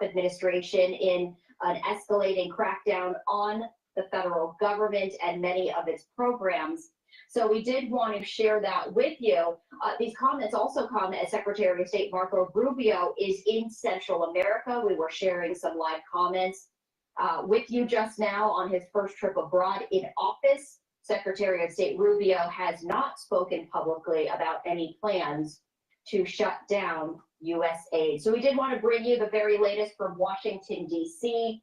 administration in an escalating crackdown on the federal government and many of its programs. So we did want to share that with you. These comments also come as Secretary of State Marco Rubio is in Central America. We were sharing some live comments with you just now on his first trip abroad in office. Secretary of State Rubio has not spoken publicly about any plans to shut down USAID. So we did want to bring you the very latest from Washington, D.C.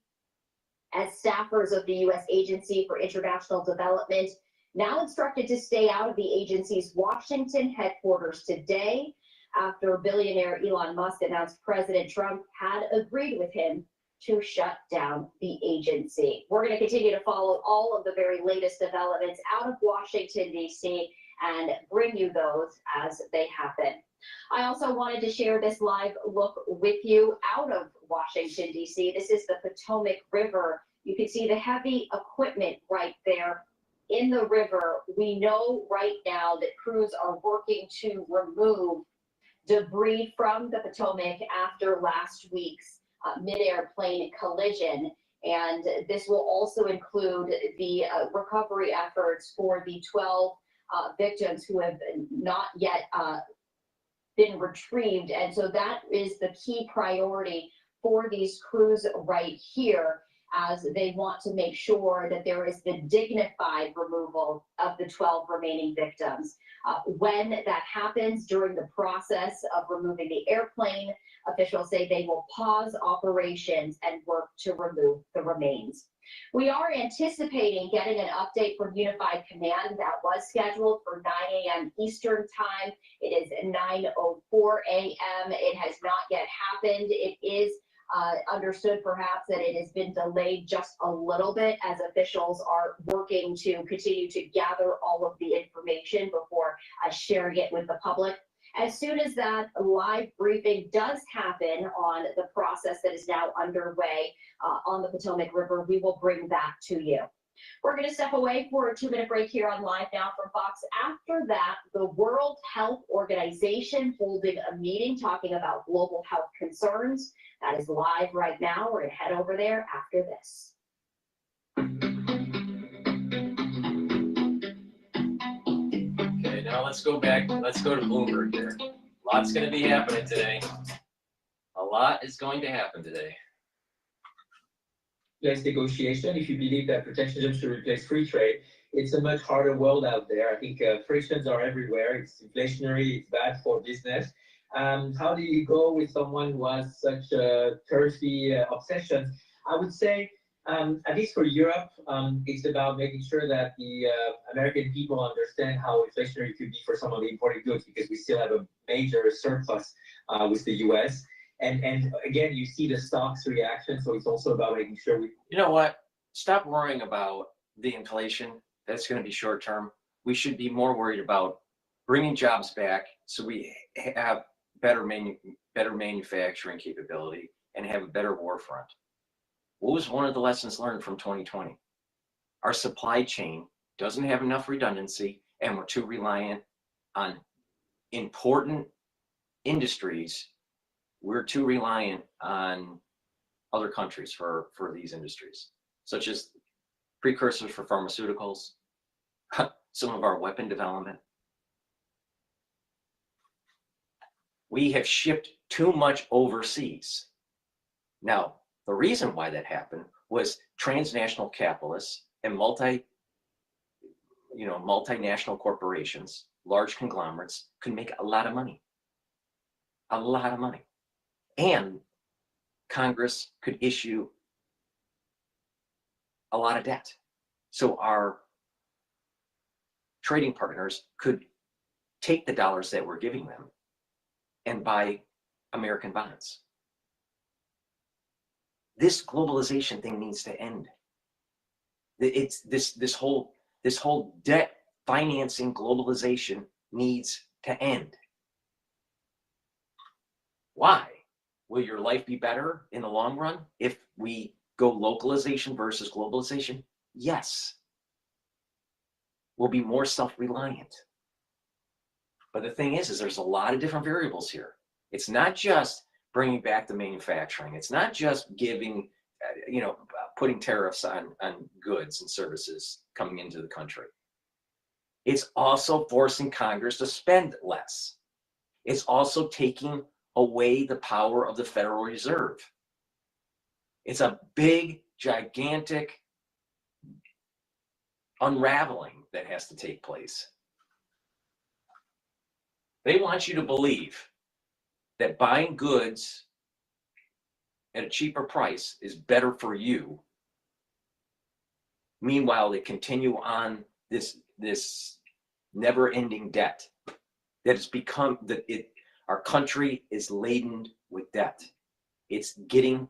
as staffers of the U.S. Agency for International Development now instructed to stay out of the agency's Washington headquarters today after billionaire Elon Musk announced President Trump had agreed with him to shut down the agency. We're going to continue to follow all of the very latest developments out of Washington, D.C. and bring you those as they happen. I also wanted to share this live look with you out of Washington, D.C. This is the Potomac River. You can see the heavy equipment right there in the river. We know right now that crews are working to remove debris from the Potomac after last week's mid-air plane collision. And this will also include the recovery efforts for the 12 victims who have not yet been retrieved. And so that is the key priority for these crews right here, as they want to make sure that there is the dignified removal of the 12 remaining victims. When that happens during the process of removing the airplane, officials say they will pause operations and work to remove the remains. We are anticipating getting an update from Unified Command that was scheduled for 9 a.m. Eastern Time. It is 9:04 a.m. It has not yet happened. It is understood perhaps that it has been delayed just a little bit as officials are working to continue to gather all of the information before sharing it with the public. As soon as that live briefing does happen on the process that is now underway on the Potomac River, we will bring that to you. We're going to step away for a 2-minute break here on Live Now from Fox. After that, the World Health Organization holding a meeting talking about global health concerns. That is live right now. We're going to head over there after this. Okay, now let's go back. Let's go to Bloomberg here. Lots going to be happening today. A lot is going to happen today. Less negotiation, if you believe that protectionism should replace free trade, it's a much harder world out there. I think frictions are everywhere. It's inflationary, it's bad for business. How do you go with someone who has such turfy obsessions? I would say, at least for Europe, it's about making sure that the American people understand how inflationary it could be for some of the imported goods, because we still have a major surplus with the US. And again, you see the stocks reaction, so it's also about making sure we... You know what? Stop worrying about the inflation. That's going to be short term. We should be more worried about bringing jobs back so we have better manufacturing capability and have a better war front. What was one of the lessons learned from 2020? Our supply chain doesn't have enough redundancy, and we're too reliant on important industries. We're too reliant on other countries for these industries, such as precursors for pharmaceuticals, some of our weapon development. We have shipped too much overseas. Now, the reason why that happened was transnational capitalists and multinational corporations, large conglomerates, could make a lot of money. A lot of money. And Congress could issue a lot of debt. So our trading partners could take the dollars that we're giving them and buy American bonds. This globalization thing needs to end. It's this whole debt financing globalization needs to end. Why? Will your life be better in the long run if we go localization versus globalization? Yes. We'll be more self-reliant. But the thing is there's a lot of different variables here. It's not just bringing back the manufacturing. It's not just giving, putting tariffs on goods and services coming into the country. It's also forcing Congress to spend less. It's also taking away the power of the Federal Reserve. It's a big, gigantic unraveling that has to take place. They want you to believe that buying goods at a cheaper price is better for you. Meanwhile, they continue on this never-ending debt that has become our country is laden with debt. It's getting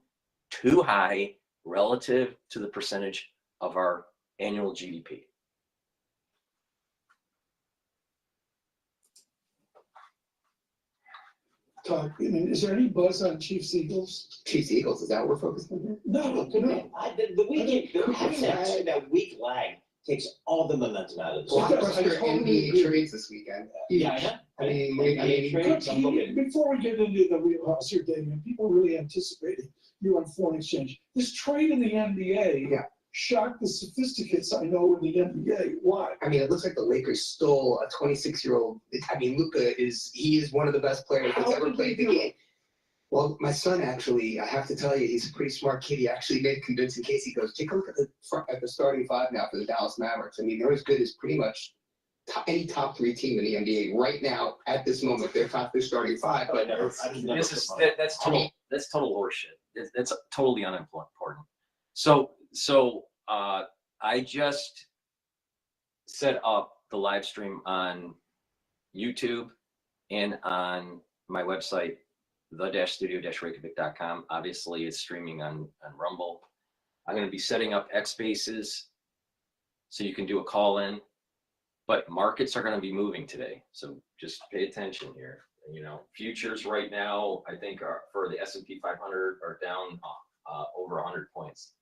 too high relative to the percentage of our annual GDP. Todd, I mean, is there any buzz on Chiefs Eagles? Chiefs Eagles, is that what we're focusing on here? No, no. The week, having that week lag takes all the momentum out of this. Blockbuster totally NBA agree. trades this weekend. Yeah, I know. I mean, trades, I'm looking. Before we get into the wheelhouse here, Damien, people really anticipated you on foreign exchange. This trade in the NBA Yeah. shocked the sophisticates I know in the NBA. Why? I mean, it looks like the Lakers stole a 26-year-old. I mean, Luka is one of the best players that's How ever did played they the do game. Well, my son actually, I have to tell you, he's a pretty smart kid. He actually made a convincing case. He goes, take a look at the starting five now for the Dallas Mavericks. I mean, they're as good as pretty much any top three team in the NBA right now at this moment. They're starting five. But That's total horseshit. That's totally unimportant. So I just set up the live stream on YouTube and on my website, the-studio-reykjavik.com. Obviously, it's streaming on Rumble. I'm going to be setting up X Spaces so you can do a call in, but markets are going to be moving today. So just pay attention here. Futures right now, I think are for the S&P 500 are down over 100 points.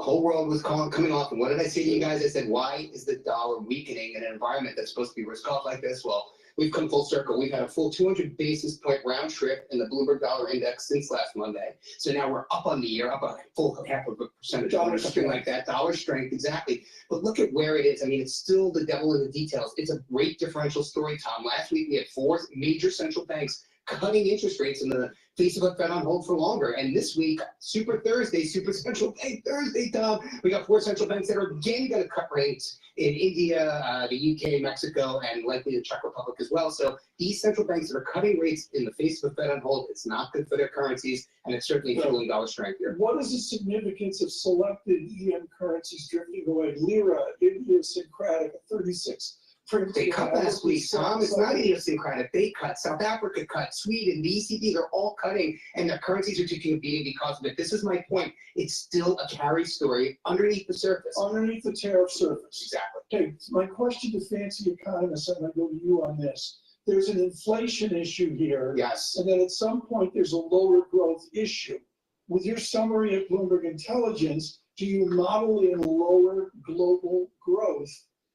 the whole world was coming off. And what did I say to you guys? I said, why is the dollar weakening in an environment that's supposed to be risk off like this? Well, we've come full circle. We've had a full 200 basis point round trip in the Bloomberg Dollar Index since last Monday. So now we're up on the year, up a full half of a percentage point or something like that. Dollar strength, exactly. But look at where it is. I mean, it's still the devil in the details. It's a rate differential story, Tom. Last week we had 4 major central banks cutting interest rates in the face of a Fed on hold for longer. And this week, Super Thursday, Super Central Bank Thursday, Tom, we got 4 central banks that are again going to cut rates in India, the UK, Mexico, and likely the Czech Republic as well. So these central banks that are cutting rates in the face of a Fed on hold, it's not good for their currencies, and it's certainly fueling dollar strength here. What is the significance of selected EM currencies drifting away? Lira, idiosyncratic, 36. They cut last week, Tom. It's not idiosyncratic. They cut. South Africa cut. Sweden, the ECB, they're all cutting, and their currencies are taking a beating because of it. This is my point. It's still a carry story underneath the surface. Underneath the tariff surface. Exactly. Okay, my question to fancy economists, and I go to you on this. There's an inflation issue here. Yes. And then at some point, there's a lower growth issue. With your summary at Bloomberg Intelligence, do you model in lower global growth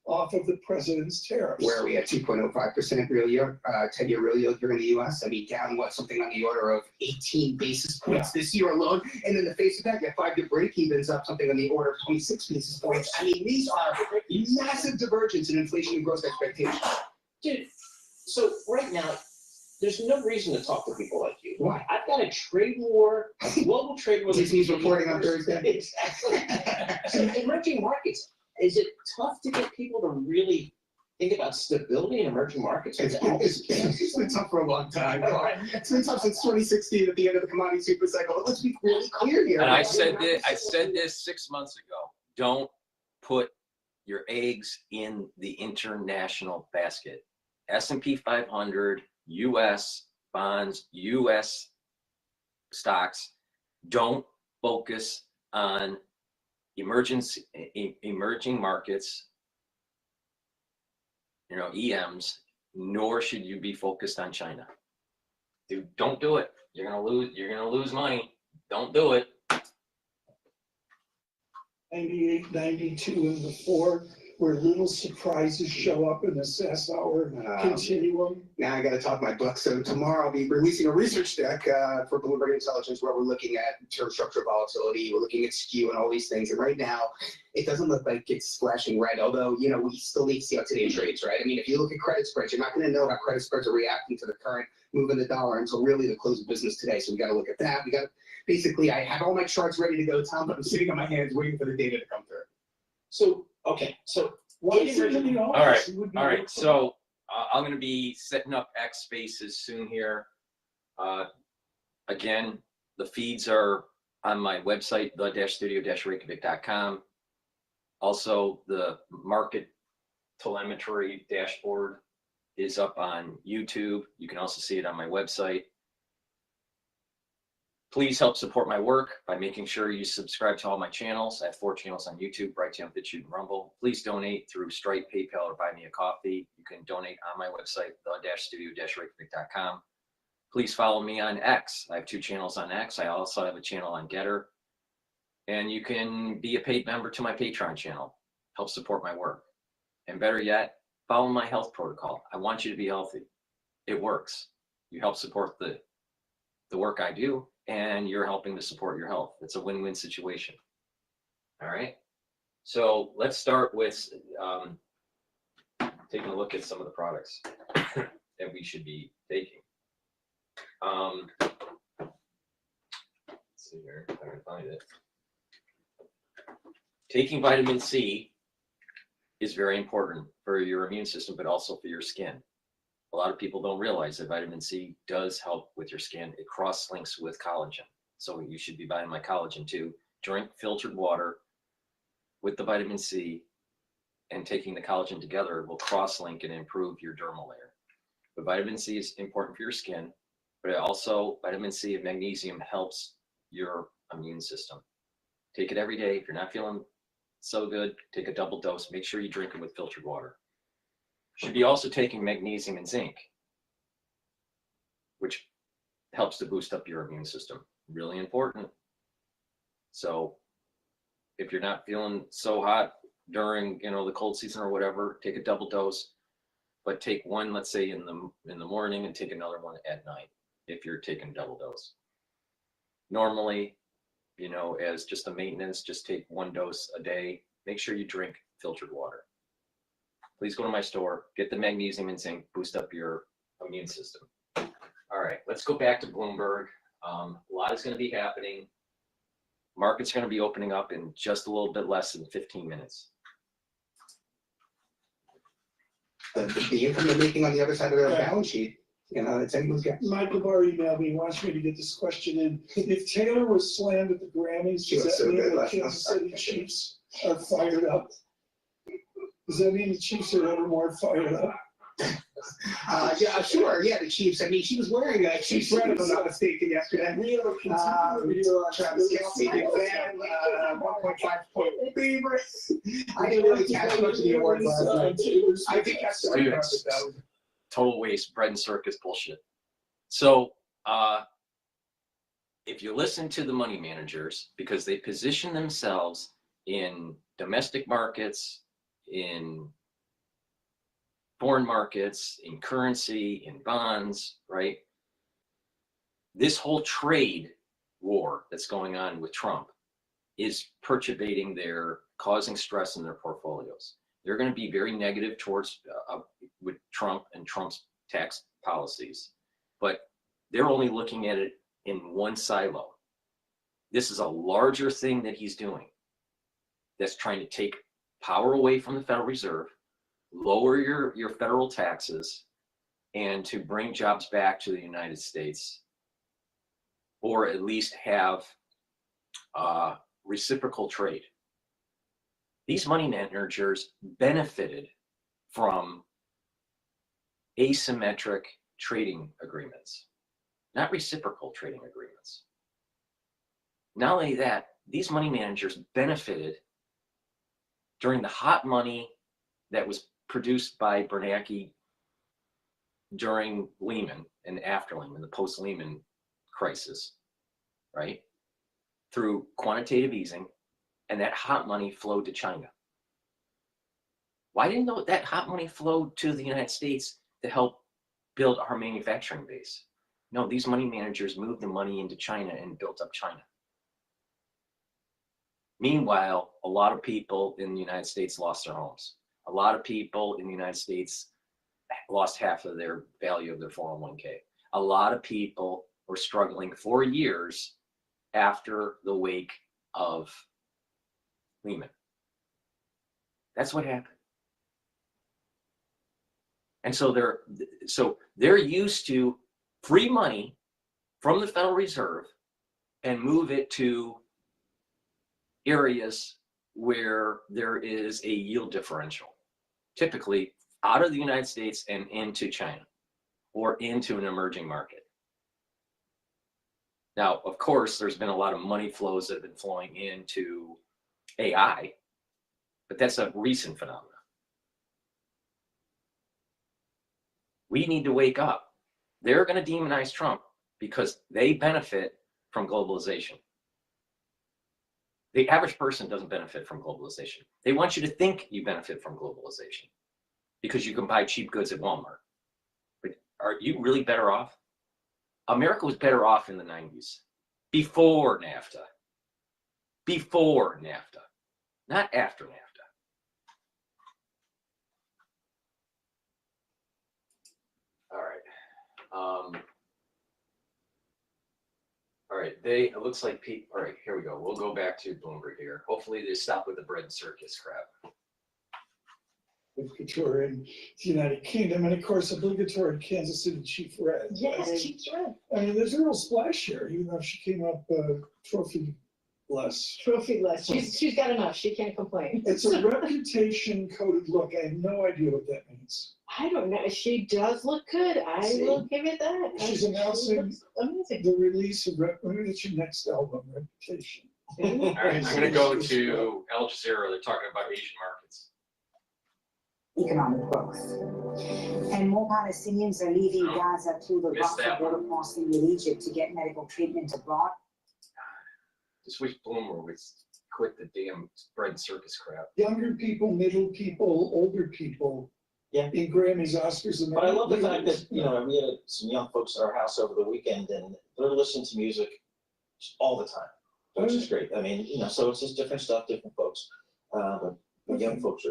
off of the president's tariffs? Where are we at 2.05% real yield, 10-year real yield here in the U.S.? I mean, down something on the order of 18 basis points this year alone. And in the face of that, your 5-year break-evens up something on the order of 26 basis points. I mean, these are massive divergence in inflation and growth expectations. Dude, so right now, there's no reason to talk to people like you. Why? I've got a trade war, a global trade war. This means reporting on Thursday. Exactly. So emerging markets, is it tough to get people to really think about stability in emerging markets? It's been tough for a long time. It's been tough since 2016 at the end of the commodity super cycle. But let's be really clear here. And I said this 6 months ago. Don't put your eggs in the international basket. S&P 500, U.S. bonds, U.S. stocks. Don't focus on emerging markets, EMs, nor should you be focused on China. Dude, don't do it. You're gonna lose money. Don't do it. 98, 92 in the 4. where little surprises show up and assess our continuum? Now I got to talk my book. So tomorrow I'll be releasing a research deck for Bloomberg Intelligence where we're looking at term structure volatility, we're looking at skew and all these things. And right now, it doesn't look like it's flashing red, although, you know, we still need to see how today trades, right? I mean, if you look at credit spreads, you're not going to know how credit spreads are reacting to the current move in the dollar until really the close of business today. So we got to look at that. We got basically, I have all my charts ready to go, Tom, but I'm sitting on my hands waiting for the data to come through. So, okay, so Why is it in the All office? right, It would be all right. helpful. So I'm going to be setting up X Spaces soon here. Again, the feeds are on my website, the-studio-reykjavik.com. Also, the market telemetry dashboard is up on YouTube. You can also see it on my website. Please help support my work by making sure you subscribe to all my channels. I have 4 channels on YouTube, Brighteon, Bitchute, and Rumble. Please donate through Stripe, PayPal, or Buy Me a Coffee. You can donate on my website, the-studio-reykjavik.com. Please follow me on X. I have 2 channels on X. I also have a channel on GETTR. And you can be a paid member to my Patreon channel. Help support my work. And better yet, follow my health protocol. I want you to be healthy. It works. You help support the work I do, and you're helping to support your health. It's a win-win situation. All right. So let's start with taking a look at some of the products that we should be taking. Let's see here, if I can find it. Taking vitamin C is very important for your immune system, but also for your skin. A lot of people don't realize that vitamin C does help with your skin. It cross-links with collagen. So you should be buying my collagen too. Drink filtered water with the vitamin C, and taking the collagen together will cross-link and improve your dermal layer. But vitamin C is important for your skin, but also vitamin C and magnesium helps your immune system. Take it every day. If you're not feeling so good, take a double dose. Make sure you drink it with filtered water. Should be also taking magnesium and zinc, which helps to boost up your immune system. Really important. So if you're not feeling so hot during, you know, the cold season or whatever, take a double dose, but take one, let's say in the morning, and take another one at night if you're taking double dose. Normally, you know, as just a maintenance, just take 1 dose a day. Make sure you drink filtered water. Please go to my store, get the magnesium and zinc, boost up your immune system. All right, let's go back to Bloomberg. A lot is going to be happening. Market's going to be opening up in just a little bit less than 15 minutes. The income they're making on the other side of their balance sheet, you know, it's anyone's guess. Michael Barr emailed me, wants me to get this question in. If Taylor was slammed at the Grammys, She does was that so mean good the last Kansas night. City Chiefs are fired up? Does that mean the Chiefs are ever more fired up? Yeah, sure. Yeah, the Chiefs. I mean, she was wearing a Chiefs red, if I'm not mistaken, yesterday. We are continuing here on Travis Kelce, big fan, 1.5 point favorite. I didn't really catch much of the awards last night. I think that's the Dude, right it's though. total waste, bread and circus bullshit. So if you listen to the money managers, because they position themselves in domestic markets, in foreign markets, in currency, in bonds, right? This whole trade war that's going on with Trump is perturbating causing stress in their portfolios. They're going to be very negative towards with Trump and Trump's tax policies, but they're only looking at it in one silo. This is a larger thing that he's doing that's trying to take power away from the Federal Reserve, lower your federal taxes, and to bring jobs back to the United States, or at least have reciprocal trade. These money managers benefited from asymmetric trading agreements, not reciprocal trading agreements. Not only that, these money managers benefited during the hot money that was produced by Bernanke during Lehman and after Lehman, the post-Lehman crisis, right? Through quantitative easing, and that hot money flowed to China. Why didn't that hot money flow to the United States to help build our manufacturing base? No, these money managers moved the money into China and built up China. Meanwhile, a lot of people in the United States lost their homes. A lot of people in the United States lost half of their value of their 401k. A lot of people were struggling for years after the wake of Lehman. That's what happened. And so they're used to free money from the Federal Reserve and move it to areas where there is a yield differential, typically out of the United States and into China or into an emerging market. Now, of course, there's been a lot of money flows that have been flowing into AI, but that's a recent phenomenon. We need to wake up. They're going to demonize Trump because they benefit from globalization. The average person doesn't benefit from globalization. They want you to think you benefit from globalization because you can buy cheap goods at Walmart. But are you really better off? America was better off in the 90s, before NAFTA. Before NAFTA, not after NAFTA. All right, it looks like all right, here we go. We'll go back to Bloomberg here. Hopefully they stop with the bread and circus crap. Obligatory in the United Kingdom, and of course, obligatory Kansas City Chief Red. Yes, Chief Red. I mean, there's a real splash here, even though she came up trophy-less. Trophy-less. She's got enough. She can't complain. It's a reputation-coded look. I have no idea what that means. I don't know. She does look good. I will give it that. She's announcing amazing. the release of maybe it's your next album, Reputation. All right, I'm going to go to Al Jazeera. They're talking about Asian markets. Economic growth. And more Palestinians are leaving Gaza through the Rafah border crossing with Egypt to get medical treatment abroad. Just wish Bloomberg would quit the damn bread and circus crap. Younger people, middle people, older people. Yeah. In Grammys, Oscars, and But I love the fact that, we had some young folks at our house over the weekend and they're listening to music all the time, which is great. I mean, so it's just different stuff, different folks. But young folks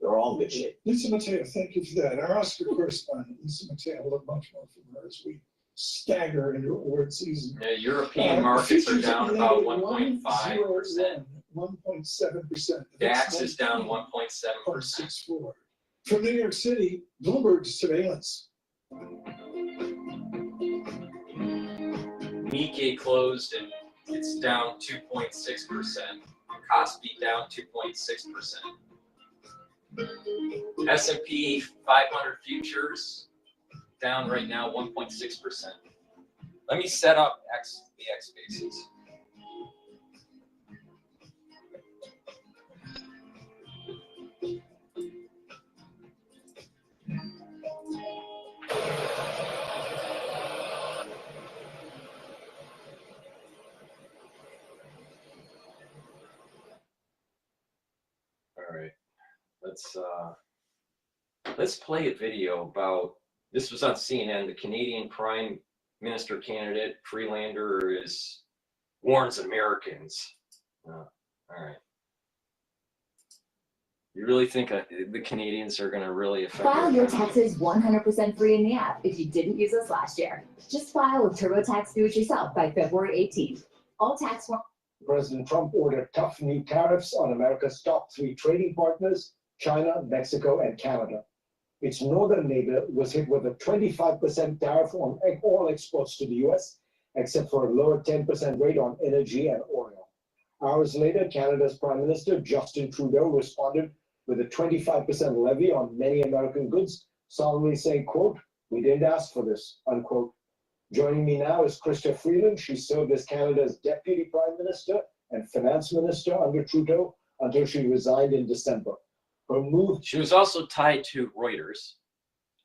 they're all in good shape. Lisa Mateo, thank you for that. Our Oscar correspondent, Lisa Mateo, will have much more from her as we stagger into award season. Yeah, European markets are down about 1.5%. 1.7%. DAX is down 1.7%. 0.64. From New York City, Bloomberg's surveillance. Nikkei closed and it's down 2.6%. Kospi down 2.6%. S&P 500 futures down right now 1.6%. Let me set up the X basis. All right, let's play a video about, this was on CNN, the Canadian Prime Minister candidate, Freelander, warns Americans. All right. You really think the Canadians are going to really affect? File your taxes 100% free in the app if you didn't use us last year. Just file with TurboTax Do It Yourself by February 18th. All tax forms. President Trump ordered tough new tariffs on America's top 3 trading partners, China, Mexico, and Canada. Its northern neighbor was hit with a 25% tariff on all exports to the U.S., except for a lower 10% rate on energy and oil. Hours later, Canada's Prime Minister, Justin Trudeau, responded with a 25% levy on many American goods, solemnly saying, quote, "We didn't ask for this," unquote. Joining me now is Chrystia Freeland. She served as Canada's Deputy Prime Minister and Finance Minister under Trudeau until she resigned in December. Her move. She was also tied to Reuters.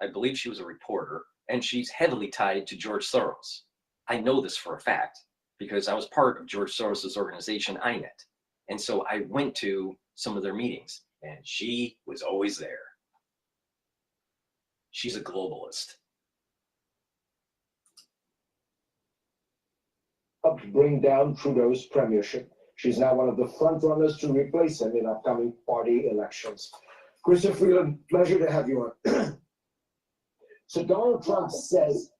I believe she was a reporter, and she's heavily tied to George Soros. I know this for a fact because I was part of George Soros's organization, INET. And so I went to some of their meetings. and she was always there. She's a globalist. To bring down Trudeau's premiership. She's now one of the front runners to replace him in upcoming party elections. Christopher Freeland, pleasure to have you on. So Donald Trump says,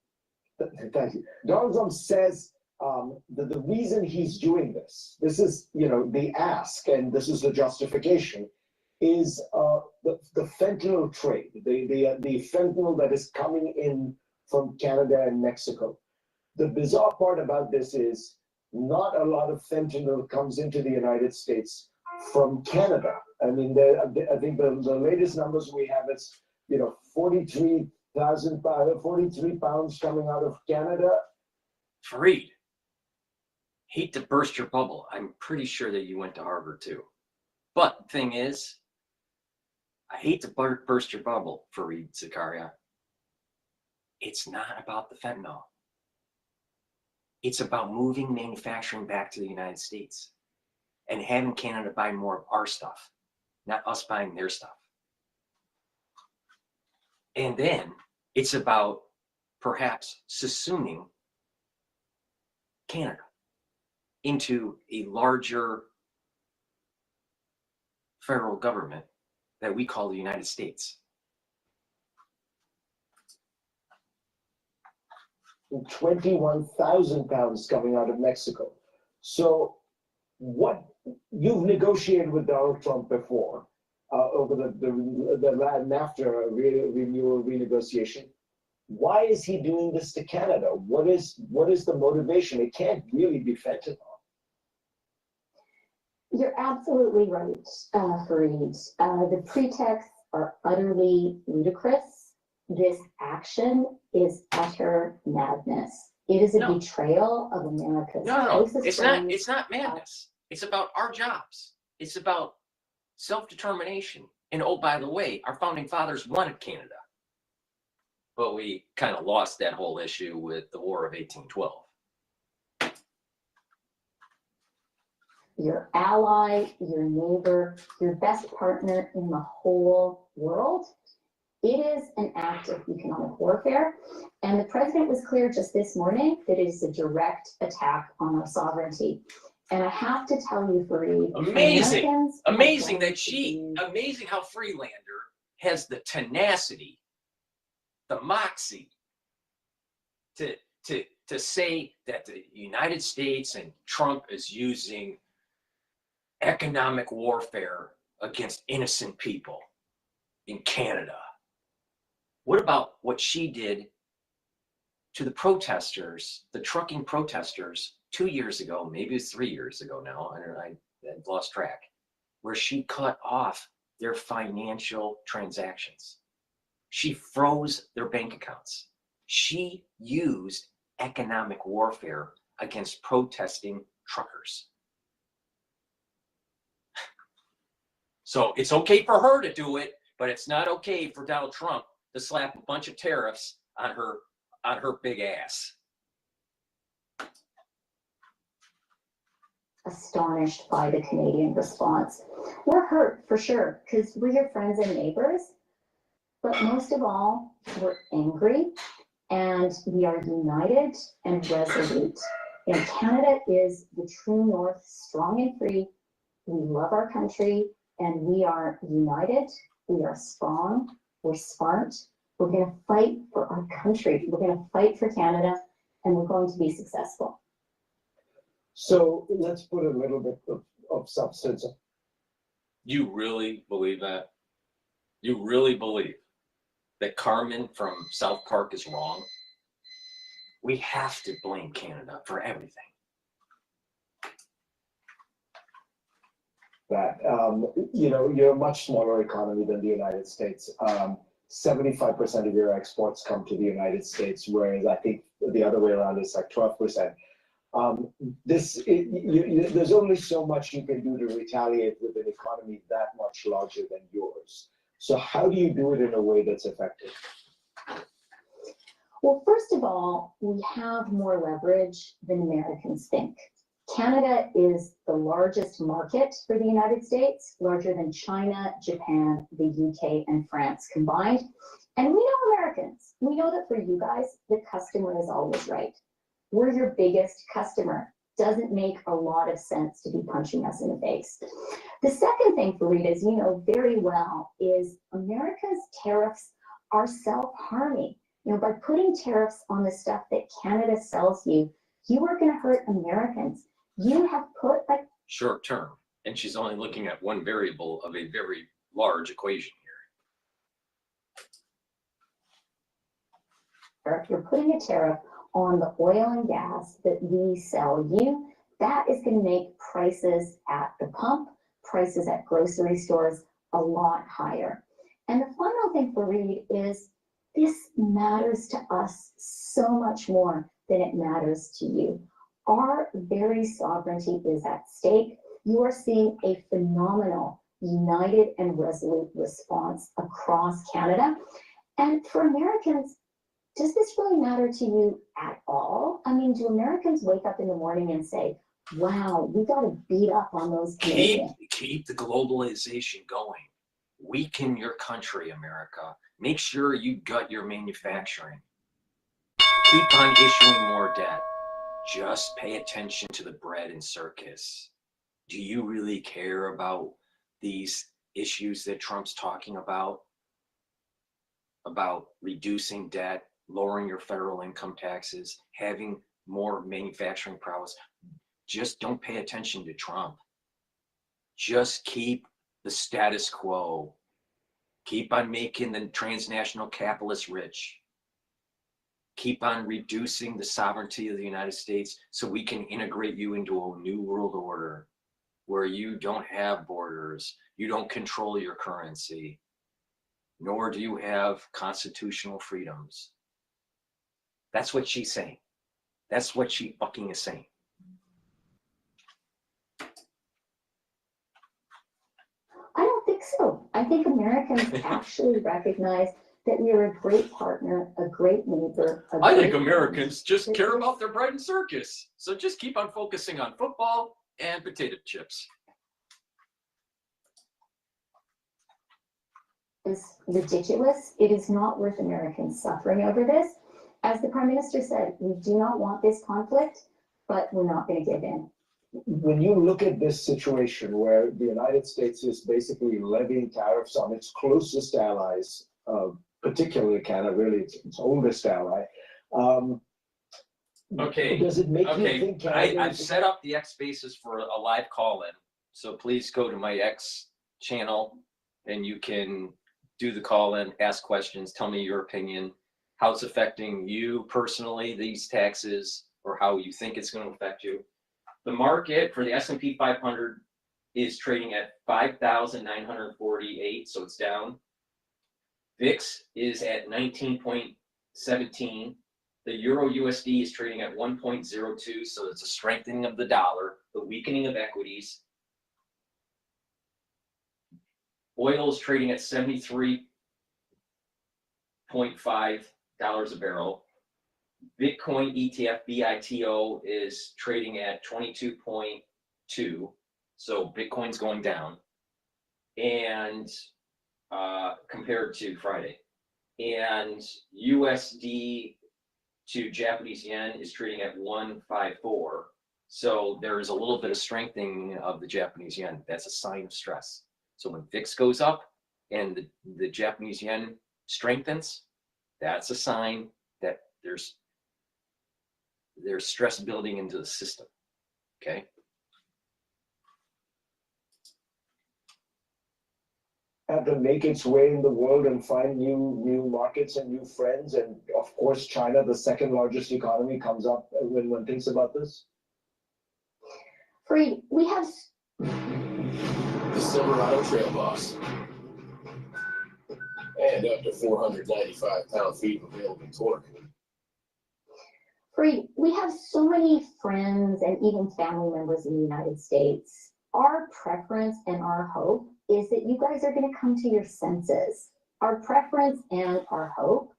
thank you. Donald Trump says that the reason he's doing this is, the ask, and this is the justification, is the fentanyl trade, the fentanyl that is coming in from Canada and Mexico. The bizarre part about this is not a lot of fentanyl comes into the United States from Canada. I mean, I think the latest numbers we have is, 43 pounds coming out of Canada. Fareed, hate to burst your bubble. I'm pretty sure that you went to Harvard too. But the thing is, I hate to burst your bubble, Fareed Zakaria. It's not about the fentanyl. It's about moving manufacturing back to the United States and having Canada buy more of our stuff, not us buying their stuff. And then it's about perhaps subsuming Canada into a larger federal government that we call the United States. 21,000 pounds coming out of Mexico. So what you've negotiated with Donald Trump before over the NAFTA renewal renegotiation. Why is he doing this to Canada? What is the motivation? It can't really be fentanyl. You're absolutely right, Fareed. The pretexts are utterly ludicrous. This action is utter madness. It is a betrayal of America's closest friends. It's not madness. It's about our jobs. It's about self-determination. And oh, by the way, our founding fathers wanted Canada. But we kind of lost that whole issue with the War of 1812. Your ally, your neighbor, your best partner in the whole world. It is an act of economic warfare. And the president was clear just this morning that it is a direct attack on our sovereignty. And I have to tell you, Fareed, amazing how Freelander has the tenacity, the moxie to say that the United States and Trump is using economic warfare against innocent people in Canada. What about what she did to the protesters, the trucking protesters 2 years ago, maybe it's 3 years ago now, I lost track, where she cut off their financial transactions. She froze their bank accounts. She used economic warfare against protesting truckers. So it's okay for her to do it, but it's not okay for Donald Trump to slap a bunch of tariffs on her big ass. Astonished by the Canadian response. We're hurt for sure, because we're your friends and neighbors, but most of all, we're angry and we are united and resolute. And Canada is the true north, strong and free. We love our country and we are united. We are strong. We're smart. We're going to fight for our country. We're going to fight for Canada, and we're going to be successful. So let's put a little bit of substance. You really believe that? You really believe that Carmen from South Park is wrong? We have to blame Canada for everything. That you're a much smaller economy than the United States. 75% of your exports come to the United States, whereas I think the other way around is like 12%. There's only so much you can do to retaliate with an economy that much larger than yours. So how do you do it in a way that's effective? Well, first of all, we have more leverage than Americans think. Canada is the largest market for the United States, larger than China, Japan, the UK, and France combined. And we know Americans. We know that for you guys, the customer is always right. We're your biggest customer. Doesn't make a lot of sense to be punching us in the face. The second thing, Fareed, as you know very well, is America's tariffs are self-harming. You know, by putting tariffs on the stuff that Canada sells you, you are going to hurt Americans. You have put like short term, and she's only looking at one variable of a very large equation here. If you're putting a tariff on the oil and gas that we sell you, that is going to make prices at the pump, prices at grocery stores a lot higher. And the final thing for Reed is this matters to us so much more than it matters to you. Our very sovereignty is at stake. You are seeing a phenomenal, united and resolute response across Canada. And for Americans, does this really matter to you at all? I mean, do Americans wake up in the morning and say, wow, we got to beat up on those Canadians? Keep the globalization going. Weaken your country, America. Make sure you gut your manufacturing. Keep on issuing more debt. Just pay attention to the bread and circus. Do you really care about these issues that Trump's talking about? About reducing debt, lowering your federal income taxes, having more manufacturing prowess. Just don't pay attention to Trump. Just keep the status quo. Keep on making the transnational capitalists rich. Keep on reducing the sovereignty of the United States so we can integrate you into a new world order where you don't have borders, you don't control your currency, nor do you have constitutional freedoms. That's what she's saying. That's what she fucking is saying. I don't think so. I think Americans actually recognize that we are a great partner, a great neighbor. I think Americans just care about their bread and circus. So just keep on focusing on football and potato chips. It's ridiculous. It is not worth Americans suffering over this. As the Prime Minister said, we do not want this conflict, but we're not going to give in. When you look at this situation where the United States is basically levying tariffs on its closest allies, particularly Canada, really its oldest ally, does it make you think Canada I've set up the X Spaces for a live call-in, so please go to my X channel and you can do the call-in, ask questions, tell me your opinion, how it's affecting you personally, these taxes, or how you think it's going to affect you. The market for the S&P 500 is trading at 5,948, so it's down. VIX is at 19.17. The Euro USD is trading at 1.02, so it's a strengthening of the dollar, the weakening of equities. Oil is trading at $73.5 a barrel. Bitcoin ETF BITO is trading at 22.2, so Bitcoin's going down, and compared to Friday. And USD to Japanese yen is trading at 154, so there is a little bit of strengthening of the Japanese yen. That's a sign of stress. So when VIX goes up and the Japanese yen strengthens, that's a sign that there's stress building into the system, okay? have to make its way in the world and find new markets and new friends, and of course China, the second largest economy, comes up when one thinks about this? Fareed, we have the Silverado Trail Boss, and up to 495 pound-feet of available torque. Fareed, we have so many friends and even family members in the United States. Our preference and our hope is that you guys are going to come to your senses. Our preference and our hope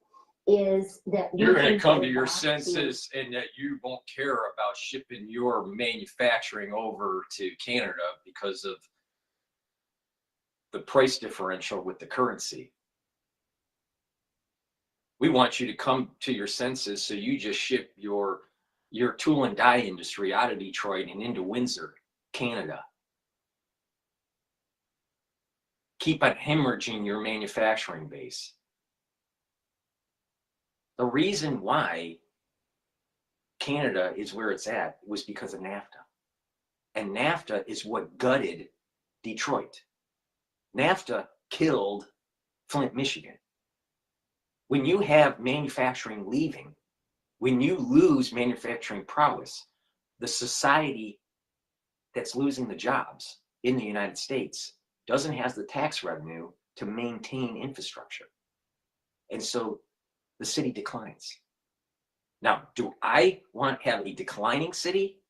is that we You're going can to come go to your back senses and that you won't care about shipping your manufacturing over to Canada because of the price differential with the currency. We want you to come to your senses, so you just ship your tool and die industry out of Detroit and into Windsor, Canada. Keep on hemorrhaging your manufacturing base. The reason why Canada is where it's at was because of NAFTA. And NAFTA is what gutted Detroit. NAFTA killed Flint, Michigan. When you have manufacturing leaving, when you lose manufacturing prowess, the society that's losing the jobs in the United States doesn't have the tax revenue to maintain infrastructure. And so the city declines. Now, do I want to have a declining city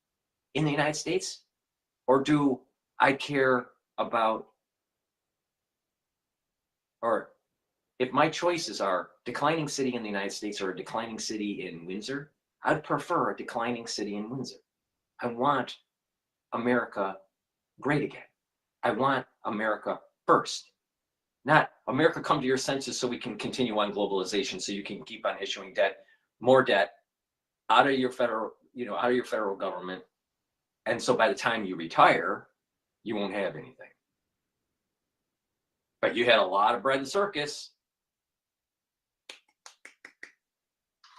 in the United States? Or do I care about, or if my choices are declining city in the United States or a declining city in Windsor, I'd prefer a declining city in Windsor. I want America great again. I want America first. Not America come to your senses so we can continue on globalization, so you can keep on issuing debt, more debt out of your federal, out of your federal government. And so by the time you retire, you won't have anything. But you had a lot of bread and circus.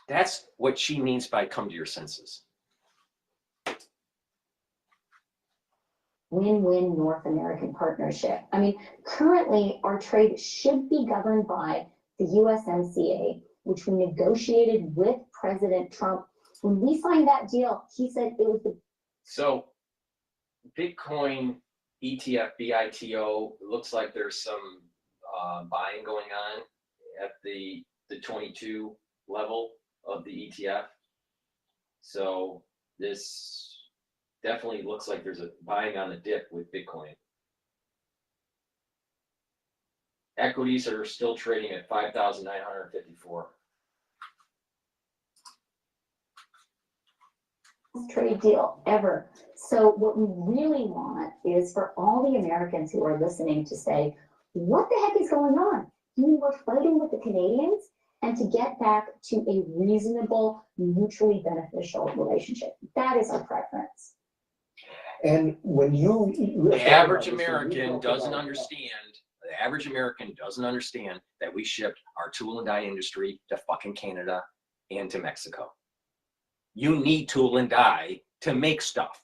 That's what she means by come to your senses. win-win North American partnership. I mean, currently our trade should be governed by the USMCA, which we negotiated with President Trump. When we signed that deal, he said it was the... So Bitcoin ETF, BITO, it looks like there's some buying going on at the 22 level of the ETF. So this definitely looks like there's a buying on the dip with Bitcoin. Equities are still trading at 5,954. trade deal ever. So what we really want is for all the Americans who are listening to say, what the heck is going on? You were fighting with the Canadians, and to get back to a reasonable, mutually beneficial relationship. That is our preference. And when the average American doesn't understand, the average American doesn't understand that we shipped our tool and die industry to fucking Canada and to Mexico. You need tool and die to make stuff.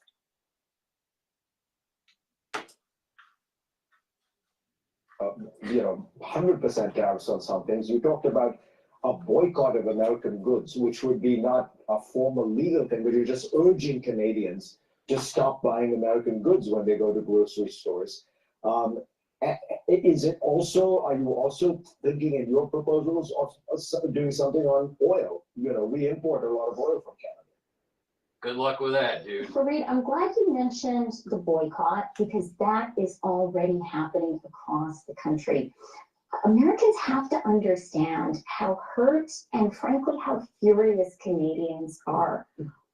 100% tariffs on some things. You talked about a boycott of American goods, which would be not a formal legal thing, but you're just urging Canadians to stop buying American goods when they go to grocery stores. Is it also, are you also thinking in your proposals of doing something on oil? We import a lot of oil from Canada. Good luck with that, dude. Fareed, I'm glad you mentioned the boycott because that is already happening across the country. Americans have to understand how hurt and frankly how furious Canadians are.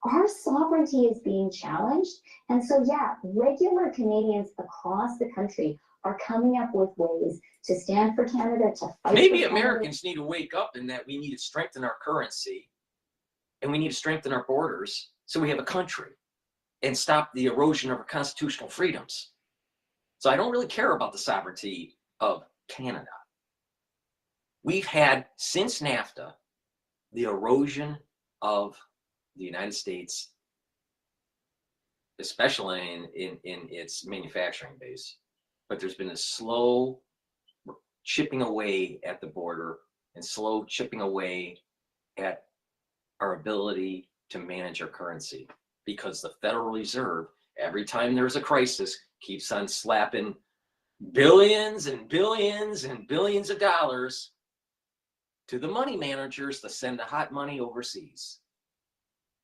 Our sovereignty is being challenged. And so, yeah, regular Canadians across the country are coming up with ways to stand for Canada, to fight Maybe for Americans Canada. need to wake up in that we need to strengthen our currency and we need to strengthen our borders so we have a country and stop the erosion of our constitutional freedoms. So I don't really care about the sovereignty of Canada. We've had, since NAFTA, the erosion of the United States, especially in its manufacturing base. But there's been a slow chipping away at the border and slow chipping away at our ability to manage our currency, because the Federal Reserve, every time there's a crisis, keeps on slapping billions and billions and billions of dollars to the money managers to send the hot money overseas.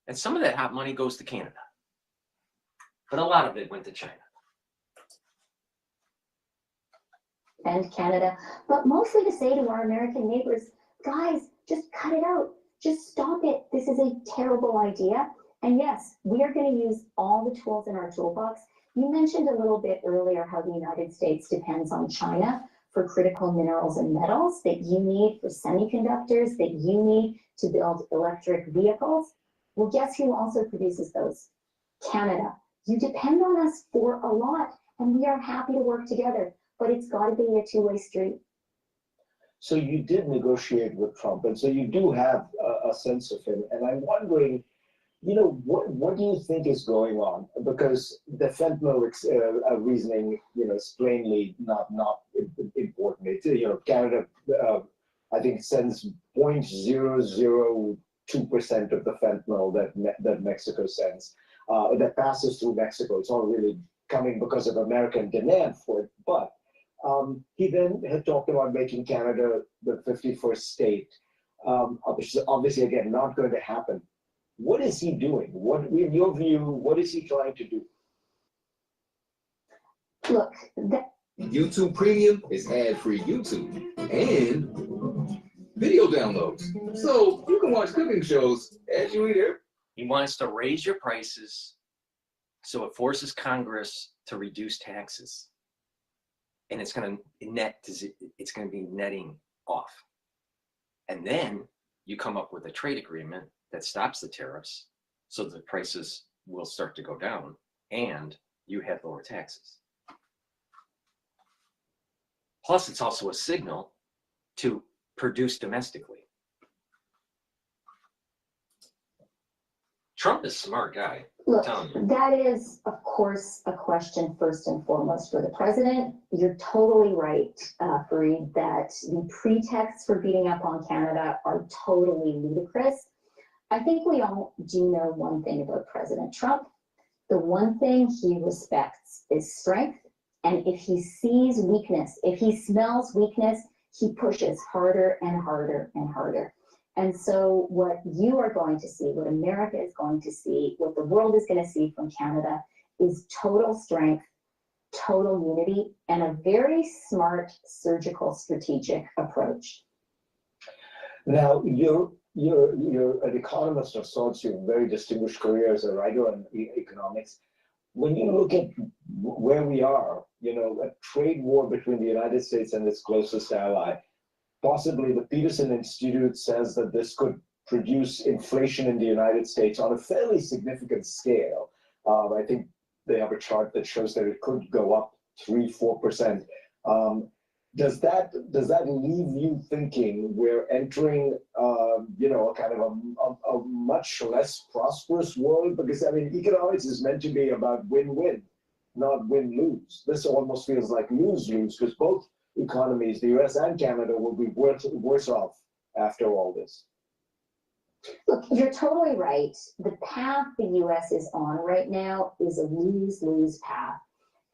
And some of that hot money goes to Canada, but a lot of it went to China. And Canada, but mostly to say to our American neighbors, guys, just cut it out. Just stop it. This is a terrible idea. And yes, we are going to use all the tools in our toolbox. You mentioned a little bit earlier how the United States depends on China for critical minerals and metals that you need for semiconductors, that you need to build electric vehicles. Well, guess who also produces those? Canada. You depend on us for a lot, and we are happy to work together, but it's got to be a two-way street. So you did negotiate with Trump, and so you do have a sense of him. And I'm wondering, you know, what do you think is going on? Because the fentanyl reasoning, you know, is plainly not important. It, you know, Canada, I think, sends 0.002% of the fentanyl that Mexico sends, that passes through Mexico. It's all really coming because of American demand for it. But he then had talked about making Canada the 51st state, which is obviously, again, not going to happen. What is he doing? What, in your view, what is he trying to do? Look, YouTube Premium is ad-free YouTube and video downloads. So you can watch cooking shows as you eat it. He wants to raise your prices, so it forces Congress to reduce taxes. And it's going to it's going to be netting off. And then you come up with a trade agreement that stops the tariffs, so the prices will start to go down, and you have lower taxes. Plus, it's also a signal to produce domestically. Trump is a smart guy. look, I'm telling you. that is, of course, a question first and foremost for the president. You're totally right, Fareed, that the pretexts for beating up on Canada are totally ludicrous. I think we all do know one thing about President Trump. The one thing he respects is strength. And if he sees weakness, if he smells weakness, he pushes harder and harder and harder. And so what you are going to see, what America is going to see, what the world is going to see from Canada is total strength, total unity, and a very smart surgical strategic approach. Now, you're an economist of sorts. You have a very distinguished career as a writer on economics. When you look at where we are, you know, a trade war between the United States and its closest ally, possibly the Peterson Institute says that this could produce inflation in the United States on a fairly significant scale. I think they have a chart that shows that it could go up 3-4%. Does that leave you thinking we're entering, you know, a kind of a much less prosperous world? Because I mean, economics is meant to be about win-win, not win-lose. This almost feels like lose-lose because both economies, the US and Canada, will be worse off after all this. Look, you're totally right. The path the US is on right now is a lose-lose path.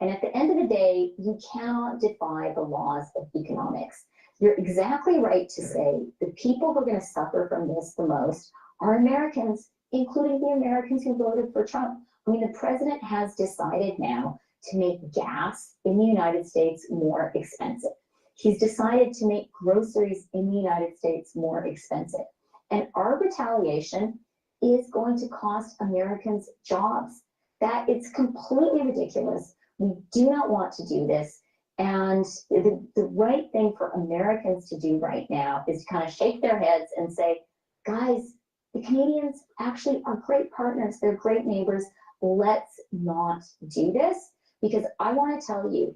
And at the end of the day, you cannot defy the laws of economics. You're exactly right to say the people who are going to suffer from this the most are Americans, including the Americans who voted for Trump. I mean, the president has decided now to make gas in the United States more expensive. He's decided to make groceries in the United States more expensive. And our retaliation is going to cost Americans jobs. That it's completely ridiculous. We do not want to do this. And the right thing for Americans to do right now is to kind of shake their heads and say, guys, the Canadians actually are great partners. They're great neighbors. Let's not do this. Because I want to tell you,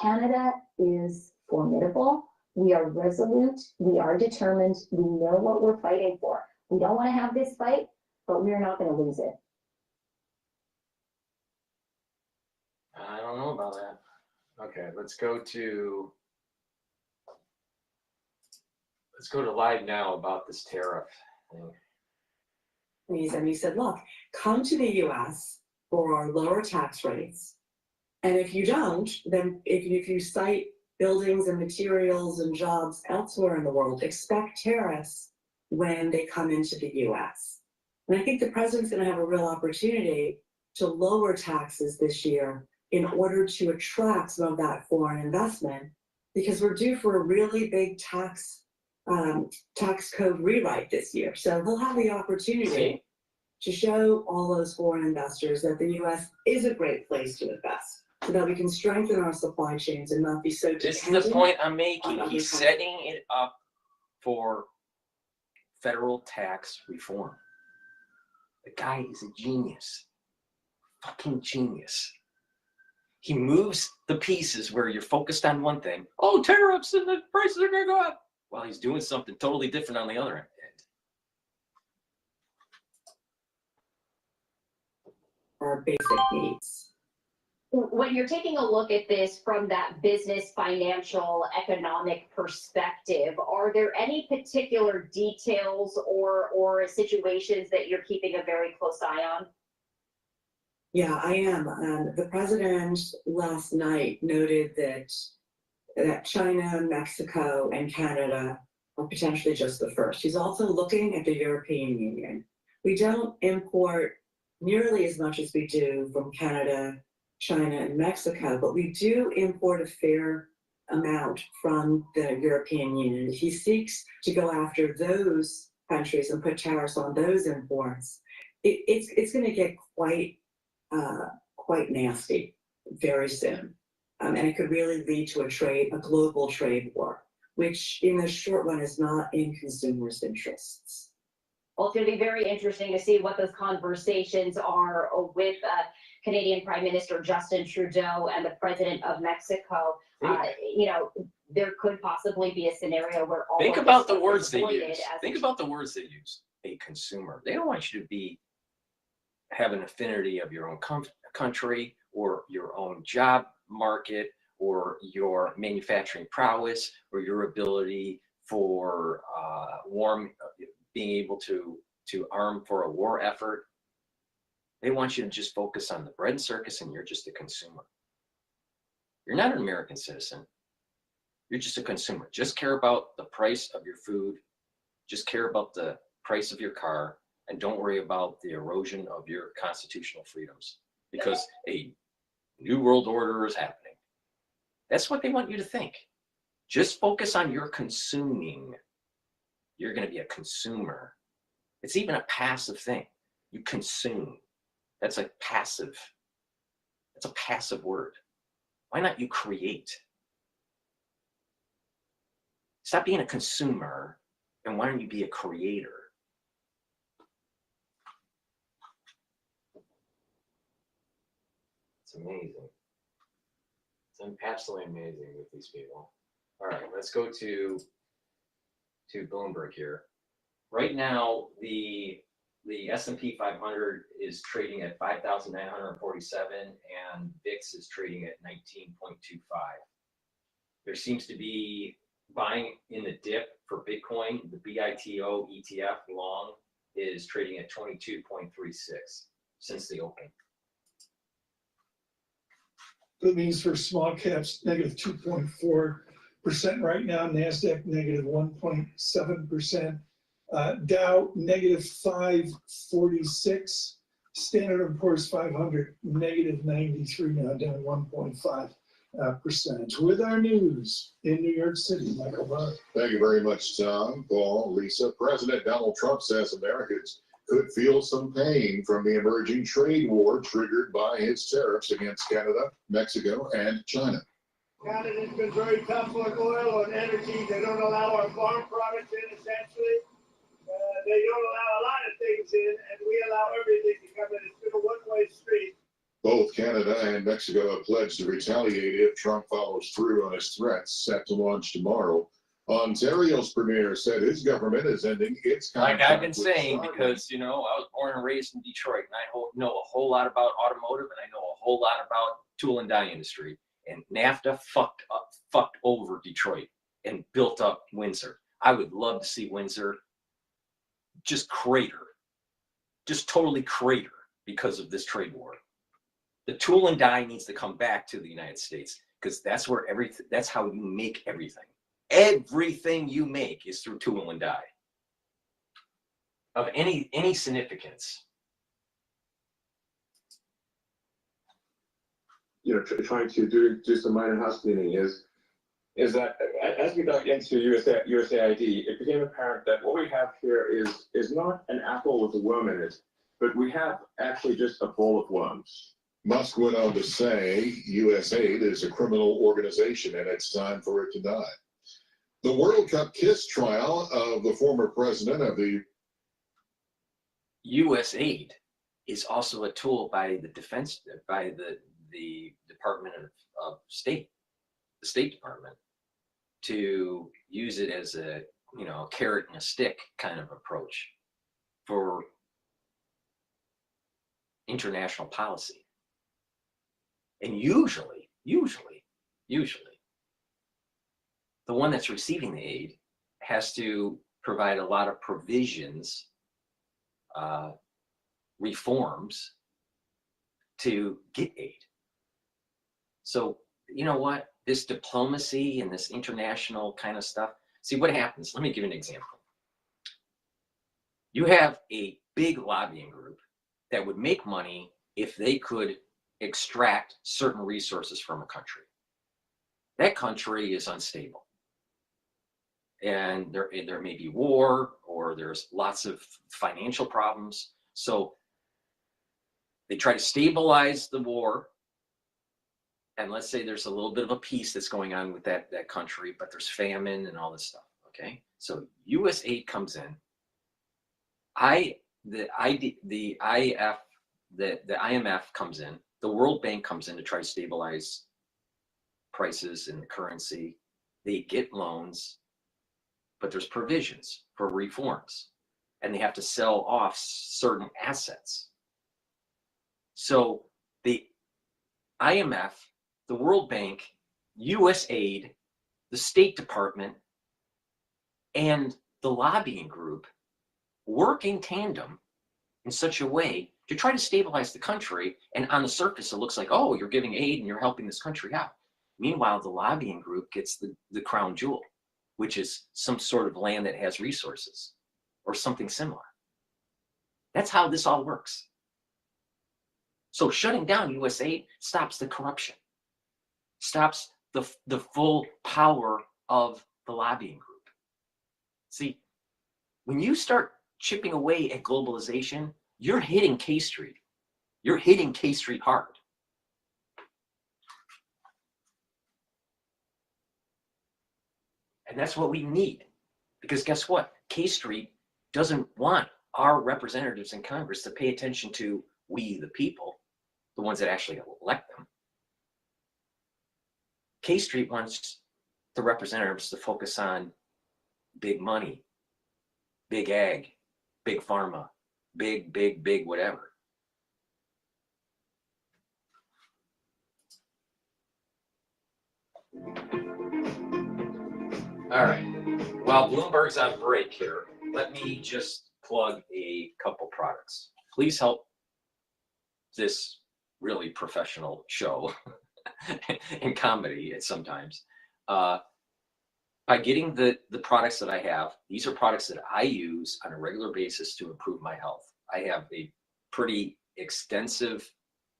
Canada is formidable. We are resolute. We are determined. We know what we're fighting for. We don't want to have this fight, but we're not going to lose it. I don't know about that. Okay, let's go to live now about this tariff thing. And you said, look, come to the US for our lower tax rates. And if you don't, then if you cite buildings and materials and jobs elsewhere in the world, expect tariffs when they come into the US. And I think the president's going to have a real opportunity to lower taxes this year in order to attract some of that foreign investment, because we're due for a really big tax tax code rewrite this year. So he'll have the opportunity to show all those foreign investors that the US is a great place to invest, so that we can strengthen our supply chains and not be so dependent. This is the point I'm making. on He's other setting it up for federal tax reform. The guy is a genius. Fucking genius. He moves the pieces where you're focused on one thing. Oh, tariffs and the prices are gonna go up. While he's doing something totally different on the other end. our basic needs. When you're taking a look at this from that business, financial, economic perspective, are there any particular details or situations that you're keeping a very close eye on? Yeah, I am. The president last night noted that China, Mexico, and Canada are potentially just the first. He's also looking at the European Union. We don't import nearly as much as we do from Canada, China, and Mexico, but we do import a fair amount from the European Union. He seeks to go after those countries and put tariffs on those imports. It's going to get quite nasty very soon. And it could really lead to a global trade war, which in the short run is not in consumers' interests. Well, it's going to be very interesting to see what those conversations are with Canadian Prime Minister Justin Trudeau and the President of Mexico. You know, there could possibly be a scenario where all Think of about this the words they avoided use. as Think about the words they use. A consumer. They don't want you to have an affinity of your own country or your own job market or your manufacturing prowess or your ability for being able to arm for a war effort. They want you to just focus on the bread and circus, and you're just a consumer. You're not an American citizen. You're just a consumer. Just care about the price of your food. Just care about the price of your car, and don't worry about the erosion of your constitutional freedoms, because a new world order is happening. That's what they want you to think. Just focus on your consuming. You're going to be a consumer. It's even a passive thing. You consume. That's like passive. That's a passive word. Why not you create? Stop being a consumer, and why don't you be a creator? It's amazing. It's absolutely amazing with these people. All right, let's go to Bloomberg here. Right now, the S&P 500 is trading at 5,947, and VIX is trading at 19.25. There seems to be buying in the dip for Bitcoin. The BITO ETF long is trading at 22.36 since the open. That means for small caps, negative 2.4% right now, NASDAQ negative 1.7%, Dow negative 546, Standard & Poor's 500 negative 93 now, down 1.5%. With our news in New York City, Michael Barr. Thank you very much, Tom, Paul, Lisa. President Donald Trump says Americans could feel some pain from the emerging trade war triggered by his tariffs against Canada, Mexico, and China. Canada's been very tough on oil and energy. They don't allow our farm products in, essentially. They don't allow a lot of things in, and we allow everything to come in. It's been a one-way street. Both Canada and Mexico have pledged to retaliate if Trump follows through on his threats set to launch tomorrow. Ontario's premier said his government is ending its contract. Like I've been saying, because, you know, I was born and raised in Detroit, and I know a whole lot about automotive, and I know a whole lot about tool and die industry. And NAFTA fucked over Detroit and built up Windsor. I would love to see Windsor just crater, just totally crater because of this trade war. The tool and die needs to come back to the United States, because that's where that's how you make everything. Everything you make is through tool and die of any significance. You know, trying to do some minor house cleaning is is that as we got into USAID, it became apparent that what we have here is not an apple with a worm in it, but we have actually just a bowl of worms. Musk went on to say USAID is a criminal organization and it's time for it to die. The World Cup kiss trial of the former president of the USAID is also a tool by the Department of State, the State Department, to use it as a carrot and a stick kind of approach for international policy. And usually, the one that's receiving the aid has to provide a lot of provisions, reforms to get aid. So, you know what? This diplomacy and this international kind of stuff. See what happens. Let me give you an example. You have a big lobbying group that would make money if they could extract certain resources from a country. That country is unstable. And there may be war, or there's lots of financial problems. So they try to stabilize the war. And let's say there's a little bit of a peace that's going on with that country, but there's famine and all this stuff. Okay, so USAID comes in. The IMF comes in. The World Bank comes in to try to stabilize prices and the currency. They get loans, but there's provisions for reforms, and they have to sell off certain assets. So the IMF, the World Bank, USAID, the State Department, and the lobbying group work in tandem in such a way to try to stabilize the country. And on the surface, it looks like, oh, you're giving aid and you're helping this country out. Meanwhile, the lobbying group gets the crown jewel, which is some sort of land that has resources or something similar. That's how this all works. So shutting down USAID stops the corruption, stops the full power of the lobbying group. See, when you start chipping away at globalization, you're hitting K Street. You're hitting K Street hard. And that's what we need. Because guess what? K Street doesn't want our representatives in Congress to pay attention to we, the people, the ones that actually elect them. K Street wants the representatives to focus on big money, big ag, big pharma, big whatever. All right. While Bloomberg's on break here, let me just plug a couple products. Please help this really professional show in comedy at sometimes by getting the products that I have. These are products that I use on a regular basis to improve my health. I have a pretty extensive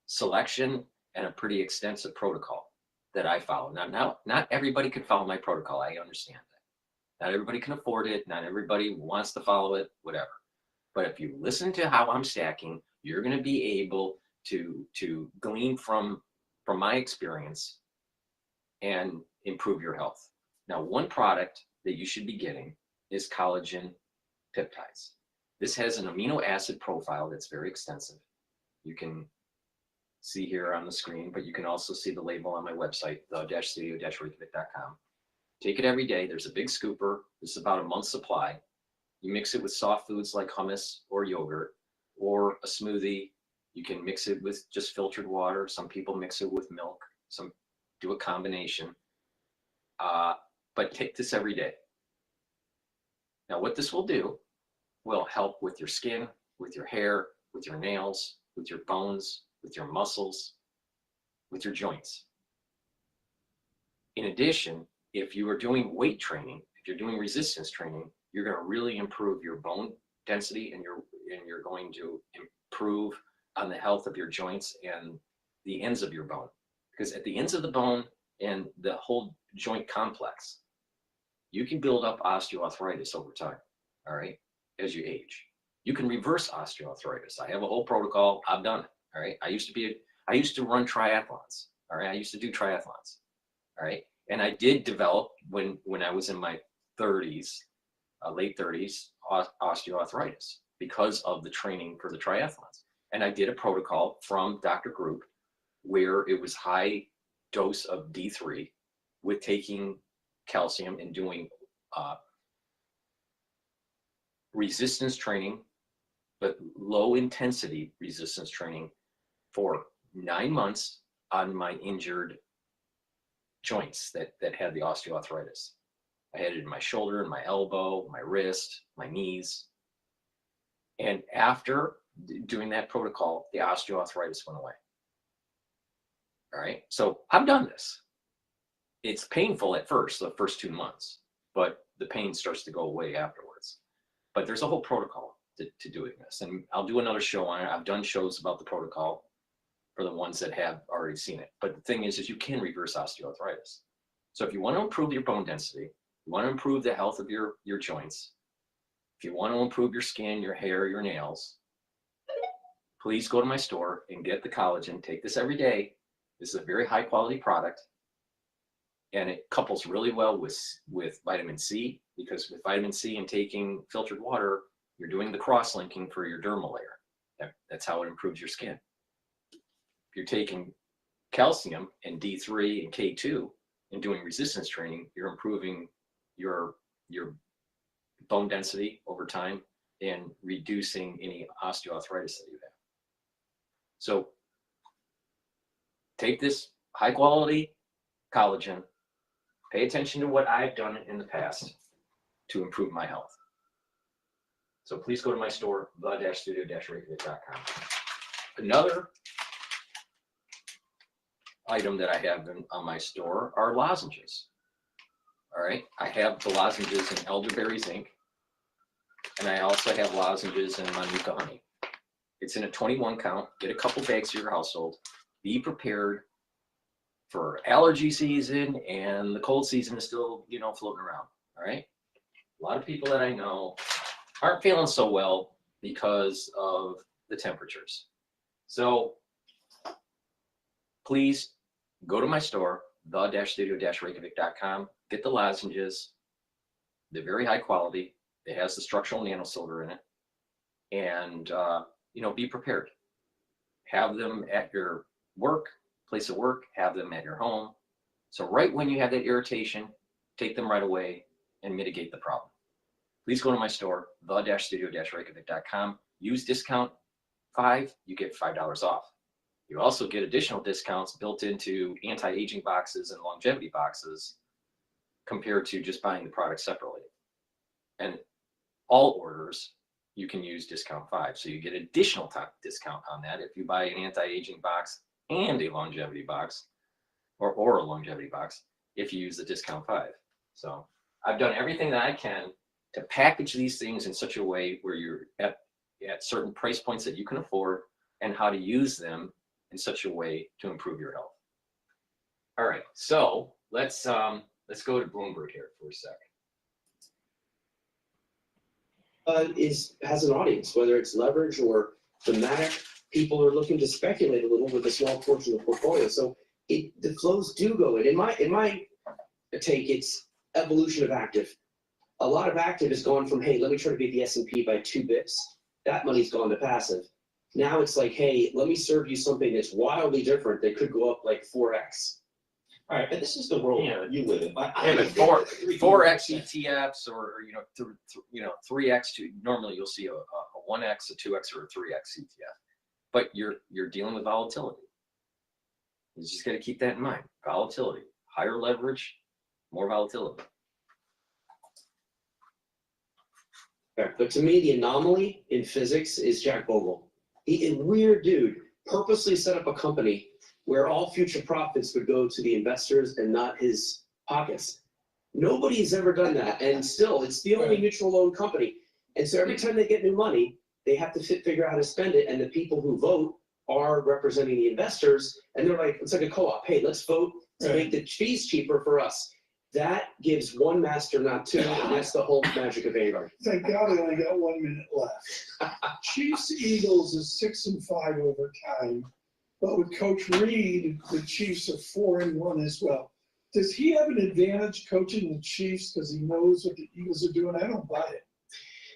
selection and a pretty extensive protocol that I follow. Now, not everybody can follow my protocol. I understand that. Not everybody can afford it. Not everybody wants to follow it, whatever. But if you listen to how I'm stacking, you're going to be able to glean from my experience and improve your health. Now, one product that you should be getting is collagen peptides. This has an amino acid profile that's very extensive. You can see here on the screen, but you can also see the label on my website, the-studio-reykjavik.com. Take it every day. There's a big scooper. This is about a month's supply. You mix it with soft foods like hummus or yogurt or a smoothie. You can mix it with just filtered water. Some people mix it with milk. Some do a combination. But take this every day. Now, what this will do will help with your skin, with your hair, with your nails, with your bones, with your muscles, with your joints. In addition, if you are doing weight training, if you're doing resistance training, you're going to really improve your bone density, and you're going to improve on the health of your joints and the ends of your bone. Because at the ends of the bone, and the whole joint complex. You can build up osteoarthritis over time, all right, as you age. You can reverse osteoarthritis. I have a whole protocol. I've done it, all right. I used to run triathlons, all right. I used to do triathlons, all right. And I did develop, when I was in my 30s, late 30s, osteoarthritis because of the training for the triathlons. And I did a protocol from Dr. Group where it was high dose of D3 with taking calcium and doing resistance training, but low intensity resistance training for 9 months on my injured joints that had the osteoarthritis. I had it in my shoulder, and my elbow, my wrist, my knees. And after doing that protocol, the osteoarthritis went away. All right, so I've done this. It's painful at first, the first 2 months, but the pain starts to go away afterwards. But there's a whole protocol to doing this. And I'll do another show on it. I've done shows about the protocol for the ones that have already seen it. But the thing is you can reverse osteoarthritis. So if you want to improve your bone density, you want to improve the health of your joints, if you want to improve your skin, your hair, your nails, please go to my store and get the collagen. Take this every day. This is a very high quality product. And it couples really well with vitamin C, because with vitamin C and taking filtered water, you're doing the cross-linking for your dermal layer. That's how it improves your skin. If you're taking calcium and D3 and K2 and doing resistance training, you're improving your bone density over time and reducing any osteoarthritis that you have. So take this high quality collagen, pay attention to what I've done in the past to improve my health. So please go to my store, the-studio-reykjavik.com. Another item that I have on my store are lozenges. All right, I have the lozenges in elderberry zinc, and I also have lozenges in manuka honey. It's in a 21 count. Get a couple bags to your household. Be prepared for allergy season, and the cold season is still, floating around. All right, a lot of people that I know aren't feeling so well because of the temperatures. So please go to my store, the-studio-reykjavik.com. Get the lozenges. They're very high quality. It has the structural nanosilver in it. And, be prepared. Have them at your place of work, have them at your home. So right when you have that irritation, take them right away and mitigate the problem. Please go to my store, the-studio-reykjavik.com. Use discount 5, you get $5 off. You also get additional discounts built into anti-aging boxes and longevity boxes compared to just buying the product separately. And all orders, you can use discount 5. So you get additional discount on that if you buy an anti-aging box and a longevity box, or a longevity box, if you use the discount 5. So I've done everything that I can to package these things in such a way where you're at certain price points that you can afford, and how to use them in such a way to improve your health. All right, so let's go to Bloomberg here for a second. Has an audience, whether it's leverage or thematic. People are looking to speculate a little with a small portion of the portfolio. So the flows do go in. In my take, it's evolution of active. A lot of active has gone from, hey, let me try to beat the S&P by 2 bips. That money's gone to passive. Now it's like, hey, let me serve you something that's wildly different that could go up like 4x. All right, but this is the world you live in. But 4x ETFs, or 3x. Normally you'll see a 1x, a 2x, or a 3x ETF. But you're dealing with volatility. You just got to keep that in mind. Volatility, higher leverage, more volatility. But to me, the anomaly in physics is Jack Bogle. He, a weird dude, purposely set up a company where all future profits would go to the investors and not his pockets. Nobody's ever done that, and still, it's the only mutual loan company. And so every time they get new money, they have to figure out how to spend it, and the people who vote are representing the investors, and they're like, it's like a co-op. Hey, let's vote to make the fees cheaper for us. That gives one master, not two, and that's the whole magic of Vanguard. Thank God I only got 1 minute left. Chiefs Eagles is 6-5 over time, but with Coach Reed, the Chiefs are 4-1 as well. Does he have an advantage coaching the Chiefs because he knows what the Eagles are doing? I don't buy it.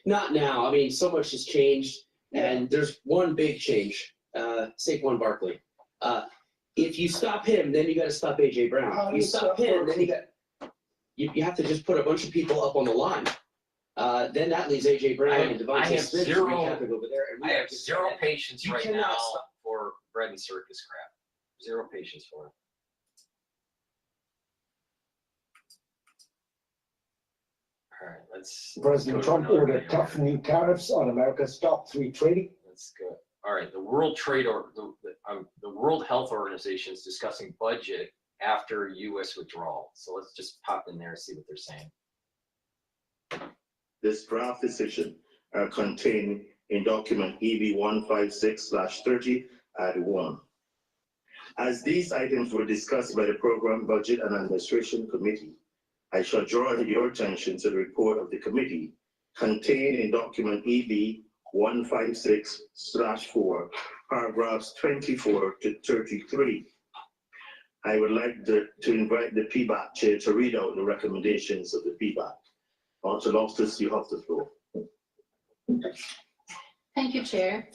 Not now. I mean, so much has changed, and there's one big change. Saquon Barkley. If you stop him, then you got to stop AJ Brown. You stop him, then you have to just put a bunch of people up on the line. Then that leaves AJ Brown and Devontae Smith recapping over there. And I have zero patience you right cannot now stop. for bread and circus crap. Zero patience for it. All right, let's. President Trump ordered tough new tariffs on America's top 3 trading. Let's go. All right, the World World Health Organization is discussing budget after U.S. withdrawal. So let's just pop in there and see what they're saying. This draft decision are contained in document EB 156/30 at 1. As these items were discussed by the Program Budget and Administration Committee, I shall draw your attention to the report of the committee contained in document EB 156/4, paragraphs 24 to 33. I would like to invite the PBAC chair to read out the recommendations of the PBAC. Dr. Loftus, you have the floor. Thank you, Chair.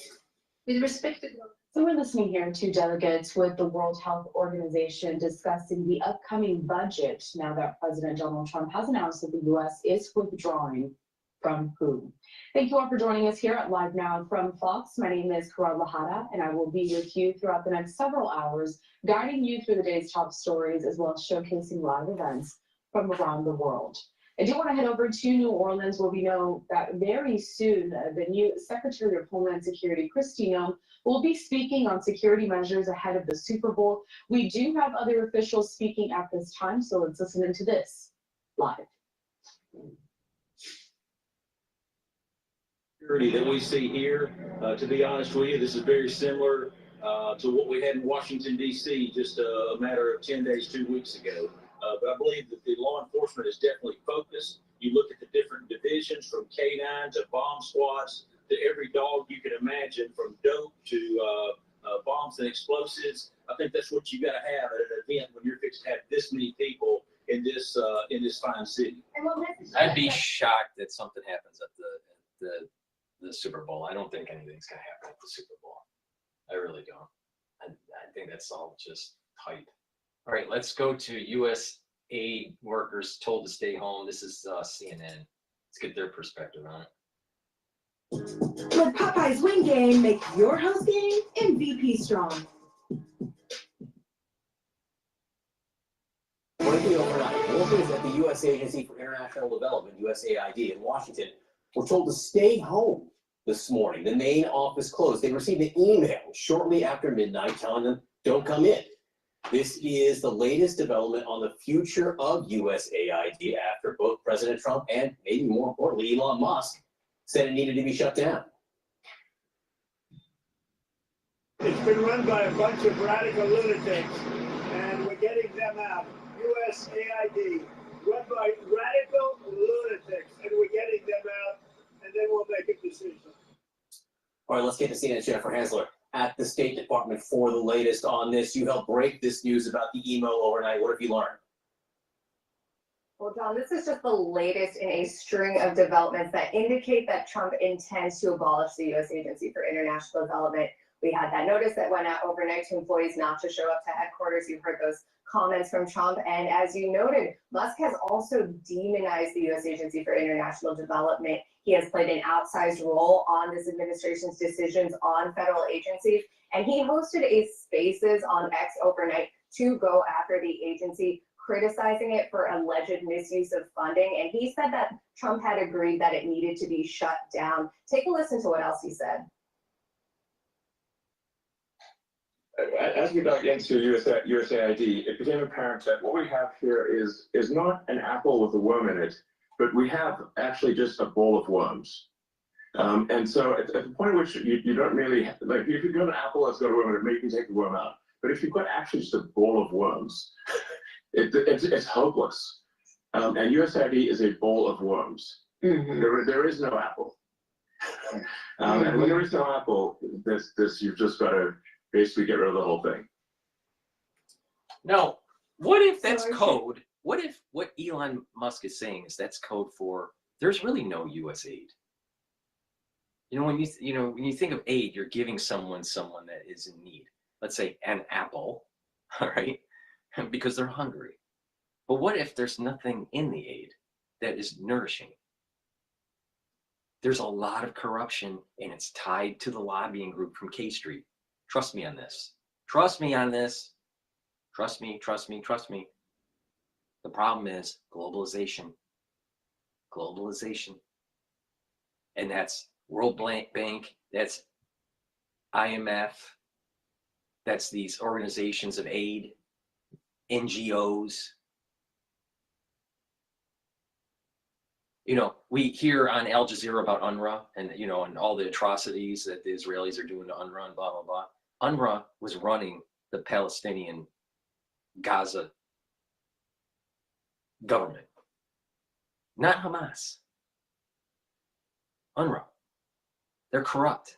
With respect to, so we're listening here to delegates with the World Health Organization discussing the upcoming budget now that President Donald Trump has announced that the U.S. is withdrawing from WHO. Thank you all for joining us here at Live Now from Fox. My name is Karal Lahada, and I will be with you throughout the next several hours, guiding you through the day's top stories as well as showcasing live events from around the world. I do want to head over to New Orleans, where we know that very soon the new Secretary of Homeland Security, Kristi Noem, will be speaking on security measures ahead of the Super Bowl. We do have other officials speaking at this time, so let's listen into this live. Security that we see here, to be honest with you, this is very similar to what we had in Washington, D.C. just a matter of 10 days, 2 weeks ago. But I believe that the law enforcement is definitely focused. You look at the different divisions, from K9 to bomb squads to every dog you can imagine, from dope to bombs and explosives. I think that's what you got to have at an event when you're fixed to have this many people in this fine city. I'd be shocked that something happens at the Super Bowl. I don't think anything's going to happen at the Super Bowl. I really don't. I think that's all just hype. All right, let's go to USAID workers told to stay home. This is CNN. Let's get their perspective on it. Let Popeye's wing game make your house game MVP strong. Breaking overnight, workers at the U.S. Agency for International Development, USAID, in Washington were told to stay home this morning. The main office closed. They received an email shortly after midnight telling them, don't come in. This is the latest development on the future of USAID after both President Trump and, maybe more importantly, Elon Musk said it needed to be shut down. It's been run by a bunch of radical lunatics, and we're getting them out. USAID, run by radical lunatics, and we're getting them out, and then we'll make a decision. All right, let's get to CNN Jennifer Hansler at the State Department for the latest on this. You helped break this news about the email overnight. What have you learned? Well, John, this is just the latest in a string of developments that indicate that Trump intends to abolish the U.S. Agency for International Development. We had that notice that went out overnight to employees not to show up to headquarters. You've heard those comments from Trump. And as you noted, Musk has also demonized the U.S. Agency for International Development. He has played an outsized role on this administration's decisions on federal agencies. And he hosted a Spaces on X overnight to go after the agency, criticizing it for alleged misuse of funding. And he said that Trump had agreed that it needed to be shut down. Take a listen to what else he said. As we dug into USAID, it became apparent that what we have here is not an apple with a worm in it, but we have actually just a bowl of worms. And so at the point at which you don't really, like, if you've got an apple that's got a worm in it, maybe you can take the worm out. But if you've got actually just a bowl of worms, It's hopeless. And USAID is a bowl of worms. There is no apple. And when there is no apple, you've just got to basically get rid of the whole thing. No, what if that's code? What if what Elon Musk is saying is that's code for there's really no USAID? You know, when you think of aid, you're giving someone that is in need. Let's say an apple, all right, because they're hungry. But what if there's nothing in the aid that is nourishing? There's a lot of corruption, and it's tied to the lobbying group from K Street. Trust me on this. Trust me on this. Trust me, trust me, trust me. The problem is globalization. Globalization. And that's World Bank, that's IMF, that's these organizations of aid, NGOs. You know, we hear on Al Jazeera about UNRWA and, you know, and all the atrocities that the Israelis are doing to UNRWA and blah, blah, blah. UNRWA was running the Palestinian Gaza government, not Hamas. UNRWA. They're corrupt.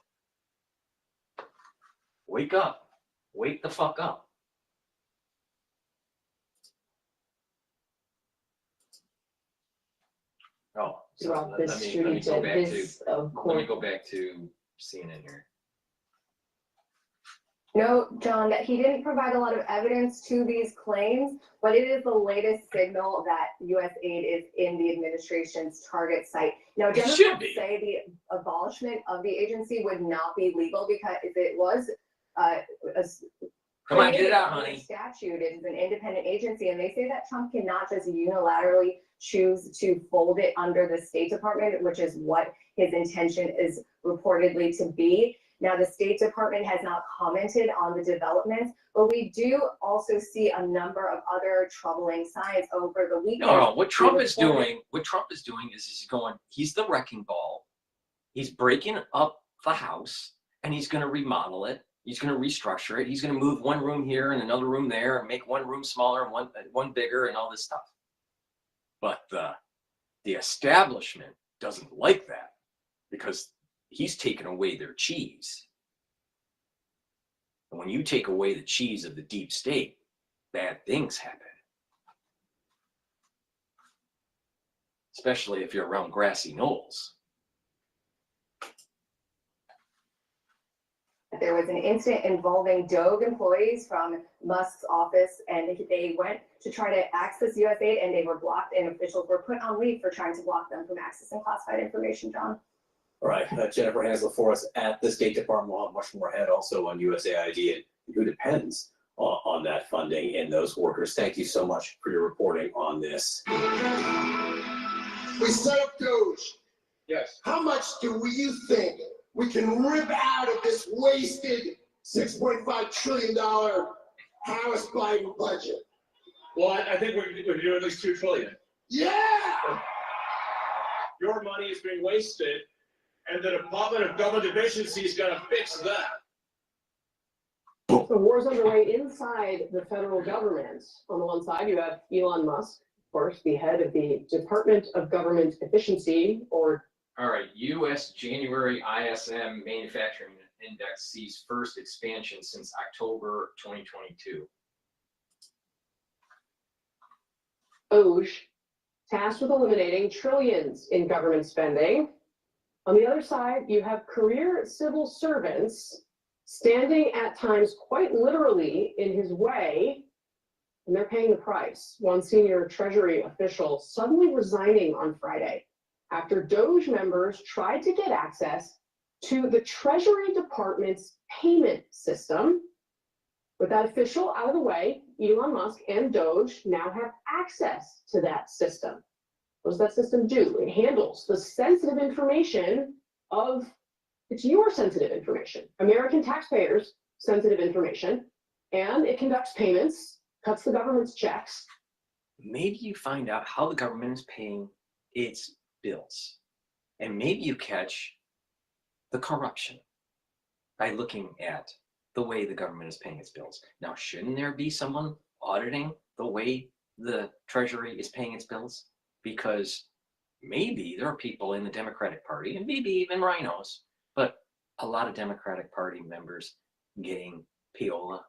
Wake up. Wake the fuck up. Oh, so Throughout let the me go street, back this, to of let me course. go back to CNN here. No, John, that he didn't provide a lot of evidence to these claims, but it is the latest signal that USAID is in the administration's target site. Now, Democrats say the abolishment of the agency would not be legal because it was Come on, get it out, under honey. statute. It is an independent agency, and they say that Trump cannot just unilaterally choose to fold it under the State Department, which is what his intention is reportedly to be. Now, the State Department has not commented on the developments, but we do also see a number of other troubling signs over the weekend. No, what Trump is doing is he's the wrecking ball. He's breaking up the house and he's going to remodel it. He's going to restructure it. He's going to move one room here and another room there and make one room smaller and one bigger and all this stuff. But the establishment doesn't like that because he's taken away their cheese. And when you take away the cheese of the deep state, bad things happen. Especially if you're around grassy knolls. There was an incident involving Dove employees from Musk's office, and they went to try to access USAID, and they were blocked, and officials were put on leave for trying to block them from accessing classified information, John. All right, Jennifer Hansel for us at the State Department. We'll have much more ahead also on USAID and who depends on that funding and those workers. Thank you so much for your reporting on this. We set up Doge. Yes. How much do you think we can rip out of this wasted $6.5 trillion Harris Biden budget? Well, I think we're doing at least $2 trillion. Yeah! Your money is being wasted, and the Department of Government Efficiency is going to fix that. The war's underway inside the federal government. On the one side, you have Elon Musk, of course, the head of the Department of Government Efficiency, or All right, U.S. January ISM Manufacturing Index sees first expansion since October 2022. Doge, tasked with eliminating trillions in government spending. On the other side, you have career civil servants standing at times quite literally in his way, and they're paying the price. One senior Treasury official suddenly resigning on Friday after Doge members tried to get access to the Treasury Department's payment system. With that official out of the way, Elon Musk and Doge now have access to that system. What does that system do? It handles the sensitive information of, it's your sensitive information, American taxpayers' sensitive information, and it conducts payments, cuts the government's checks. Maybe you find out how the government is paying its bills. And maybe you catch the corruption by looking at the way the government is paying its bills. Now, shouldn't there be someone auditing the way the Treasury is paying its bills? Because maybe there are people in the Democratic Party, and maybe even rhinos, but a lot of Democratic Party members getting Piola.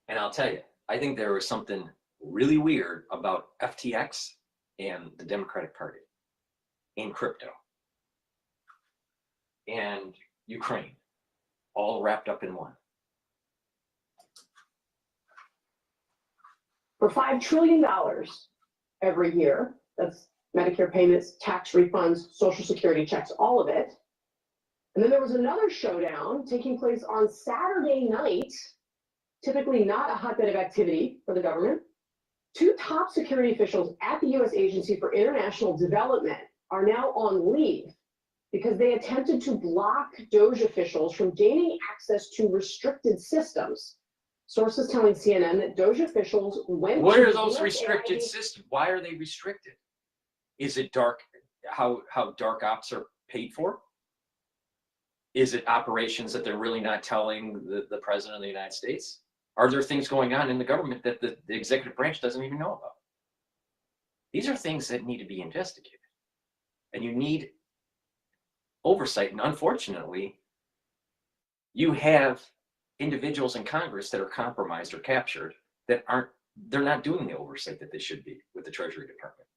And I'll tell you, I think there was something really weird about FTX and the Democratic Party in crypto and Ukraine, all wrapped up in one. For $5 trillion every year, that's Medicare payments, tax refunds, Social Security checks, all of it. And then there was another showdown taking place on Saturday night, typically not a hotbed of activity for the government. Two top security officials at the U.S. Agency for International Development are now on leave because they attempted to block DOJ officials from gaining access to restricted systems. Sources telling CNN that DOJ officials went What to are those USAID restricted systems? Why are they restricted? Is it dark, how dark ops are paid for? Is it operations that they're really not telling the president of the United States? Are there things going on in the government that the executive branch doesn't even know about? These are things that need to be investigated. And you need oversight. And unfortunately, you have individuals in Congress that are compromised or captured that they're not doing the oversight that they should be with the Treasury Department.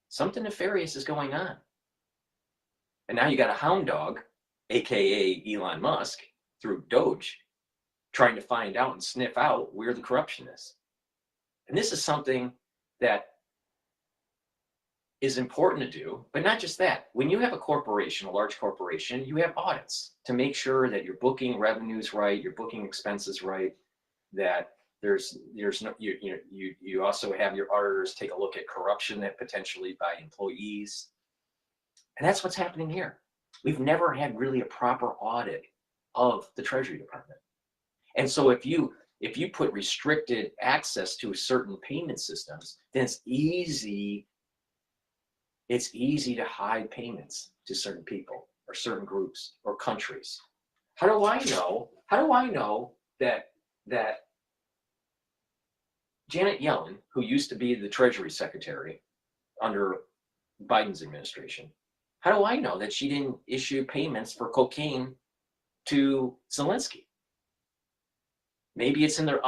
Something nefarious is going on. And now you got a hound dog, AKA Elon Musk, through Doge, trying to find out and sniff out where the corruption is. And this is something that is important to do, but not just that. When you have a corporation, a large corporation, you have audits to make sure that you're booking revenues right, you're booking expenses right, that there's no, you also have your auditors take a look at corruption that potentially by employees. And that's what's happening here. We've never had really a proper audit of the Treasury Department. And so if you put restricted access to certain payment systems, then it's easy to hide payments to certain people or certain groups or countries. How do I know that Janet Yellen, who used to be the Treasury Secretary under Biden's administration, how do I know that she didn't issue payments for cocaine to Zelensky? Maybe it's in their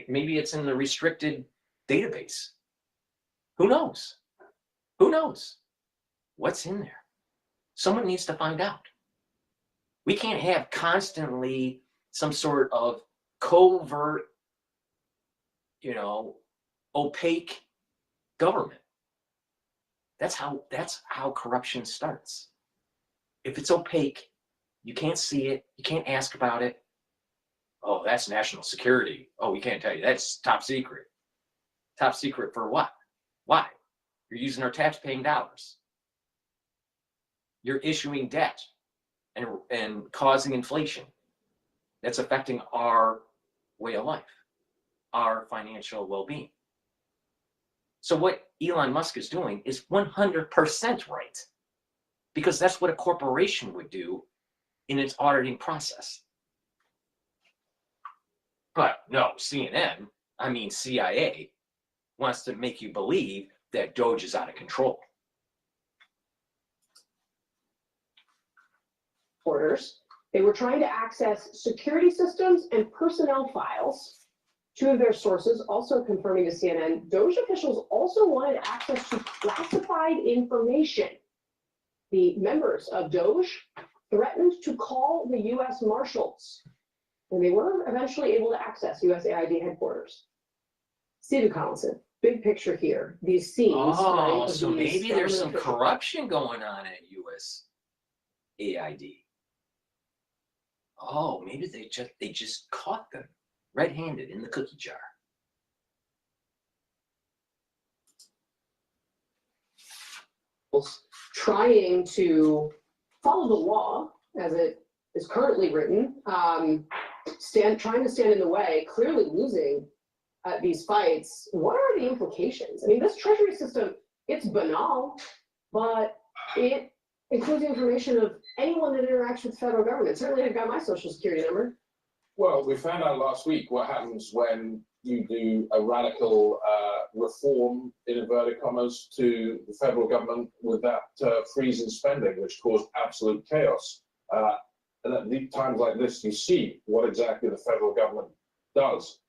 maybe it's in the restricted database. Who knows? Who knows what's in there? Someone needs to find out. We can't have constantly some sort of covert, opaque government. That's how corruption starts. If it's opaque, you can't see it, you can't ask about it. Oh, that's national security. Oh, we can't tell you. That's top secret. Top secret for what? Why? You're using our tax-paying dollars. You're issuing debt and causing inflation. That's affecting our way of life, our financial well-being. So what Elon Musk is doing is 100% right, because that's what a corporation would do in its auditing process. But no, CIA, wants to make you believe that Doge is out of control. Orders. They were trying to access security systems and personnel files. Two of their sources also confirming to CNN, Doge officials also wanted access to classified information. The members of Doge threatened to call the U.S. Marshals, and they were eventually able to access USAID headquarters. Stephen Collinson, big picture here. These scenes. Oh, so maybe there's some corruption going on at USAID. Oh, maybe they just caught them red-handed in the cookie jar. Trying to follow the law as it is currently written, trying to stand in the way, clearly losing these fights. What are the implications? I mean, this treasury system, it's banal, but it includes the information of anyone that interacts with the federal government. Certainly, I've got my social security number. Well, we found out last week what happens when you do a radical reform, in inverted commas, to the federal government with that freeze in spending, which caused absolute chaos. And at these times like this, you see what exactly the federal government does.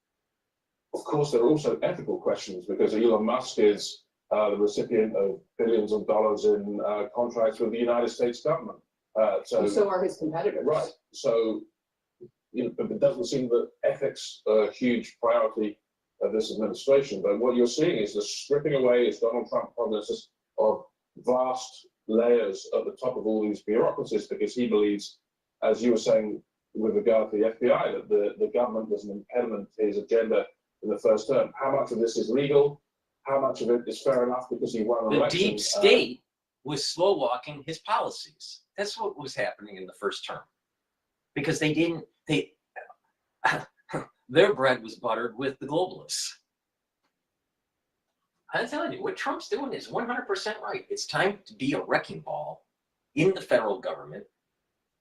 Of course, there are also ethical questions, because Elon Musk is the recipient of billions of dollars in contracts with the United States government. So are his competitors. Right. So, it doesn't seem that ethics are a huge priority of this administration. But what you're seeing is the stripping away, as Donald Trump promises, of vast layers at the top of all these bureaucracies, because he believes, as you were saying with regard to the FBI, that the government was an impediment to his agenda in the first term. How much of this is legal? How much of it is fair enough because he won an The election? deep state was slow walking his policies. That's what was happening in the first term, because their bread was buttered with the globalists. I'm telling you, what Trump's doing is 100% right. It's time to be a wrecking ball in the federal government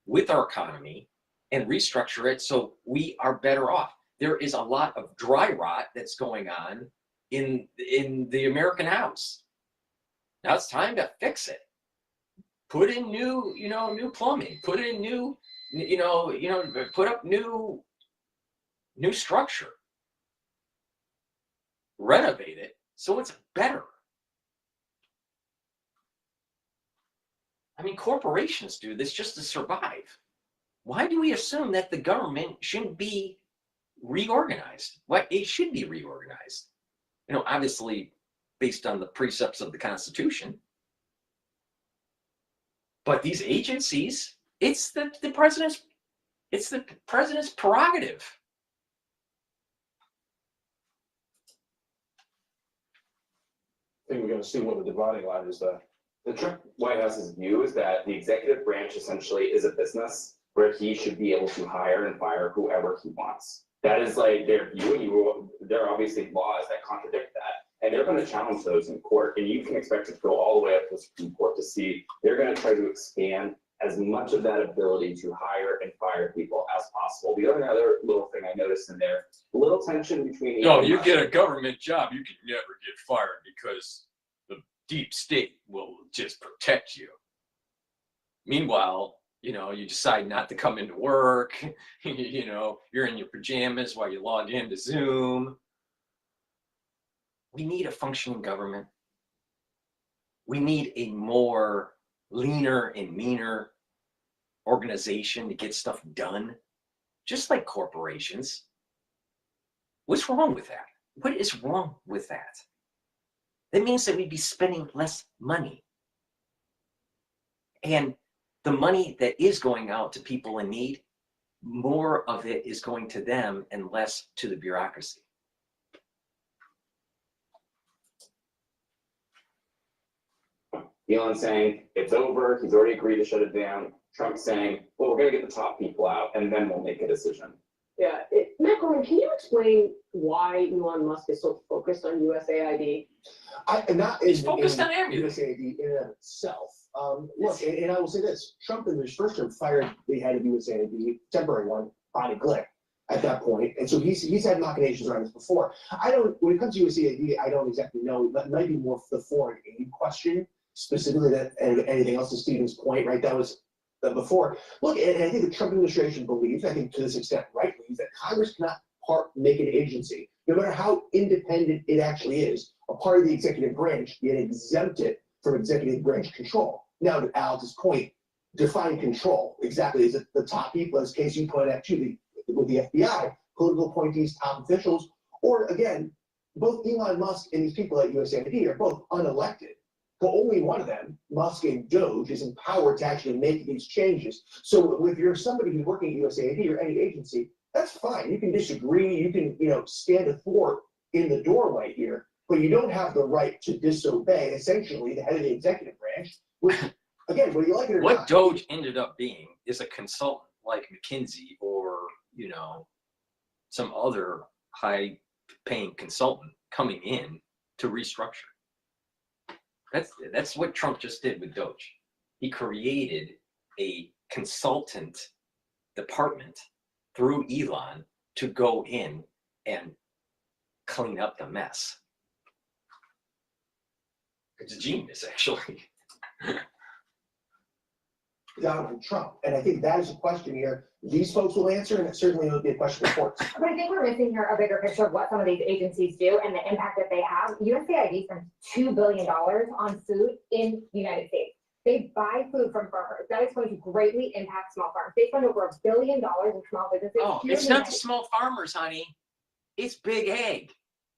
with our economy and restructure it so we are better off. There is a lot of dry rot that's going on in the American house. Now it's time to fix it. Put in new plumbing. Put in new, put up new structure. Renovate it so it's better. I mean, corporations do this just to survive. Why do we assume that the government shouldn't be reorganized? Well, it should be reorganized. Obviously based on the precepts of the Constitution. But these agencies, it's the president's prerogative. I think we're going to see what the dividing line is there. The Trump White House's view is that the executive branch essentially is a business where he should be able to hire and fire whoever he wants. That is like their view, and there are obviously laws that contradict that, and they're going to challenge those in court. And you can expect it to go all the way up to the Supreme Court to see they're going to try to expand as much of that ability to hire and fire people as possible. The other little thing I noticed in there, a little tension between. No, you get a government job, you can never get fired because the deep state will just protect you. Meanwhile, you decide not to come into work, you're in your pajamas while you log into Zoom. We need a functioning government. We need a more leaner and meaner organization to get stuff done, just like corporations. What's wrong with that? What is wrong with that? That means that we'd be spending less money. And the money that is going out to people in need, more of it is going to them and less to the bureaucracy. Elon saying it's over, he's already agreed to shut it down. Trump saying, well, we're going to get the top people out and then we'll make a decision. Yeah, Matt Gorman, can you explain why Elon Musk is so focused on USAID? He's focused on everything. USAID in and of itself. Look, and I will say this: Trump in his first term fired the head of USAID, temporary one, Bonnie Glick, at that point, and so he's had machinations around this before. When it comes to USAID, I don't exactly know. That might be more the foreign aid question specifically than anything else. To Stephen's point, right? That was before. Look, and I think the Trump administration believes, I think to this extent rightly, that Congress cannot make an agency, no matter how independent it actually is, a part of the executive branch, yet exempt it from executive branch control. Now, to Alex's point, define control. Exactly, is it the top people, as case you pointed out too, with the FBI, political appointees, top officials, or again, both Elon Musk and these people at USAID are both unelected. But only one of them, Musk and Doge, is empowered to actually make these changes. So if you're somebody who's working at USAID or any agency, that's fine. You can disagree. You can, stand athwart in the doorway here, but you don't have the right to disobey, essentially, the head of the executive branch, which, again, whether you like it or what not. Doge ended up being is a consultant like McKinsey or, some other high-paying consultant coming in to restructure. That's what Trump just did with Doge. He created a consultant department through Elon to go in and clean up the mess. It's a genius, actually. Donald Trump. And I think that is a question here these folks will answer, and it certainly will be a question for courts. But I think we're missing here a bigger picture of what some of these agencies do and the impact that they have. USAID spends $2 billion on food in the United States. They buy food from farmers. That is going to greatly impact small farms. They spend over $1 billion in small businesses. Oh, it's not the small farmers, honey. It's Big Ag.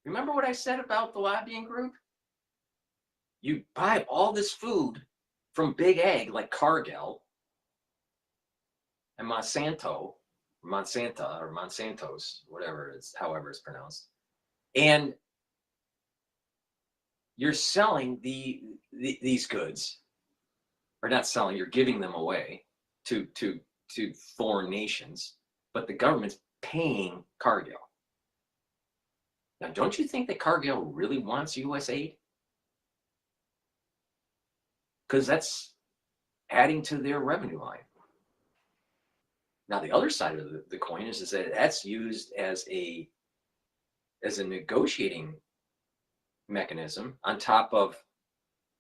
Remember what I said about the lobbying group? You buy all this food from Big Ag, like Cargill and Monsanto, or Monsantos, whatever it is, however it's pronounced. And you're selling these goods, or not selling, you're giving them away to foreign nations, but the government's paying Cargill. Now, don't you think that Cargill really wants USAID? Because that's adding to their revenue line. Now, the other side of the coin is that that's used as a negotiating mechanism on top of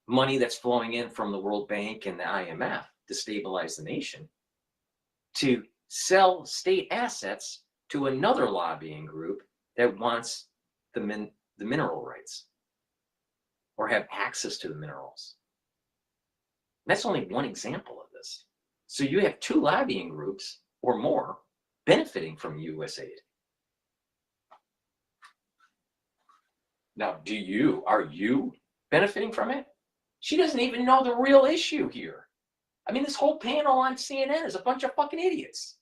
money that's flowing in from the World Bank and the IMF to stabilize the nation, to sell state assets to another lobbying group that wants the mineral rights or have access to the minerals. That's only one example of this. So you have two lobbying groups or more benefiting from USAID. Now, are you benefiting from it? She doesn't even know the real issue here. I mean, this whole panel on CNN is a bunch of fucking idiots.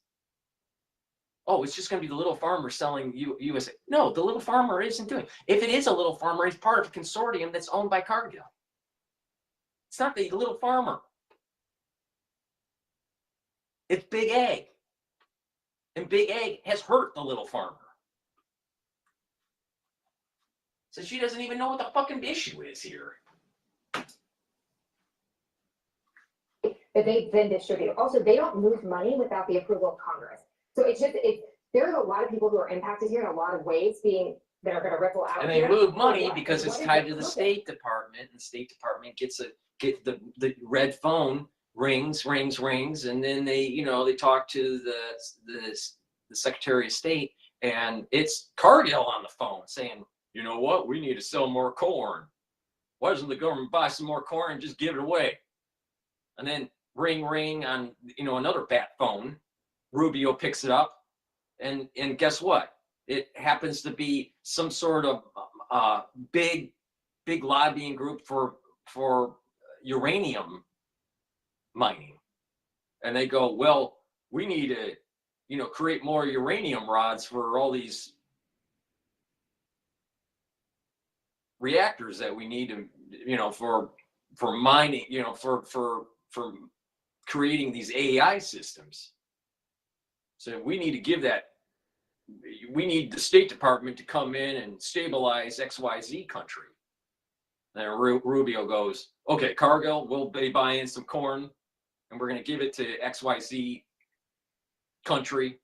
Oh, it's just going to be the little farmer selling USAID. No, the little farmer isn't doing it. If it is a little farmer, he's part of a consortium that's owned by Cargill. It's not the little farmer. It's Big Ag. And Big Ag has hurt the little farmer. So she doesn't even know what the fucking issue is here. That they then distribute. Also, they don't move money without the approval of Congress. So there's a lot of people who are impacted here in a lot of ways that are going to ripple out. And they move money because it's tied to the State Department, and the State Department gets the red phone rings, and then they talk to the Secretary of State, and it's Cargill on the phone saying, you know what, we need to sell more corn. Why doesn't the government buy some more corn and just give it away? And then ring on another bat phone. Rubio picks it up, and guess what? It happens to be some sort of big lobbying group for uranium mining. And they go, well, we need to create more uranium rods for all these reactors that we need to for mining, for creating these AI systems. So we need to we need the State Department to come in and stabilize XYZ country. And Rubio goes, okay, Cargill, we'll be buying some corn and we're going to give it to XYZ country.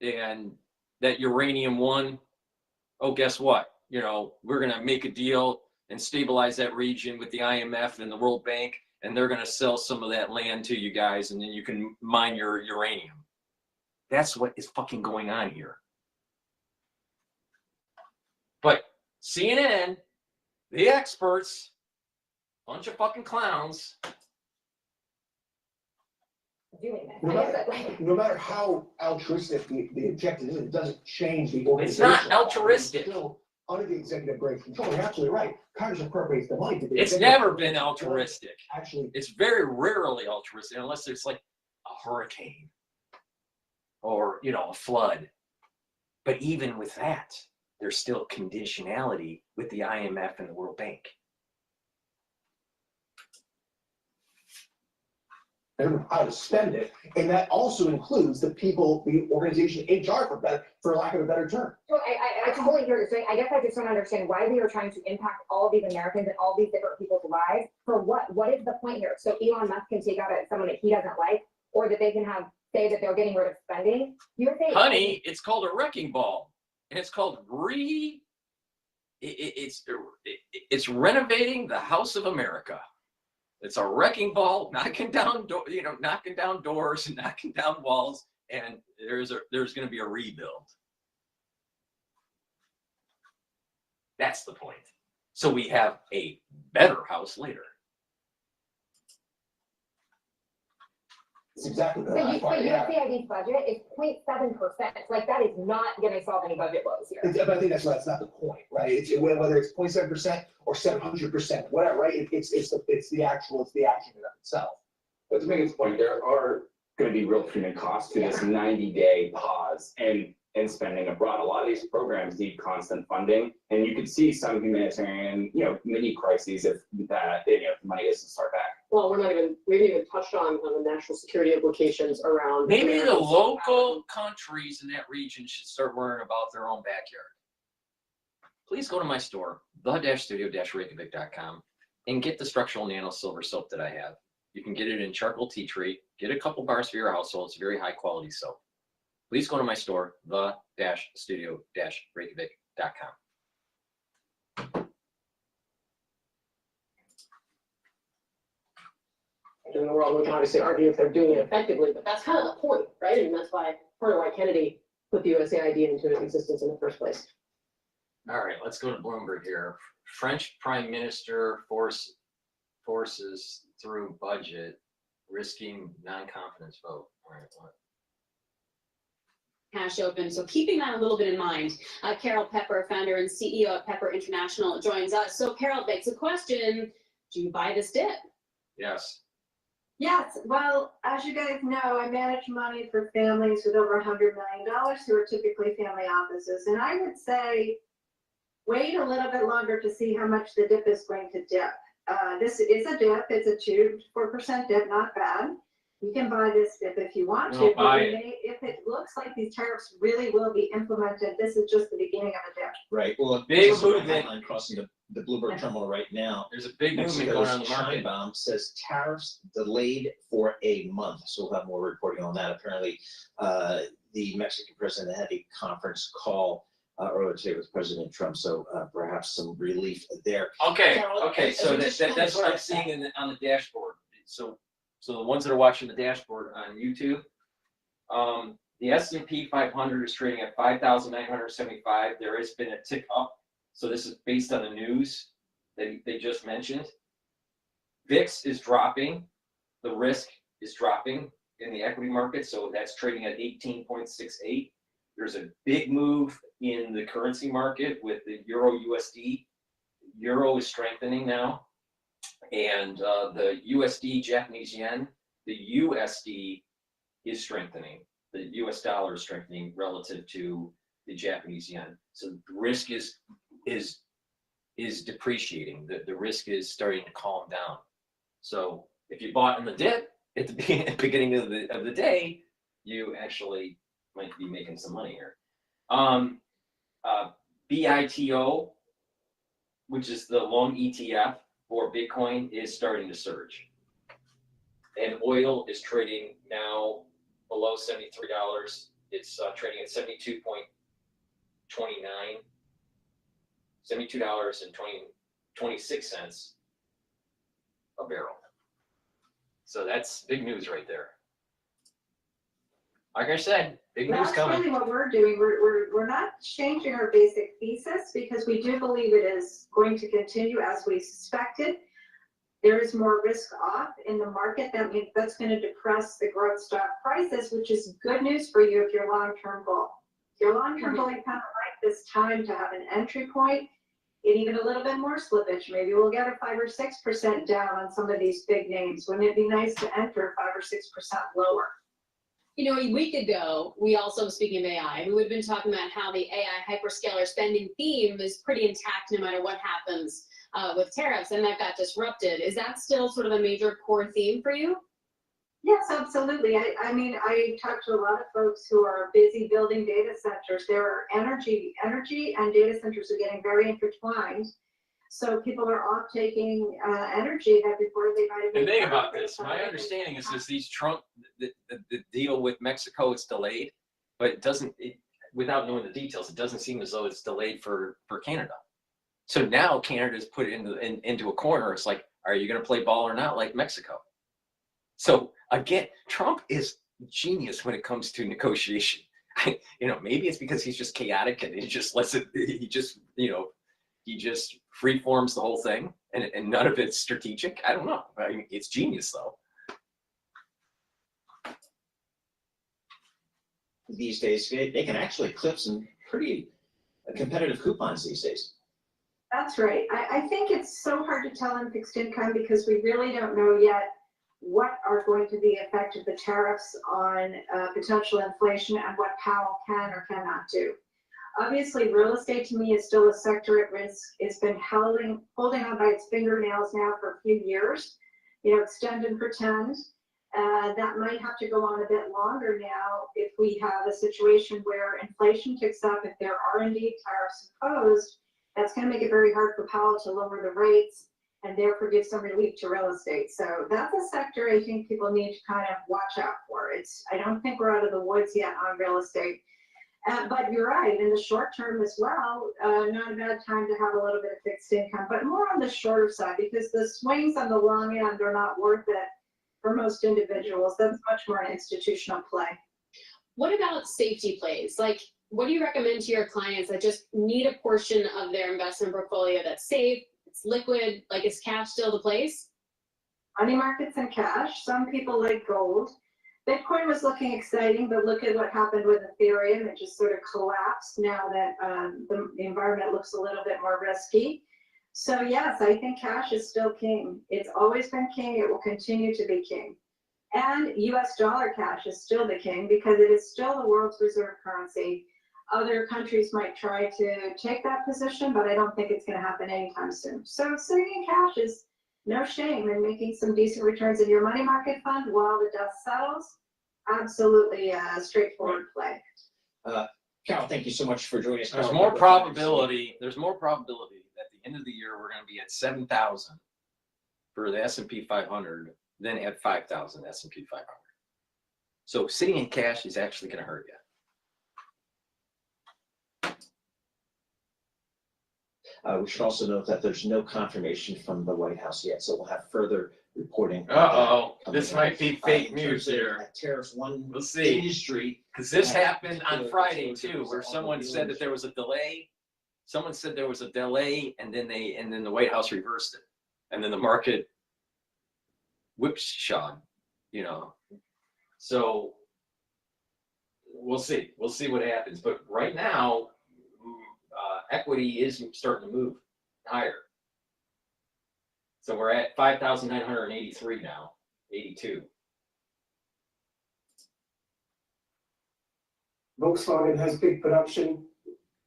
And that uranium one, oh, guess what? We're going to make a deal and stabilize that region with the IMF and the World Bank, and they're going to sell some of that land to you guys, and then you can mine your uranium. That's what is fucking going on here. But CNN, the experts, bunch of fucking clowns. No matter how altruistic the objective is, it doesn't change the organization. It's not altruistic. It's still under the executive branch control. You're absolutely right. Congress appropriates the money to the It's never been altruistic. Actually, it's very rarely altruistic unless there's like a hurricane or a flood. But even with that, there's still conditionality with the IMF and the World Bank. And how to spend it, and that also includes the people, the organization, HR, for lack of a better term. So I totally hear what you're saying. I guess I just don't understand why we are trying to impact all of these Americans and all these different people's lives. For what? What is the point here? So Elon Musk can take out someone that he doesn't like, or that they can have say that they're getting rid of spending. USAID. Honey, it's called a wrecking ball, and it's called it's renovating the House of America. It's a wrecking ball, knocking down doors and knocking down walls, and there's going to be a rebuild. That's the point. So we have a better house later. It's exactly But that. USAID's budget is 0.7%. Like, that is not going to solve any budget woes here. But I think that's not the point, right? It's whether it's 0.7% or 700%, whatever, right? It's the action in itself. But to make this point, there are going to be real human costs to this 90-day pause and spending abroad. A lot of these programs need constant funding, and you could see some humanitarian, mini crises if that, if the money doesn't start back. Well, we haven't even touched on the national security implications around. Maybe the local countries in that region should start worrying about their own backyard. Please go to my store, the-studio-reykjavik.com, and get the structural nano silver soap that I have. You can get it in charcoal tea tree. Get a couple bars for your household. It's very high quality soap. Please go to my store, the-studio-reykjavik.com. In the world, we can obviously argue if they're doing it effectively, but that's kind of the point, right? And that's part of why Kennedy put the USAID into existence in the first place. All right, let's go to Bloomberg here. French Prime Minister forces through budget, risking non-confidence vote. All right, what? Cash open. So keeping that a little bit in mind, Carol Pepper, founder and CEO of Pepper International, joins us. So Carol begs a question: do you buy this dip? Yes. Yes, well, as you guys know, I manage money for families with over $100 million who are typically family offices. And I would say wait a little bit longer to see how much the dip is going to dip. This is a dip. It's a 2-4% dip, not bad. You can buy this dip if you want to. But if it looks like these tariffs really will be implemented, this is just the beginning of a dip. Right. Well, big movement crossing the Bloomberg terminal right now. There's a big movement going on in the market. Scheinbaum says tariffs delayed for a month, so we'll have more reporting on that. Apparently, the Mexican president had a conference call earlier today with President Trump, so perhaps some relief there. Okay. So that's what I'm seeing on the dashboard. So the ones that are watching the dashboard on YouTube, the S&P 500 is trading at 5,975. There has been a tick up. So this is based on the news that they just mentioned. VIX is dropping. The risk is dropping in the equity market. So that's trading at 18.68. There's a big move in the currency market with the Euro USD. Euro is strengthening now. And the USD Japanese yen, the USD is strengthening. The US dollar is strengthening relative to the Japanese yen. So the risk is depreciating. The risk is starting to calm down. So if you bought in the dip at the beginning of the day, you actually might be making some money here. BITO, which is the long ETF for Bitcoin, is starting to surge. And oil is trading now below $73. It's trading at $72.29. $72.26 a barrel. So that's big news right there. Like I said, big news coming. That's really what we're doing. We're not changing our basic thesis because we do believe it is going to continue as we suspected. There is more risk off in the market. That means that's going to depress the growth stock prices, which is good news for you if you're long-term bull. If you're long-term bull, you kind of like this time to have an entry point and even a little bit more slippage. Maybe we'll get a 5 or 6% down on some of these big names. Wouldn't it be nice to enter 5 or 6% lower? You know, a week ago, we also, speaking of AI, we would have been talking about how the AI hyperscaler spending theme is pretty intact no matter what happens with tariffs, and that got disrupted. Is that still sort of a major core theme for you? Yes, absolutely. I mean, I talk to a lot of folks who are busy building data centers. There are energy and data centers are getting very intertwined. So people are off taking energy that before they might have. And made think money about this. My understanding is these Trump, the deal with Mexico is delayed, but it doesn't, without knowing the details, it doesn't seem as though it's delayed for Canada. So now Canada's put into a corner. It's like, are you going to play ball or not like Mexico? So again, Trump is genius when it comes to negotiation. Maybe it's because he's just chaotic and he just lets it, he just freeforms the whole thing and none of it's strategic. I don't know. I mean, it's genius though. These days, they can actually clip some pretty competitive coupons these days. That's right. I think it's so hard to tell in fixed income because we really don't know yet what are going to be the effect of the tariffs on potential inflation and what Powell can or cannot do. Obviously, real estate to me is still a sector at risk. It's been holding on by its fingernails now for a few years. Extend and pretend. That might have to go on a bit longer now if we have a situation where inflation ticks up, if there are indeed tariffs imposed. That's going to make it very hard for Powell to lower the rates and therefore give some relief to real estate. So that's a sector I think people need to kind of watch out for. I don't think we're out of the woods yet on real estate. But you're right, in the short term as well, not a bad time to have a little bit of fixed income, but more on the shorter side because the swings on the long end are not worth it for most individuals. That's much more an institutional play. What about safety plays? Like, what do you recommend to your clients that just need a portion of their investment portfolio that's safe, it's liquid, like is cash still the place? Money markets and cash. Some people like gold. Bitcoin was looking exciting, but look at what happened with Ethereum. It just sort of collapsed now that the environment looks a little bit more risky. So yes, I think cash is still king. It's always been king. It will continue to be king. And US dollar cash is still the king because it is still the world's reserve currency. Other countries might try to take that position, but I don't think it's going to happen anytime soon. So sitting in cash is no shame in making some decent returns in your money market fund while the dust settles. Absolutely a straightforward play. Carol, thank you so much for joining us. There's more probability that at the end of the year we're going to be at 7,000 for the S&P 500 than at 5,000 S&P 500. So sitting in cash is actually going to hurt you. We should also note that there's no confirmation from the White House yet, so we'll have further reporting. This might be fake news here. Tariffs we'll see. Industry. Because this happened on Friday too, where someone said that there was a delay. Someone said there was a delay, and then the White House reversed it, and then the market whipshot. So we'll see. We'll see what happens. But right now, equity is starting to move higher. So we're at 5,983 now, 82. Volkswagen has big production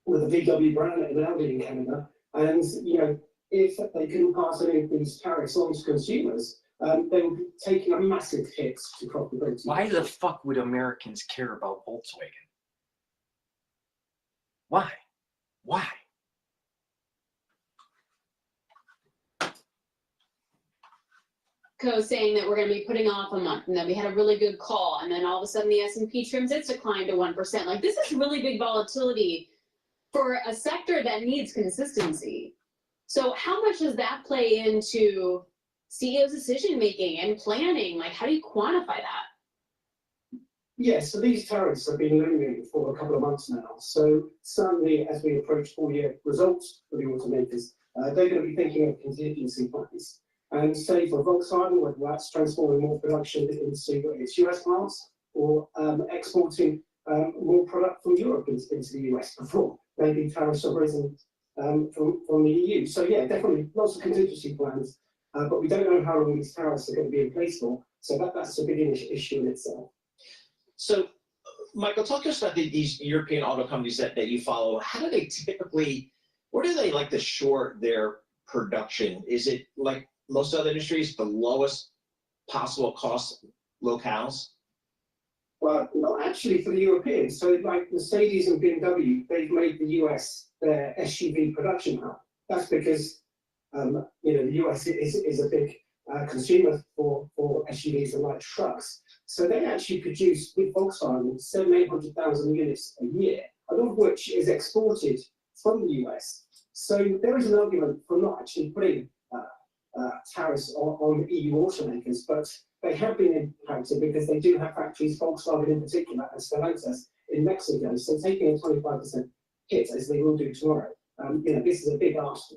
with a VW brand and Audi in Canada. And, if they couldn't pass any of these tariffs on to consumers, they would be taking a massive hit to profitability. Why the fuck would Americans care about Volkswagen? Why? Why? Saying that we're going to be putting off a month, and then we had a really good call, and then all of a sudden the S&P trims its decline to 1%. Like, this is really big volatility for a sector that needs consistency. So how much does that play into CEO's decision making and planning? Like, how do you quantify that? Yes, so these tariffs have been looming for a couple of months now. So certainly as we approach full-year results for the automakers, they're going to be thinking of contingency plans. And say for Volkswagen, whether that's transforming more production into its US plants or exporting more product from Europe into the US before maybe tariffs have risen from the EU. So yeah, definitely lots of contingency plans, but we don't know how long these tariffs are going to be in place for. So that's a big issue in itself. So, Michael, talk to us about these European auto companies that you follow. How do they typically, where do they like to short their production? Is it like most other industries, the lowest possible cost locales? Well, not actually for the Europeans. So like Mercedes and BMW, they've made the US their SUV production hub. That's because The US is a big consumer for SUVs and light trucks. So they actually produce with Volkswagen 700,000-800,000 units a year, a lot of which is exported from the US. So there is an argument for not actually putting tariffs on EU automakers, but they have been impacted because they do have factories, Volkswagen in particular, and Stellantis in Mexico. So taking a 25% hit, as they will do tomorrow, this is a big ask.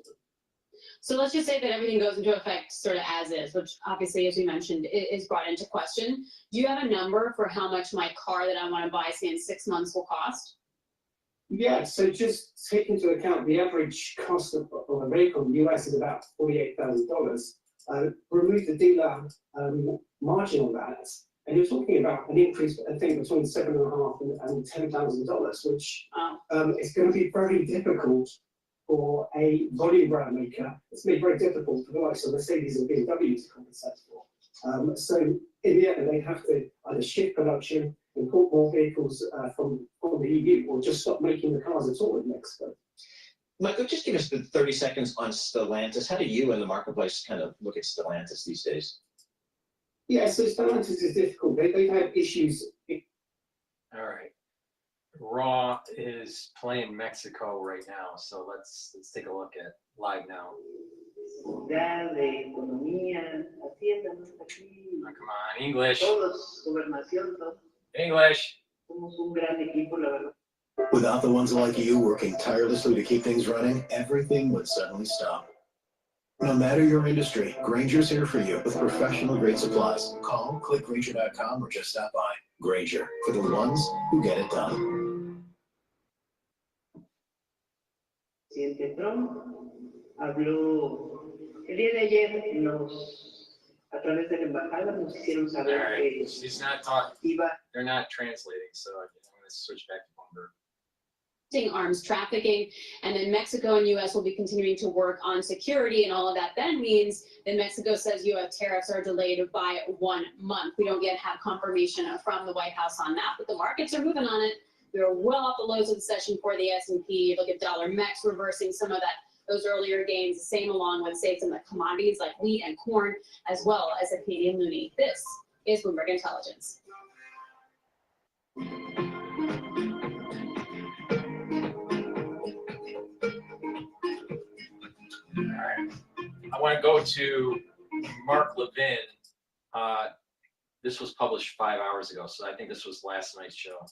So let's just say that everything goes into effect sort of as is, which obviously, as you mentioned, is brought into question. Do you have a number for how much my car that I want to buy, say, in 6 months will cost? Yeah, so just take into account the average cost of a vehicle in the US is about $48,000. Remove the dealer margin on that, and you're talking about an increase, I think, between $7,500 and $10,000, which is going to be very difficult for a volume brand maker. It's made very difficult for the likes of Mercedes and BMW to compensate for. So in the end, they have to either shift production, import more vehicles from the EU, or just stop making the cars at all in Mexico. Michael, just give us the 30 seconds on Stellantis. How do you in the marketplace kind of look at Stellantis these days? Yeah, so Stellantis is difficult. They've had issues. All right. Raw is playing Mexico right now, so let's take a look at live now. Oh, come on, English. English. Without the ones like you working tirelessly to keep things running, everything would suddenly stop. No matter your industry, Grainger's here for you with professional grade supplies. Call, click Grainger.com, or just stop by. Grainger, for the ones who get it done. Presidente Trump habló el día de ayer, a través de la embajada nos hicieron saber que She's not talking. They're not translating, so I'm going to switch back to Bloomberg. Arms trafficking, and then Mexico and U.S. will be continuing to work on security, and all of that then means that Mexico says U.S. tariffs are delayed by 1 month. We don't yet have confirmation from the White House on that, but the markets are moving on it. We are well off the lows of the session for the S&P. Look at dollar MEX reversing some of those earlier gains. The same along with, say, some of the commodities like wheat and corn, as well as the Canadian loonie. This is Bloomberg Intelligence. All right. I want to go to Mark Levin. This was published 5 hours ago, so I think this was last night's show.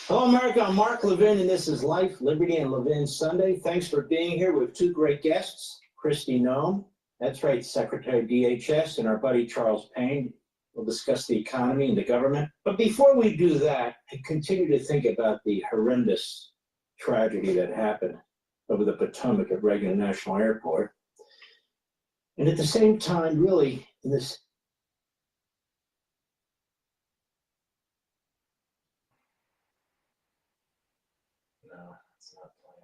Hello, America. I'm Mark Levin, and this is Life, Liberty, and Levin Sunday. Thanks for being here with two great guests, Kristi Noem, that's right, Secretary of DHS, and our buddy Charles Payne. We'll discuss the economy and the government. But before we do that, I continue to think about the horrendous tragedy that happened over the Potomac at Reagan National Airport. And at the same time, really, in this No, it's not playing.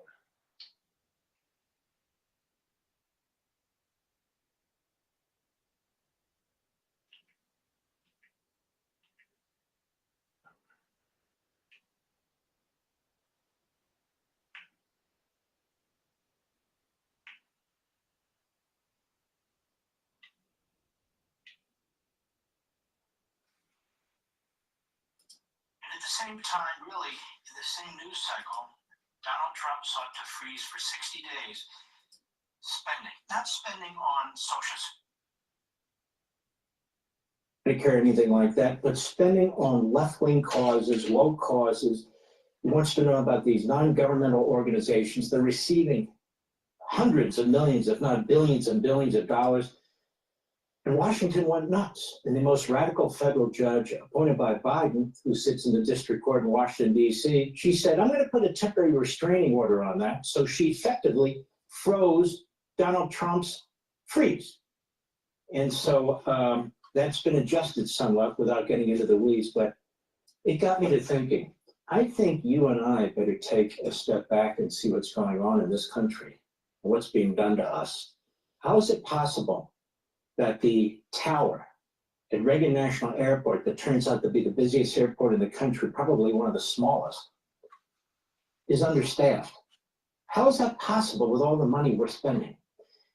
At the same time, really, in the same news cycle, Donald Trump sought to freeze for 60 days spending, not spending on social Medicare or anything like that, but spending on left-wing causes, woke causes. He wants to know about these non-governmental organizations. They're receiving hundreds of millions, if not billions and billions of dollars. And Washington went nuts. And the most radical federal judge appointed by Biden, who sits in the district court in Washington, D.C., she said, I'm going to put a temporary restraining order on that. So she effectively froze Donald Trump's freeze. And so that's been adjusted somewhat without getting into the weeds, but it got me to thinking, I think you and I better take a step back and see what's going on in this country and what's being done to us. How is it possible that the tower at Reagan National Airport, that turns out to be the busiest airport in the country, probably one of the smallest, is understaffed? How is that possible with all the money we're spending?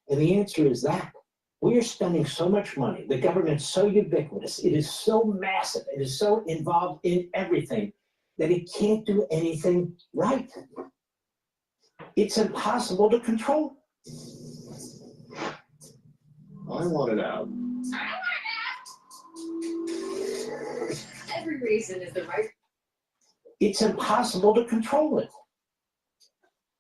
And the answer is that. We are spending so much money. The government's so ubiquitous. It is so massive. It is so involved in everything that it can't do anything right. It's impossible to control. I want it out. Every reason is the right. It's impossible to control it.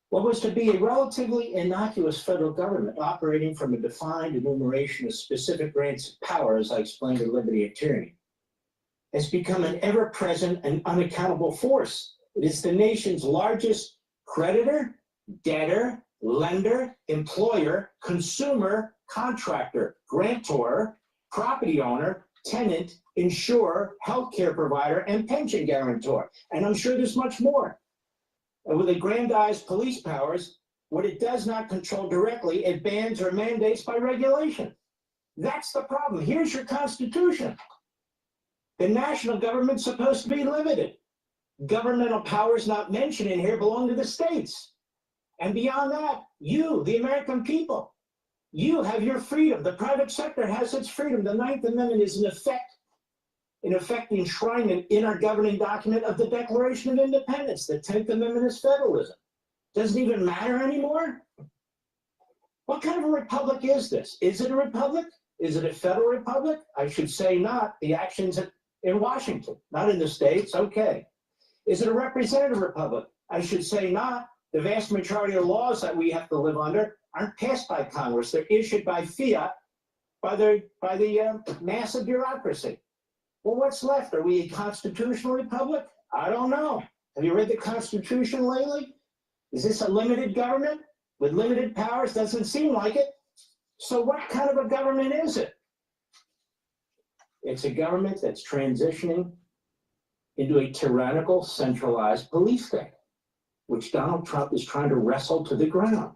What was to be a relatively innocuous federal government operating from a defined enumeration of specific grants of power, as I explained in Liberty and Tyranny, has become an ever-present and unaccountable force. It is the nation's largest creditor, debtor, lender, employer, consumer, contractor, grantor, property owner, tenant, insurer, healthcare provider, and pension guarantor. And I'm sure there's much more. And with aggrandized police powers, what it does not control directly, it bans or mandates by regulation. That's the problem. Here's your Constitution. The national government's supposed to be limited. Governmental powers not mentioned in here belong to the states. And beyond that, you, the American people, you have your freedom. The private sector has its freedom. The Ninth Amendment is in effect the enshrinement in our governing document of the Declaration of Independence. The 10th Amendment is federalism. Doesn't even matter anymore? What kind of a republic is this? Is it a republic? Is it a federal republic? I should say not. The actions in Washington, not in the states. Okay. Is it a representative republic? I should say not. The vast majority of laws that we have to live under aren't passed by Congress. They're issued by fiat, by the massive bureaucracy. Well, what's left? Are we a constitutional republic? I don't know. Have you read the Constitution lately? Is this a limited government with limited powers? Doesn't seem like it. So what kind of a government is it? It's a government that's transitioning into a tyrannical, centralized police state, which Donald Trump is trying to wrestle to the ground.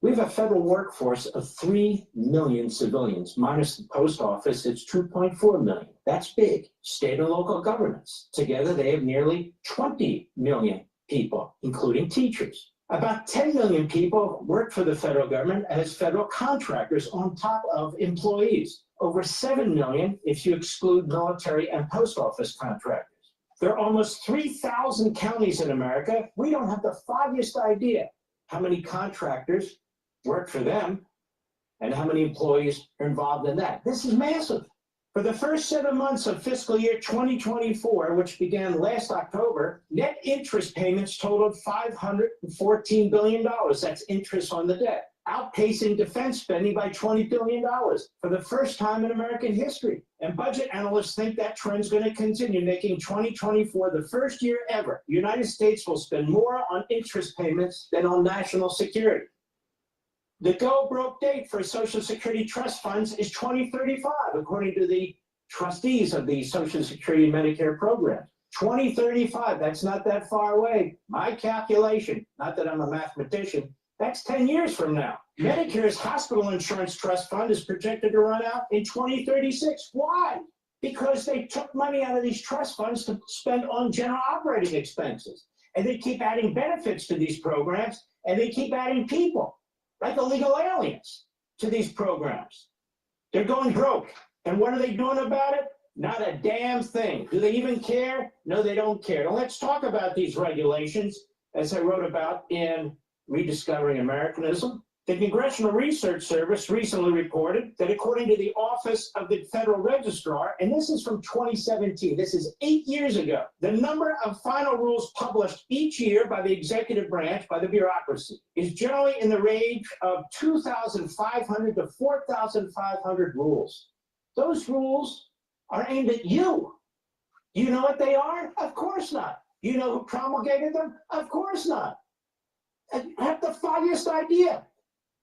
We have a federal workforce of 3 million civilians, minus the post office, it's 2.4 million. That's big. State and local governments. Together, they have nearly 20 million people, including teachers. About 10 million people work for the federal government as federal contractors on top of employees. Over 7 million if you exclude military and post office contractors. There are almost 3,000 counties in America. We don't have the foggiest idea how many contractors work for them and how many employees are involved in that. This is massive. For the first 7 months of fiscal year 2024, which began last October, net interest payments totaled $514 billion. That's interest on the debt, outpacing defense spending by $20 billion for the first time in American history. And budget analysts think that trend's going to continue, making 2024 the first year ever the United States will spend more on interest payments than on national security. The go-broke date for Social Security trust funds is 2035, according to the trustees of the Social Security and Medicare program. 2035, that's not that far away. My calculation, not that I'm a mathematician, that's 10 years from now. Medicare's hospital insurance trust fund is projected to run out in 2036. Why? Because they took money out of these trust funds to spend on general operating expenses. And they keep adding benefits to these programs, and they keep adding people, like illegal aliens, to these programs. They're going broke. And what are they doing about it? Not a damn thing. Do they even care? No, they don't care. Now let's talk about these regulations, as I wrote about in Rediscovering Americanism. The Congressional Research Service recently reported that according to the Office of the Federal Registrar, and this is from 2017, this is 8 years ago, the number of final rules published each year by the executive branch, by the bureaucracy, is generally in the range of 2,500 to 4,500 rules. Those rules are aimed at you. You know what they are? Of course not. You know who promulgated them? Of course not. I have the foggiest idea.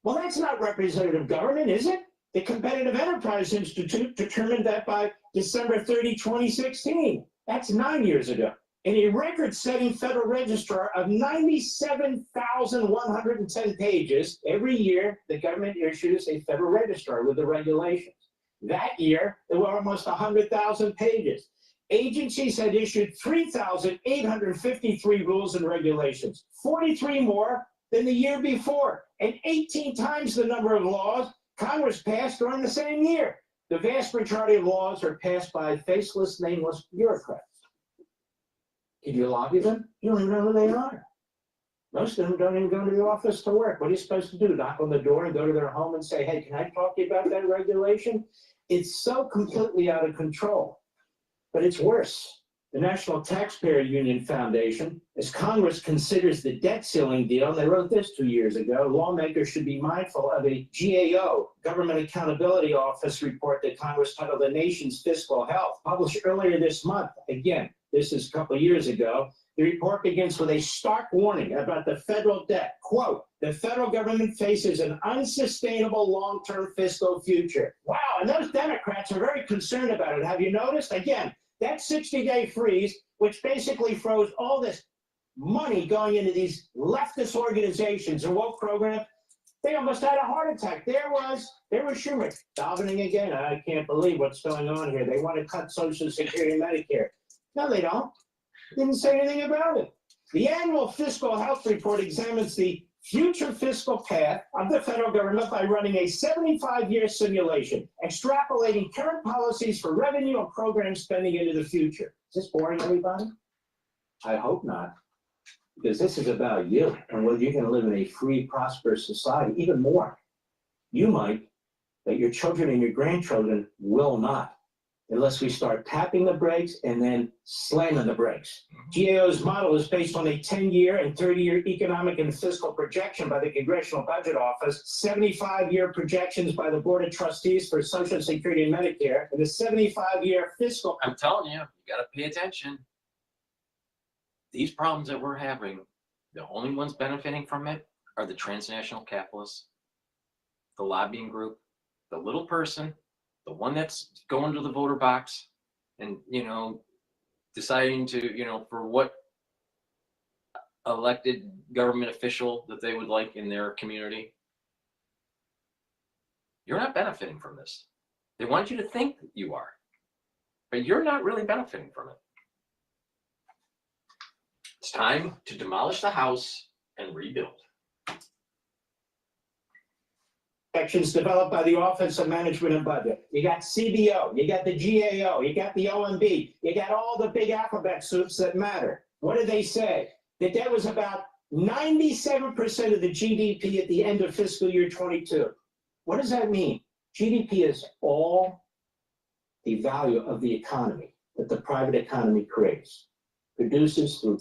Well, that's not representative government, is it? The Competitive Enterprise Institute determined that by December 30, 2016. That's 9 years ago. In a record-setting federal registrar of 97,110 pages, every year the government issues a federal registrar with the regulations. That year, there were almost 100,000 pages. Agencies had issued 3,853 rules and regulations, 43 more than the year before, and 18 times the number of laws Congress passed during the same year. The vast majority of laws are passed by faceless, nameless bureaucrats. Can you lobby them? You don't even know who they are. Most of them don't even go to the office to work. What are you supposed to do? Knock on the door and go to their home and say, hey, can I talk to you about that regulation? It's so completely out of control. But it's worse. The National Taxpayer Union Foundation, as Congress considers the debt ceiling deal, and they wrote this 2 years ago, lawmakers should be mindful of a GAO, Government Accountability Office report that Congress titled The Nation's Fiscal Health, published earlier this month. Again, this is a couple of years ago. The report begins with a stark warning about the federal debt. Quote, the federal government faces an unsustainable long-term fiscal future. Wow, and those Democrats are very concerned about it. Have you noticed? Again, that 60-day freeze, which basically froze all this money going into these leftist organizations and woke programs, they almost had a heart attack. There was Schumer davening again. I can't believe what's going on here. They want to cut Social Security and Medicare. No, they don't. Didn't say anything about it. The annual fiscal health report examines the future fiscal path of the federal government by running a 75-year simulation, extrapolating current policies for revenue and program spending into the future. Is this boring, everybody? I hope not, because this is about you and whether you're going to live in a free, prosperous society. Even more, you might, but your children and your grandchildren will not, unless we start tapping the brakes and then slamming the brakes. GAO's model is based on a 10-year and 30-year economic and fiscal projection by the Congressional Budget Office, 75-year projections by the Board of Trustees for Social Security and Medicare, and the 75-year fiscal. I'm telling you, you gotta pay attention. These problems that we're having, the only ones benefiting from it are the transnational capitalists, the lobbying group, the little person, the one that's going to the voter box and, deciding to, for what elected government official that they would like in their community. You're not benefiting from this. They want you to think that you are, but you're not really benefiting from it. It's time to demolish the house and rebuild. Sections developed by the Office of Management and Budget. You got CBO, you got the GAO, you got the OMB, you got all the big alphabet soups that matter. What did they say? That there was about 97% of the GDP at the end of fiscal year 22. What does that mean? GDP is all the value of the economy that the private economy creates, produces through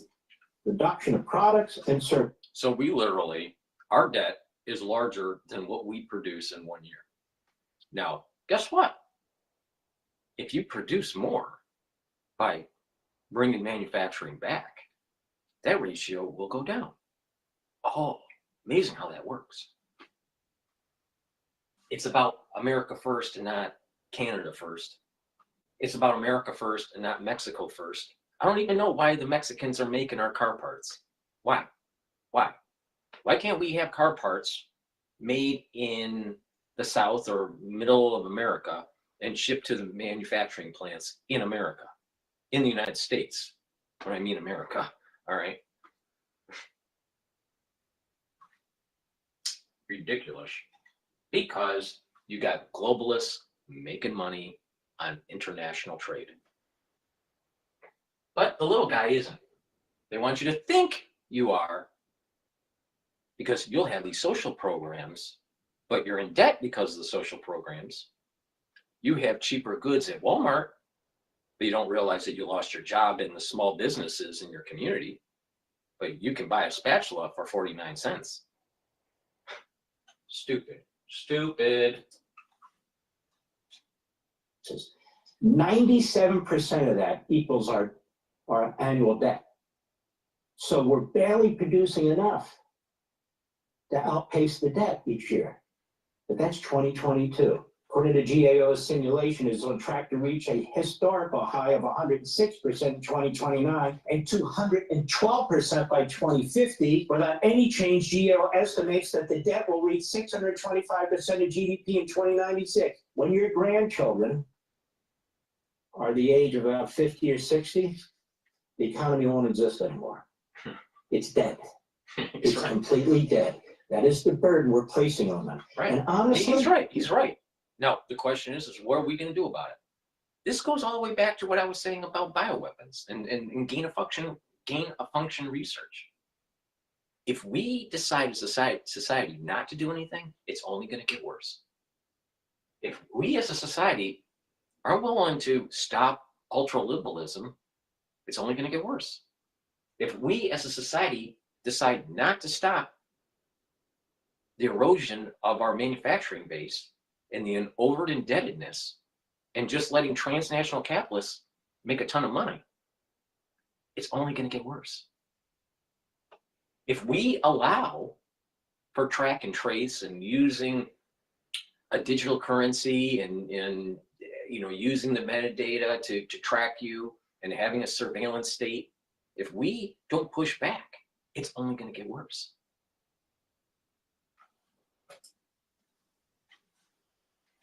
production of products and services. So we literally, our debt is larger than what we produce in 1 year. Now, guess what? If you produce more by bringing manufacturing back, that ratio will go down. Oh, amazing how that works. It's about America first and not Canada first. It's about America first and not Mexico first. I don't even know why the Mexicans are making our car parts. Why? Why can't we have car parts made in the South or middle of America and shipped to the manufacturing plants in America, in the United States? When I mean America, all right? Ridiculous. Because you got globalists making money on international trade. But the little guy isn't. They want you to think you are, because you'll have these social programs, but you're in debt because of the social programs. You have cheaper goods at Walmart, but you don't realize that you lost your job in the small businesses in your community, but you can buy a spatula for 49 cents. Stupid. 97% of that equals our annual debt. So we're barely producing enough to outpace the debt each year. But that's 2022. According to GAO's simulation, is on track to reach a historical high of 106% in 2029 and 212% by 2050. Without any change, GAO estimates that the debt will reach 625% of GDP in 2096. When your grandchildren are the age of about 50 or 60, the economy won't exist anymore. It's dead. It's completely dead. That is the burden we're placing on them. Right. And honestly, He's right. He's right. Now, the question is what are we going to do about it? This goes all the way back to what I was saying about bioweapons and gain of function research. If we decide as a society not to do anything, it's only going to get worse. If we as a society are willing to stop ultraliberalism, it's only going to get worse. If we as a society decide not to stop the erosion of our manufacturing base and the overt indebtedness and just letting transnational capitalists make a ton of money, it's only going to get worse. If we allow for track and trace and using a digital currency and using the metadata to track you and having a surveillance state, if we don't push back, it's only going to get worse.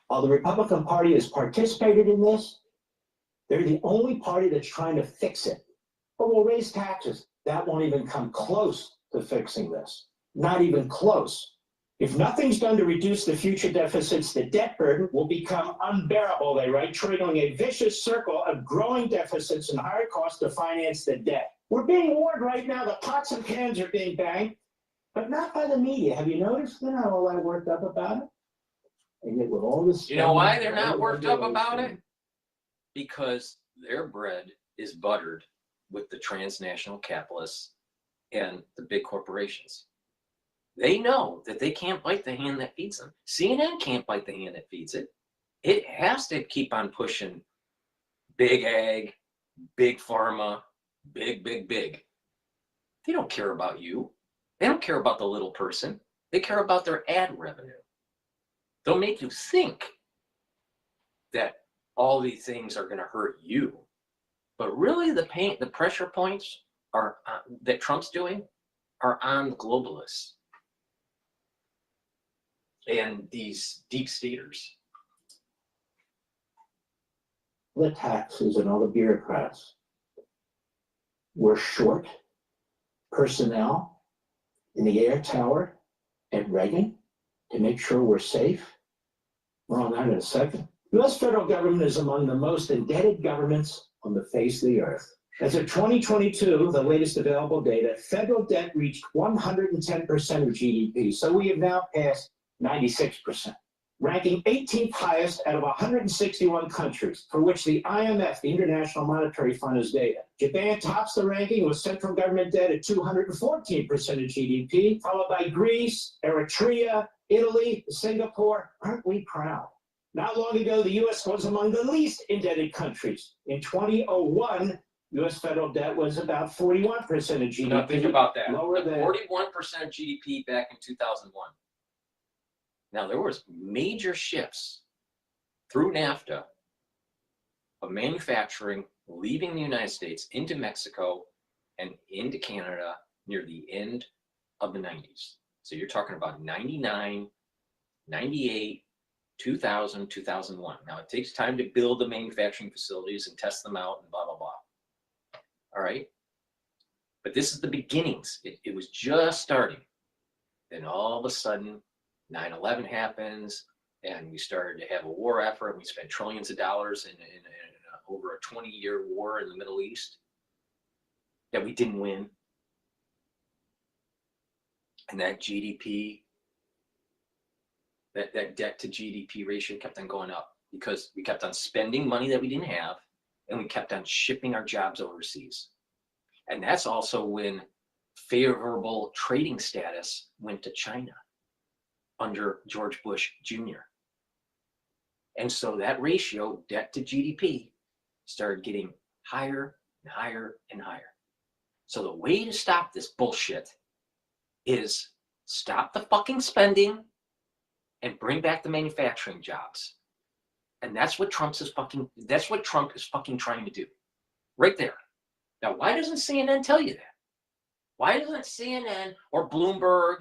While the Republican Party has participated in this, they're the only party that's trying to fix it. But we'll raise taxes. That won't even come close to fixing this. Not even close. If nothing's done to reduce the future deficits, the debt burden will become unbearable, they write, triggering a vicious circle of growing deficits and higher costs to finance the debt. We're being warned right now. The pots and pans are being banged, but not by the media. Have you noticed? They're not all that worked up about it. And yet with all this, you know why they're not worked up about it? Because their bread is buttered with the transnational capitalists and the big corporations. They know that they can't bite the hand that feeds them. CNN can't bite the hand that feeds it. It has to keep on pushing big ag, big pharma, big. They don't care about you. They don't care about the little person. They care about their ad revenue. They'll make you think that all these things are going to hurt you. But really the pressure points are that Trump's doing are on the globalists and these deep staters. The taxes and all the bureaucrats. We're short personnel in the air tower at Reagan to make sure we're safe. More on that in a second. The U.S. federal government is among the most indebted governments on the face of the earth. As of 2022, the latest available data, federal debt reached 110% of GDP. So we have now passed 96%, ranking 18th highest out of 161 countries, for which the IMF, the International Monetary Fund, has data. Japan tops the ranking with central government debt at 214% of GDP, followed by Greece, Eritrea, Italy, Singapore. Aren't we proud? Not long ago, the U.S. was among the least indebted countries. In 2001, U.S. federal debt was about 41% of GDP. Now think about that. Lower than 41% of GDP back in 2001. Now there was major shifts through NAFTA of manufacturing leaving the United States into Mexico and into Canada near the end of the 90s. So you're talking about 99, 98, 2000, 2001. Now it takes time to build the manufacturing facilities and test them out and blah, blah, blah. All right. But this is the beginnings. It was just starting. Then all of a sudden, 9/11 happens, and we started to have a war effort. We spent trillions of dollars in over a 20-year war in the Middle East that we didn't win. And that GDP, that debt to GDP ratio kept on going up because we kept on spending money that we didn't have, and we kept on shipping our jobs overseas. And that's also when favorable trading status went to China under George Bush Jr. And so that ratio, debt to GDP, started getting higher and higher and higher. So the way to stop this bullshit is stop the fucking spending and bring back the manufacturing jobs. And that's what Trump is fucking trying to do. Right there. Now, why doesn't CNN tell you that? Why doesn't CNN or Bloomberg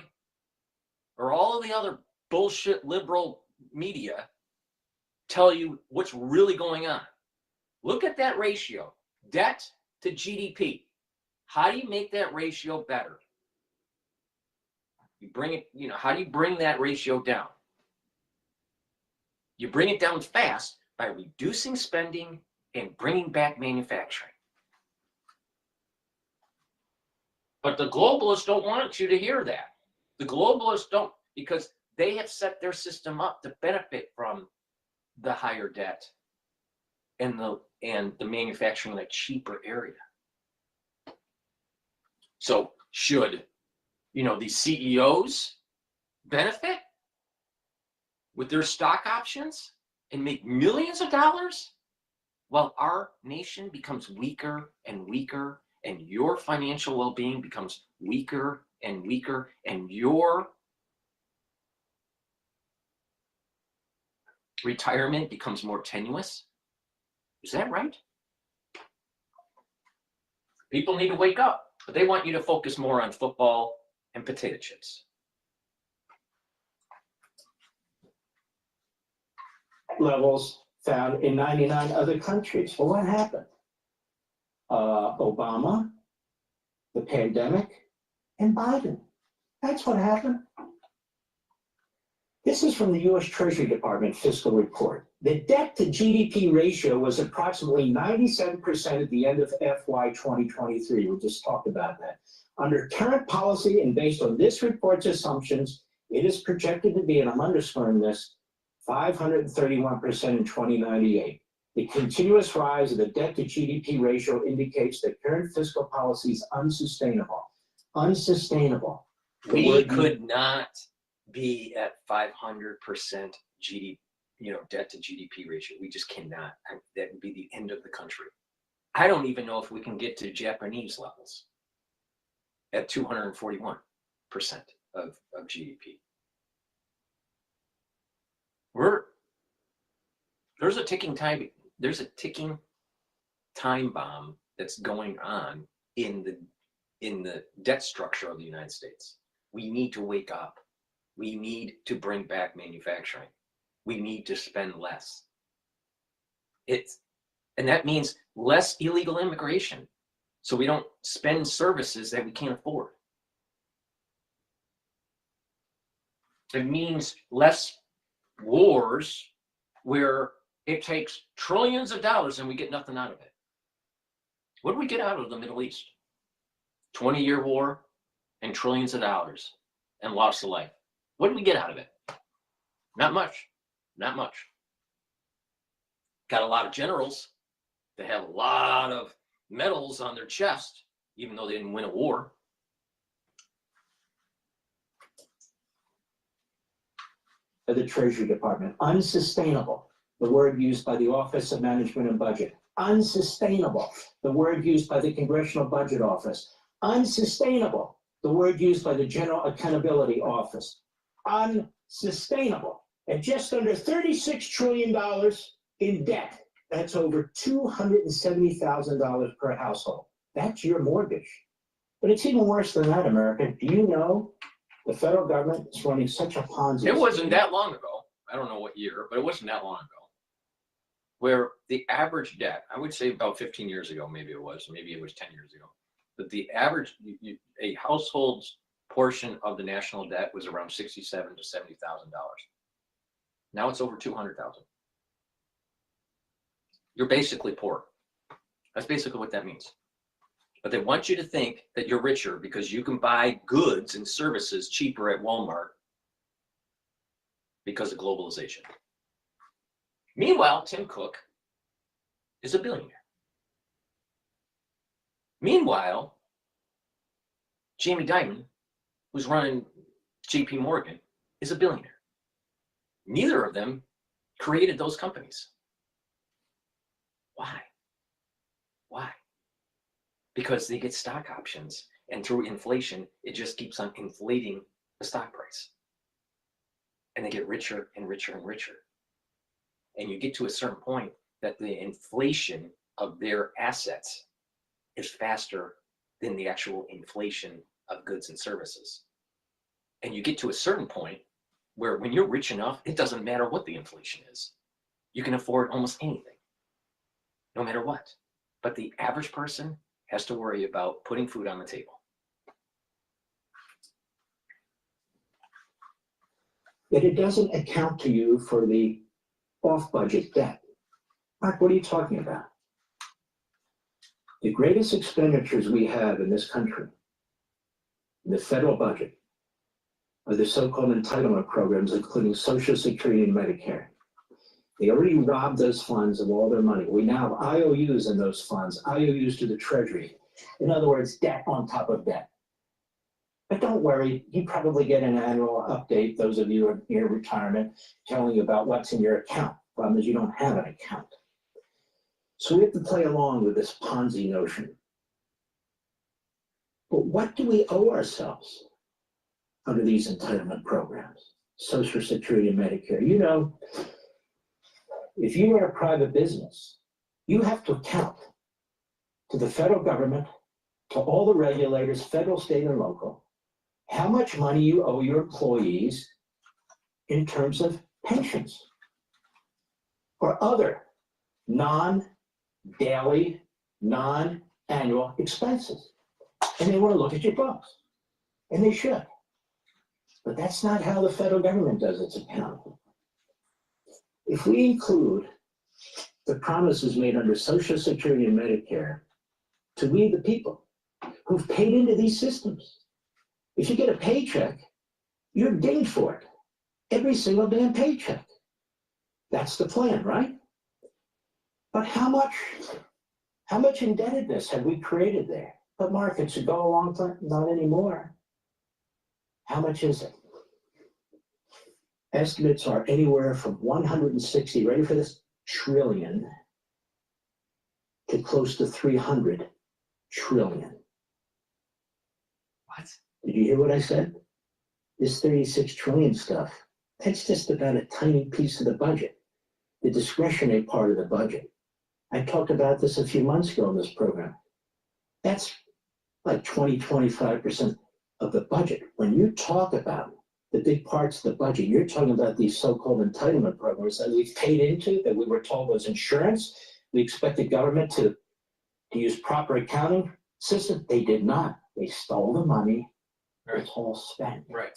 or all of the other bullshit liberal media tell you what's really going on? Look at that ratio, debt to GDP. How do you make that ratio better? You bring it, how do you bring that ratio down? You bring it down fast by reducing spending and bringing back manufacturing. But the globalists don't want you to hear that. The globalists don't, because they have set their system up to benefit from the higher debt and the manufacturing in a cheaper area. So should, these CEOs benefit with their stock options and make millions of dollars while our nation becomes weaker and weaker, and your financial well-being becomes weaker and weaker, and your retirement becomes more tenuous? Is that right? People need to wake up, but they want you to focus more on football and potato chips. Levels found in 99 other countries. Well, what happened? Obama, the pandemic, and Biden. That's what happened. This is from the U.S. Treasury Department fiscal report. The debt to GDP ratio was approximately 97% at the end of FY 2023. We just talked about that. Under current policy and based on this report's assumptions, it is projected to be, and I'm underscoring this, 531% in 2098. The continuous rise of the debt to GDP ratio indicates that current fiscal policy is unsustainable. Unsustainable. We could not be at 500% GDP, debt to GDP ratio. We just cannot. That would be the end of the country. I don't even know if we can get to Japanese levels at 241% of GDP. There's a ticking time bomb that's going on in the debt structure of the United States. We need to wake up. We need to bring back manufacturing. We need to spend less. And that means less illegal immigration, so we don't spend services that we can't afford. It means less wars where it takes trillions of dollars and we get nothing out of it. What do we get out of the Middle East? 20-year war and trillions of dollars and loss of life. What do we get out of it? Not much. Not much. Got a lot of generals that have a lot of medals on their chest, even though they didn't win a war. The Treasury Department. Unsustainable, the word used by the Office of Management and Budget. Unsustainable, the word used by the Congressional Budget Office. Unsustainable, the word used by the General Accountability Office. Unsustainable. At just under $36 trillion in debt, that's over $270,000 per household. That's your mortgage. But it's even worse than that, America. Do you know the federal government is running such a Ponzi? It wasn't that long ago. I don't know what year, but it wasn't that long ago, where the average debt, I would say about 15 years ago, maybe it was 10 years ago, but the average, a household's portion of the national debt was around $67,000 to $70,000. Now it's over $200,000. You're basically poor. That's basically what that means. But they want you to think that you're richer because you can buy goods and services cheaper at Walmart because of globalization. Meanwhile, Tim Cook is a billionaire. Meanwhile, Jamie Dimon, who's running JP Morgan, is a billionaire. Neither of them created those companies. Why? Why? Because they get stock options, and through inflation, it just keeps on inflating the stock price. And they get richer and richer and richer. And you get to a certain point that the inflation of their assets is faster than the actual inflation of goods and services. And you get to a certain point where when you're rich enough, it doesn't matter what the inflation is. You can afford almost anything, no matter what. But the average person has to worry about putting food on the table. that it doesn't account to you for the off-budget debt. Mark, what are you talking about? The greatest expenditures we have in this country, in the federal budget, are the so-called entitlement programs, including Social Security and Medicare. They already robbed those funds of all their money. We now have IOUs in those funds, IOUs to the Treasury. In other words, debt on top of debt. But don't worry, you probably get an annual update, those of you in your retirement, telling you about what's in your account. Problem is you don't have an account. So we have to play along with this Ponzi notion. But what do we owe ourselves under these entitlement programs? Social Security and Medicare. You know, if you run a private business, you have to account to the federal government, to all the regulators, federal, state, and local, how much money you owe your employees in terms of pensions or other non-daily, non-annual expenses. And they want to look at your books, and they should. But that's not how the federal government does its accounting. If we include the promises made under Social Security and Medicare to we the people who've paid into these systems, if you get a paycheck, you're dinged for it. Every single damn paycheck. That's the plan, right? But how much indebtedness have we created there? But Mark, it should go along, not anymore. How much is it? Estimates are anywhere from 160, ready for this, trillion to close to 300 trillion. What? Did you hear what I said? This 36 trillion stuff, that's just about a tiny piece of the budget, the discretionary part of the budget. I talked about this a few months ago in this program. That's like 25% of the budget. When you talk about the big parts of the budget, you're talking about these so-called entitlement programs that we've paid into, that we were told was insurance. We expected government to use proper accounting system. They did not. They stole the money. Right. It's all spent. Right.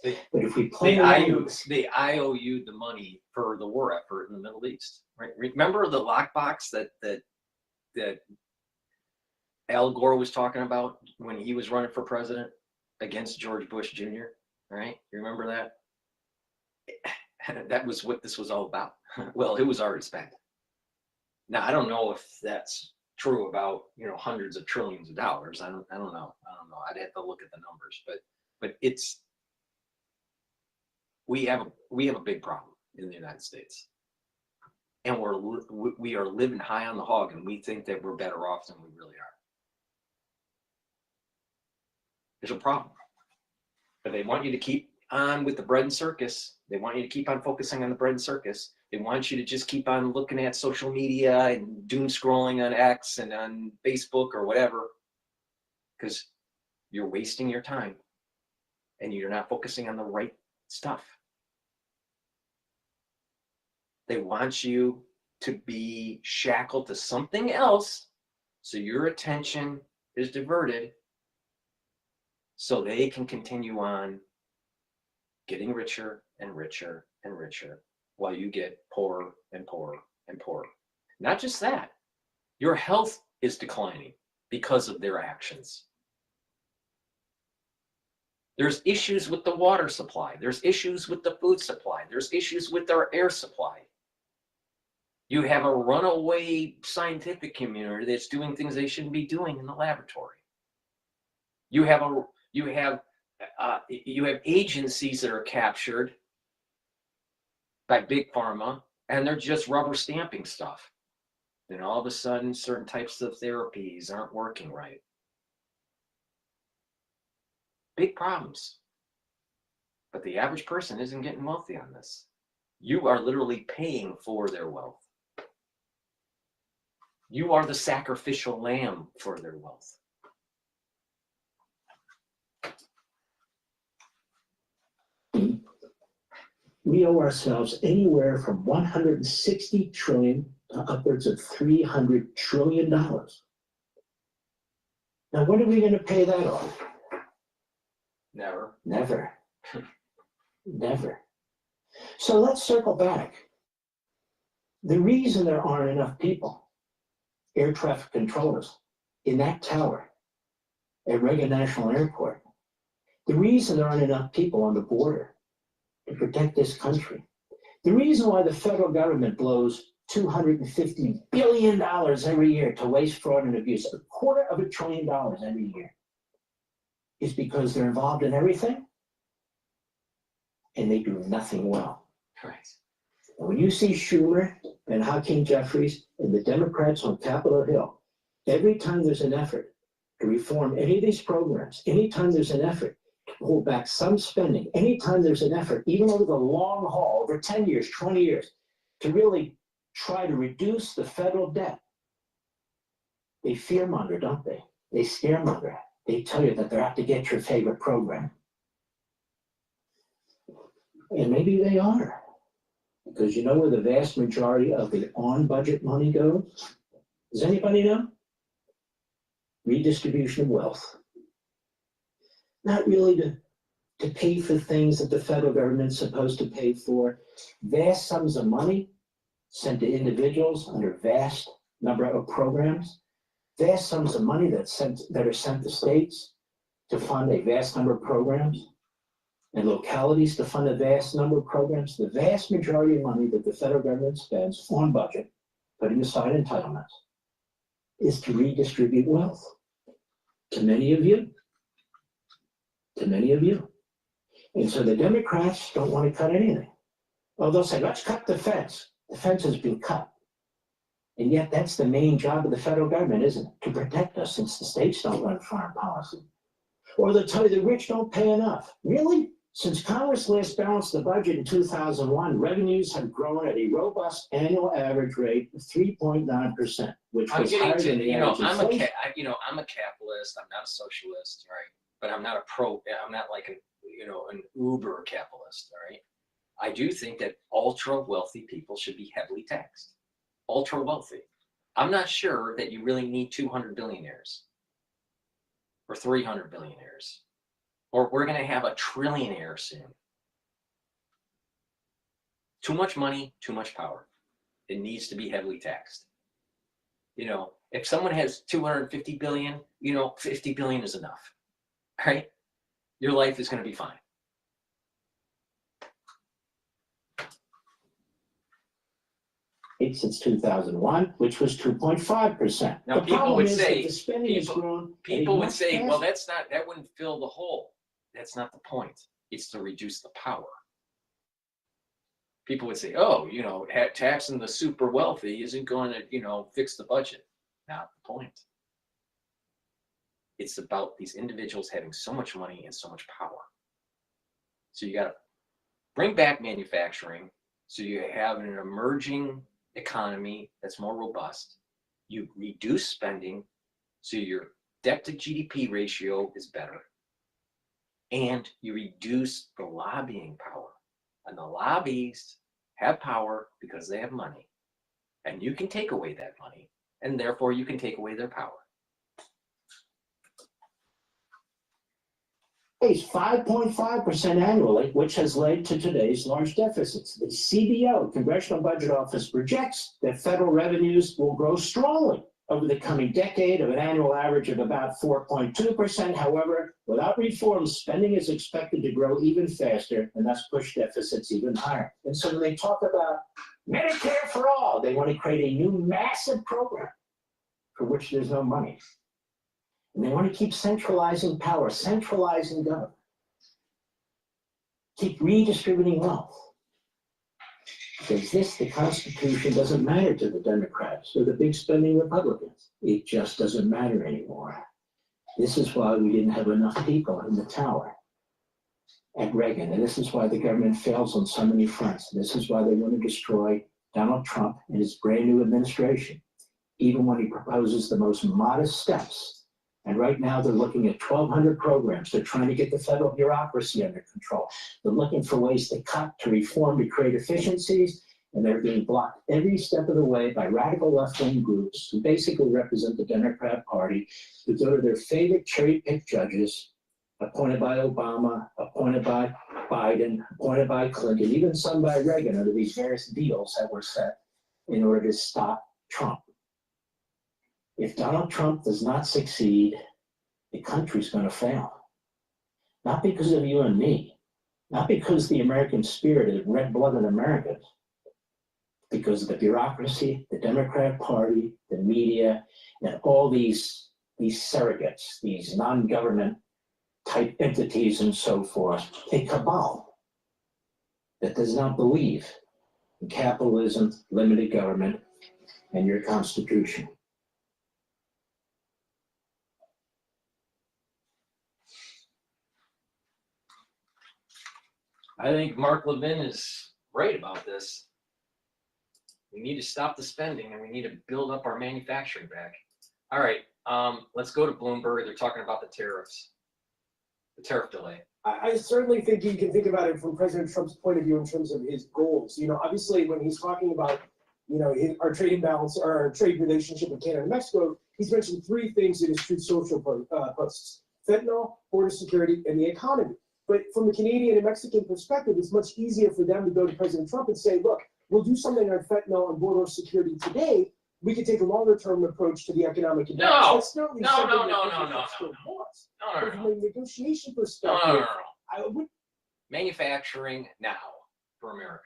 But if we play they IOU'd the money for the war effort in the Middle East. Right? Remember the lockbox that Al Gore was talking about when he was running for president against George Bush Jr., right? You remember that? That was what this was all about. Well, it was already spent. Now, I don't know if that's true about, hundreds of trillions of dollars. I don't know. I'd have to look at the numbers, but we have a big problem in the United States. And we are living high on the hog, and we think that we're better off than we really are. There's a problem. But they want you to keep on with the bread and circus. They want you to keep on focusing on the bread and circus. They want you to just keep on looking at social media and doom scrolling on X and on Facebook or whatever, because you're wasting your time and you're not focusing on the right stuff. They want you to be shackled to something else so your attention is diverted so they can continue on getting richer and richer and richer while you get poorer and poorer and poorer. Not just that, your health is declining because of their actions. There's issues with the water supply. There's issues with the food supply. There's issues with our air supply. You have a runaway scientific community that's doing things they shouldn't be doing in the laboratory. You have agencies that are captured by big pharma, and they're just rubber stamping stuff. Then all of a sudden, certain types of therapies aren't working right. Big problems. But the average person isn't getting wealthy on this. You are literally paying for their wealth. You are the sacrificial lamb for their wealth. We owe ourselves anywhere from 160 trillion to upwards of $300 trillion. Now, when are we going to pay that off? Never. Never. Never. So let's circle back. The reason there aren't enough people, air traffic controllers, in that tower at Reagan National Airport, the reason there aren't enough people on the border to protect this country, the reason why the federal government blows $250 billion every year to waste, fraud, and abuse, $250 billion every year, is because they're involved in everything and they do nothing well. Correct. And when you see Schumer and Hakeem Jeffries and the Democrats on Capitol Hill, every time there's an effort to reform any of these programs, anytime there's an effort to pull back some spending, anytime there's an effort, even over the long haul, over 10 years, 20 years, to really try to reduce the federal debt, they fearmonger, don't they? They scaremonger. They tell you that they're out to get your favorite program. And maybe they are. Because you know where the vast majority of the on-budget money goes? Does anybody know? Redistribution of wealth. Not really to pay for things that the federal government's supposed to pay for. Vast sums of money sent to individuals under vast number of programs. Vast sums of money that are sent to states to fund a vast number of programs, and localities to fund a vast number of programs. The vast majority of money that the federal government spends on budget, putting aside entitlements, is to redistribute wealth to many of you. To many of you. And so the Democrats don't want to cut anything. Oh, they'll say, let's cut the fence. The fence has been cut. And yet that's the main job of the federal government, isn't it? To protect us, since the states don't run foreign policy. Or they'll tell you the rich don't pay enough. Really? Since Congress last balanced the budget in 2001, revenues have grown at a robust annual average rate of 3.9%, which I'm was getting higher to, than the you know, average I'm a, inflation. I'm a capitalist, I'm not a socialist, right? But I'm not I'm not like an uber capitalist, all right? I do think that ultra wealthy people should be heavily taxed. Ultra wealthy. I'm not sure that you really need 200 billionaires or 300 billionaires, or we're going to have a trillionaire soon. Too much money, too much power. It needs to be heavily taxed. You know, if someone has 250 billion, 50 billion is enough, right? Your life is going to be fine. Since 2001, which was 2.5%. Now, The people problem would is that say, the spending has grown. people would much say, faster- well, that wouldn't fill the hole. That's not the point. It's to reduce the power. People would say, oh, taxing the super wealthy isn't going to, fix the budget. Not the point. It's about these individuals having so much money and so much power. So you got to bring back manufacturing so you have an emerging economy that's more robust. You reduce spending so your debt to GDP ratio is better. And you reduce the lobbying power. And the lobbyists have power because they have money. And you can take away that money, and therefore you can take away their power. Pays 5.5% annually, which has led to today's large deficits. The CBO, Congressional Budget Office, projects that federal revenues will grow strongly over the coming decade of an annual average of about 4.2%. However, without reforms, spending is expected to grow even faster, and thus push deficits even higher. And so when they talk about Medicare for all, they want to create a new massive program for which there's no money. And they want to keep centralizing power, centralizing government, keep redistributing wealth. Because the Constitution doesn't matter to the Democrats or the big spending Republicans. It just doesn't matter anymore. This is why we didn't have enough people in the tower at Reagan. And this is why the government fails on so many fronts. And this is why they want to destroy Donald Trump and his brand new administration, even when he proposes the most modest steps. And right now they're looking at 1,200 programs. They're trying to get the federal bureaucracy under control. They're looking for ways to cut, to reform, to create efficiencies, and they're being blocked every step of the way by radical left-wing groups who basically represent the Democrat Party, who go to their favorite cherry-picked judges, appointed by Obama, appointed by Biden, appointed by Clinton, even some by Reagan under these various deals that were set in order to stop Trump. If Donald Trump does not succeed, the country's going to fail. Not because of you and me, not because the American spirit is red-blooded Americans, because of the bureaucracy, the Democrat Party, the media, and all these surrogates, these non-government type entities and so forth, a cabal that does not believe in capitalism, limited government, and your Constitution. I think Mark Levin is right about this. We need to stop the spending and we need to build up our manufacturing back. All right, let's go to Bloomberg. They're talking about the tariffs, the tariff delay. I certainly think you can think about it from President Trump's point of view in terms of his goals. Obviously, when he's talking about, our trade imbalance or our trade relationship with Canada and Mexico, he's mentioned three things in his Truth Social posts: fentanyl, border security, and the economy. But from the Canadian and Mexican perspective, it's much easier for them to go to President Trump and say, look, we'll do something on fentanyl and border security today. We could take a longer-term approach to the economic imbalance. No, From a negotiation perspective, I would. Manufacturing now for America.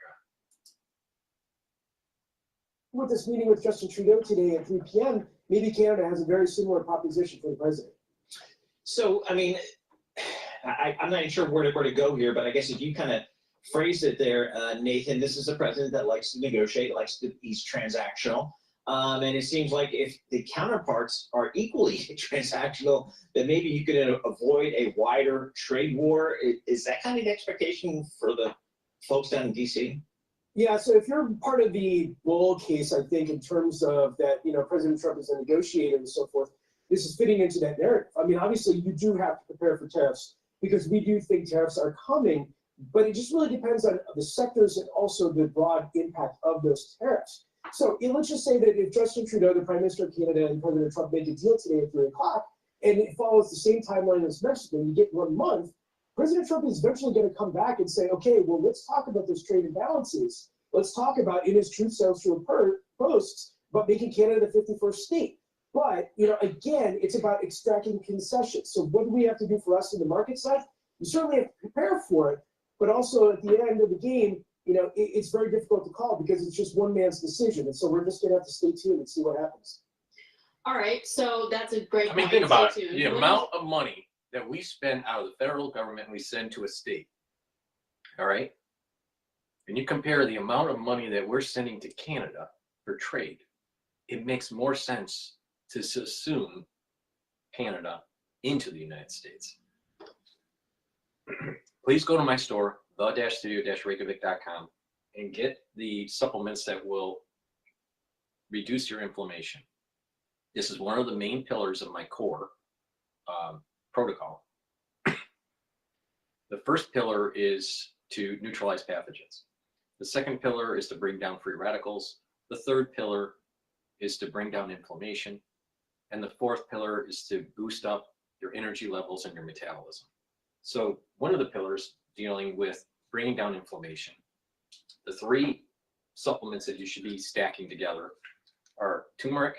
With this meeting with Justin Trudeau today at 3 p.m., maybe Canada has a very similar proposition for the president. So, I mean, I'm not even sure where to go here, but I guess if you kind of phrase it there, Nathan, this is a president that likes to negotiate, he's transactional. And it seems like if the counterparts are equally transactional, then maybe you could avoid a wider trade war. Is that kind of the expectation for the folks down in DC? Yeah, so if you're part of the bull case, I think in terms of that, President Trump is a negotiator and so forth, this is fitting into that narrative. I mean, obviously you do have to prepare for tariffs because we do think tariffs are coming, but it just really depends on the sectors and also the broad impact of those tariffs. So let's just say that if Justin Trudeau, the Prime Minister of Canada, and President Trump make a deal today at 3 o'clock, and it follows the same timeline as Mexico, you get 1 month, President Trump is eventually going to come back and say, okay, well, let's talk about those trade imbalances. Let's talk about, in his Truth Social posts, about making Canada the 51st state. But, again, it's about extracting concessions. So what do we have to do for us in the market side? We certainly have to prepare for it, but also at the end of the game, it's very difficult to call because it's just one man's decision. And so we're just going to have to stay tuned and see what happens. All right, so that's a great point. Think about Stay it. tuned. The amount of money that we spend out of the federal government and we send to a state. All right? And you compare the amount of money that we're sending to Canada for trade, it makes more sense to assume Canada into the United States. Please go to my store, the-studio-reykjavik.com, and get the supplements that will reduce your inflammation. This is one of the main pillars of my core protocol. The first pillar is to neutralize pathogens. The second pillar is to bring down free radicals. The third pillar is to bring down inflammation. And the fourth pillar is to boost up your energy levels and your metabolism. So one of the pillars dealing with bringing down inflammation, the three supplements that you should be stacking together are turmeric.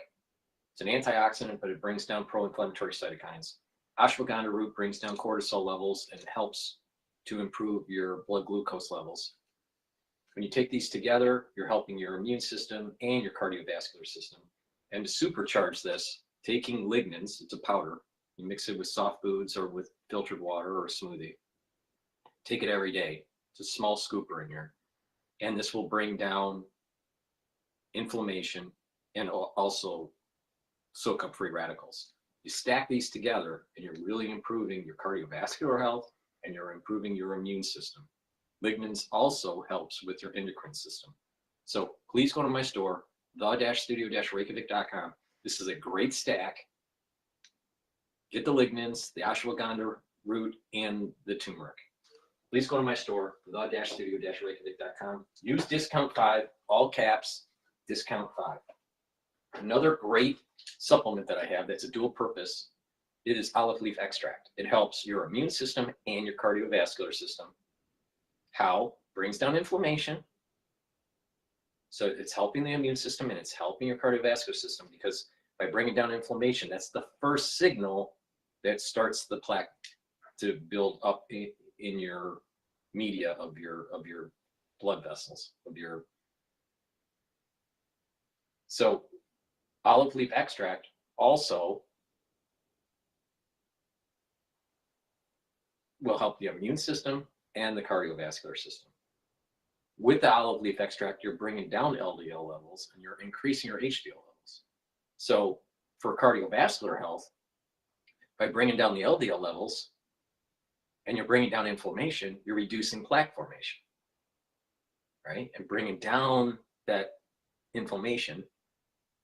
It's an antioxidant, but it brings down pro-inflammatory cytokines. Ashwagandha root brings down cortisol levels and helps to improve your blood glucose levels. When you take these together, you're helping your immune system and your cardiovascular system. And to supercharge this, taking lignans, it's a powder, you mix it with soft foods or with filtered water or a smoothie. Take it every day. It's a small scooper in here. And this will bring down inflammation and also soak up free radicals. You stack these together and you're really improving your cardiovascular health and you're improving your immune system. Lignans also helps with your endocrine system. So please go to my store, the-studio-reykjavik.com. This is a great stack. Get the lignans, the ashwagandha root, and the turmeric. Please go to my store, the-studio-reykjavik.com. Use discount 5, all caps, discount 5. Another great supplement that I have that's a dual purpose, it is olive leaf extract. It helps your immune system and your cardiovascular system. How? Brings down inflammation. So it's helping the immune system and it's helping your cardiovascular system, because by bringing down inflammation, that's the first signal that starts the plaque to build up in your media of your blood vessels, so olive leaf extract also will help the immune system and the cardiovascular system. With the olive leaf extract, you're bringing down LDL levels and you're increasing your HDL levels. So for cardiovascular health, by bringing down the LDL levels and you're bringing down inflammation, you're reducing plaque formation, right? And bringing down that inflammation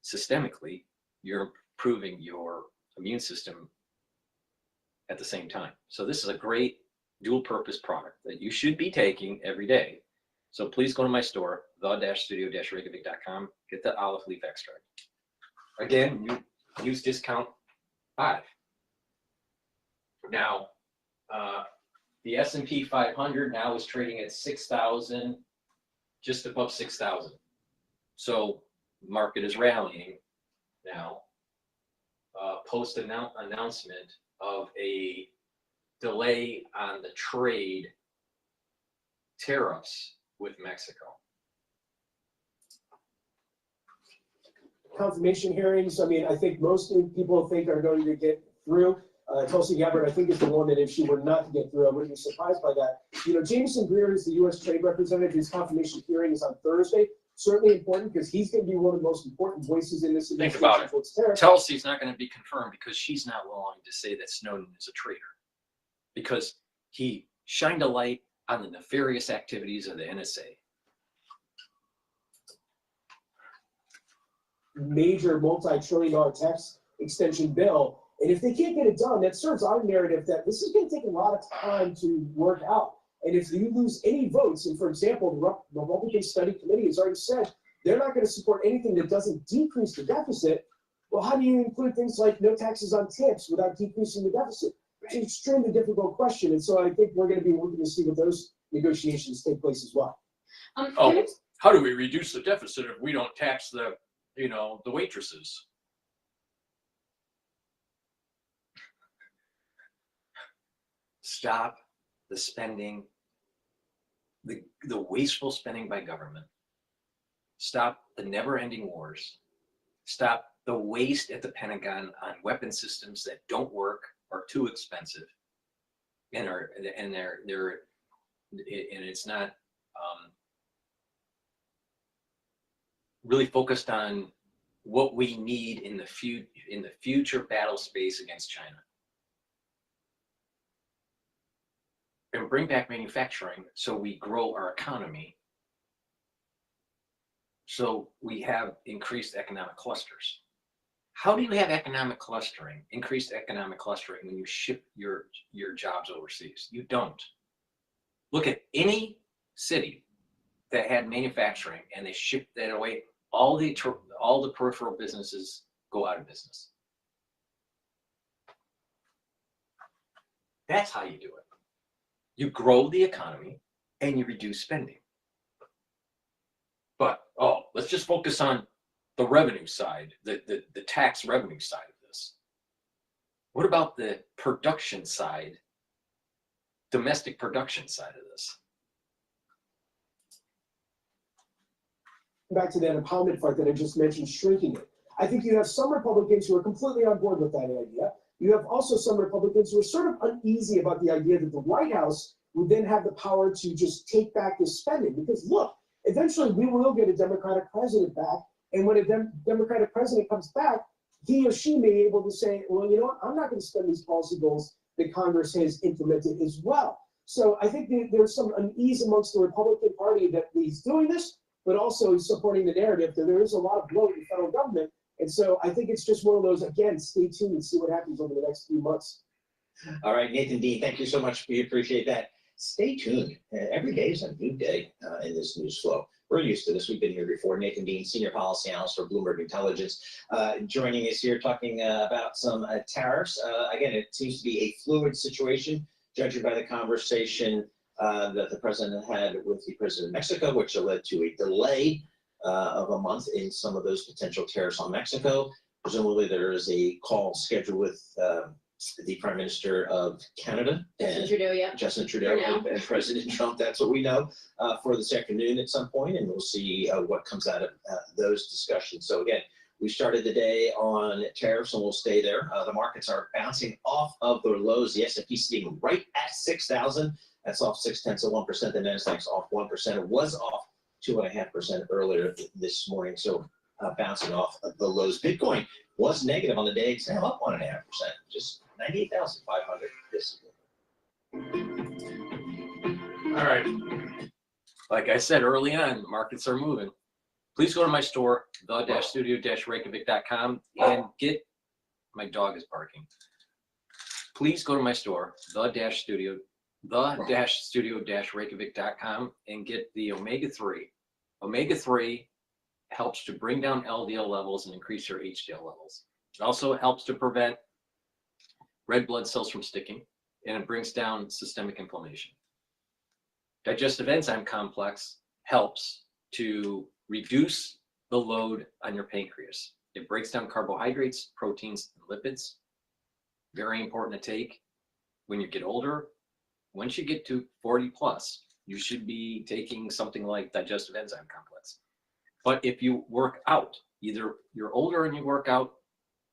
systemically, you're improving your immune system at the same time. So this is a great dual purpose product that you should be taking every day. So please go to my store, the-studio-reykjavik.com, get the olive leaf extract. Again, you use discount 5. Now, the S&P 500 now is trading at 6,000, just above 6,000. So market is rallying now, post announcement of a delay on the trade tariffs with Mexico. Confirmation hearings, I mean, I think most people think are going to get through. Tulsi Gabbard, I think, is the one that if she were not to get through, I wouldn't be surprised by that. You know, Jameson Greer is the U.S. Trade Representative. His confirmation hearing is on Thursday. Certainly important because he's going to be one of the most important voices in this Think administration. about it. Tulsi's not going to be confirmed because she's not willing to say that Snowden is a traitor, because he shined a light on the nefarious activities of the NSA. Major multi-trillion-dollar tax extension bill. And if they can't get it done, that serves our narrative that this is going to take a lot of time to work out. And if you lose any votes, and for example, the Republican Study Committee has already said they're not going to support anything that doesn't decrease the deficit, well, how do you include things like no taxes on tips without decreasing the deficit? It's an extremely difficult question. And so I think we're going to be working to see what those negotiations take place as well. How do we reduce the deficit if we don't tax the waitresses? Stop the spending, the wasteful spending by government. Stop the never-ending wars. Stop the waste at the Pentagon on weapon systems that don't work, are too expensive, and it's not really focused on what we need in the future battle space against China. And bring back manufacturing so we grow our economy, so we have increased economic clusters. How do you have economic clustering, increased economic clustering, when you ship your jobs overseas? You don't. Look at any city that had manufacturing and they shipped that away, all the peripheral businesses go out of business. That's how you do it. You grow the economy and you reduce spending. But, let's just focus on the revenue side, the tax revenue side of this. What about the production side, domestic production side of this? Back to that empowerment part that I just mentioned, shrinking it. I think you have some Republicans who are completely on board with that idea. You have also some Republicans who are sort of uneasy about the idea that the White House would then have the power to just take back this spending. Because look, eventually we will get a Democratic president back. And when a Democratic president comes back, he or she may be able to say, well, you know what, I'm not going to spend these policy goals that Congress has implemented as well. So I think there's some unease amongst the Republican Party that he's doing this, but also supporting the narrative that there is a lot of bloat in the federal government. And so I think it's just one of those, again, stay tuned and see what happens over the next few months. All right, Nathan D., thank you so much. We appreciate that. Stay tuned. Every day is a new day in this news flow. We're used to this. We've been here before. Nathan Dean, Senior Policy Analyst for Bloomberg Intelligence, joining us here talking about some tariffs. Again, it seems to be a fluid situation, judging by the conversation that the president had with the president of Mexico, which led to a delay of a month in some of those potential tariffs on Mexico. Presumably, there is a call scheduled with the Prime Minister of Canada and Justin Trudeau and President Trump. That's what we know for this afternoon at some point, and we'll see what comes out of those discussions. So again, we started the day on tariffs, and we'll stay there. The markets are bouncing off of their lows. The S&P sitting right at 6,000. That's off 0.6%. The Nasdaq's off 1%. It was off 2.5% earlier this morning. So bouncing off of the lows. Bitcoin was negative on the day. It's now up 1.5%. Just 98,500 this All right. Like I said early on, markets are moving. Please go to my store, the-studio-reykjavik.com, and get, my dog is barking. Please go to my store, the-studio-reykjavik.com, and get the omega-3. Omega-3 helps to bring down LDL levels and increase your HDL levels. It also helps to prevent red blood cells from sticking, and it brings down systemic inflammation. Digestive enzyme complex helps to reduce the load on your pancreas. It breaks down carbohydrates, proteins, and lipids. Very important to take when you get older. Once you get to 40 plus, you should be taking something like digestive enzyme complex. But if you work out, either you're older and you work out,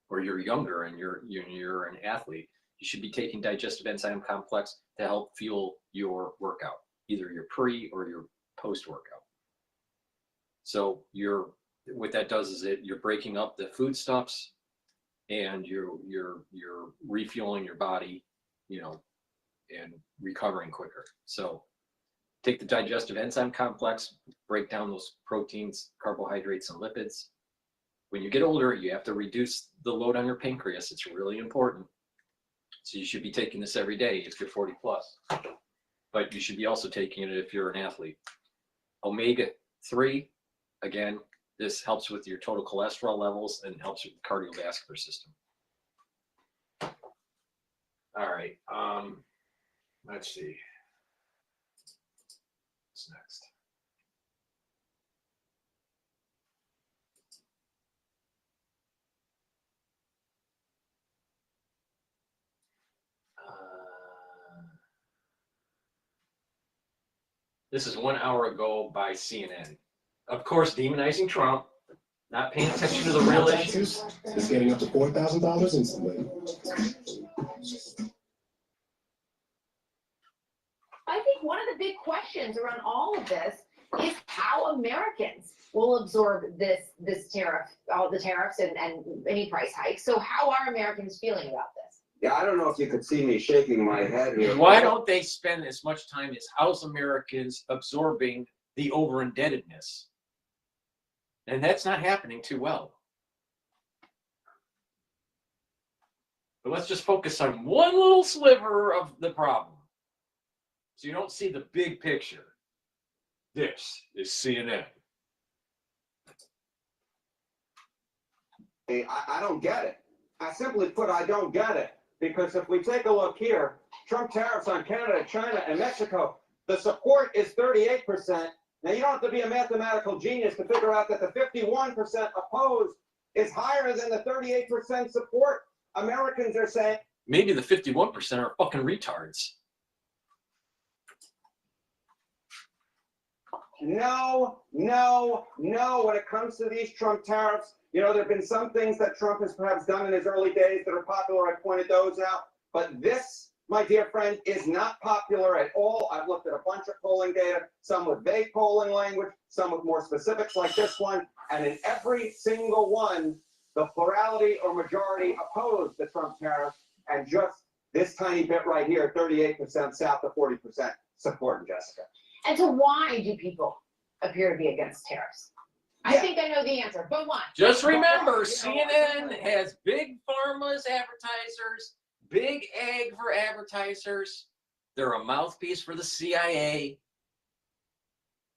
or you're younger and you're an athlete, you should be taking digestive enzyme complex to help fuel your workout, either your pre or your post workout. So what that does is you're breaking up the foodstuffs, and you're refueling your body, and recovering quicker. So take the digestive enzyme complex, break down those proteins, carbohydrates, and lipids. When you get older, you have to reduce the load on your pancreas. It's really important. So you should be taking this every day if you're 40 plus. But you should be also taking it if you're an athlete. Omega-3, again, this helps with your total cholesterol levels and helps with the cardiovascular system. All right. Let's see. What's next? This is 1 hour ago by CNN. Of course, demonizing Trump, not paying attention to the real issues. Is getting up to $4,000 instantly. I think one of the big questions around all of this is how Americans will absorb this tariff, all the tariffs and any price hikes. So how are Americans feeling about this? Yeah, I don't know if you could see me shaking my head here. Why don't they spend as much time as how's Americans absorbing the over-indebtedness? And that's not happening too well. But let's just focus on one little sliver of the problem, so you don't see the big picture. This is CNN. Hey, I don't get it. I simply put, I don't get it. Because if we take a look here, Trump tariffs on Canada, China, and Mexico, the support is 38%. Now, you don't have to be a mathematical genius to figure out that the 51% opposed is higher than the 38% support. Americans are saying. Maybe the 51% are fucking retards. No, when it comes to these Trump tariffs, there have been some things that Trump has perhaps done in his early days that are popular. I pointed those out. But this, my dear friend, is not popular at all. I've looked at a bunch of polling data, some with vague polling language, some with more specifics like this one. And in every single one, the plurality or majority opposed the Trump tariff. And just this tiny bit right here, 38% south of 40% support, Jessica. And so why do people appear to be against tariffs? I think I know the answer, but why? Just remember, CNN has big pharma as advertisers, big ag for advertisers. They're a mouthpiece for the CIA.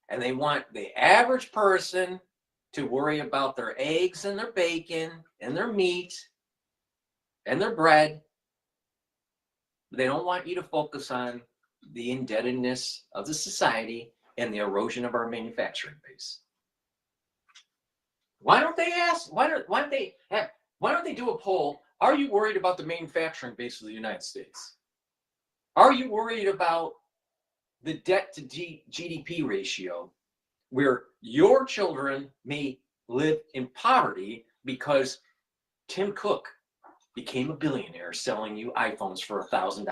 And they want the average person to worry about their eggs and their bacon and their meat and their bread. They don't want you to focus on the indebtedness of the society and the erosion of our manufacturing base. Why don't they ask? Why don't they do a poll? Are you worried about the manufacturing base of the United States? Are you worried about the debt to GDP ratio, where your children may live in poverty because Tim Cook became a billionaire selling you iPhones for $1,000?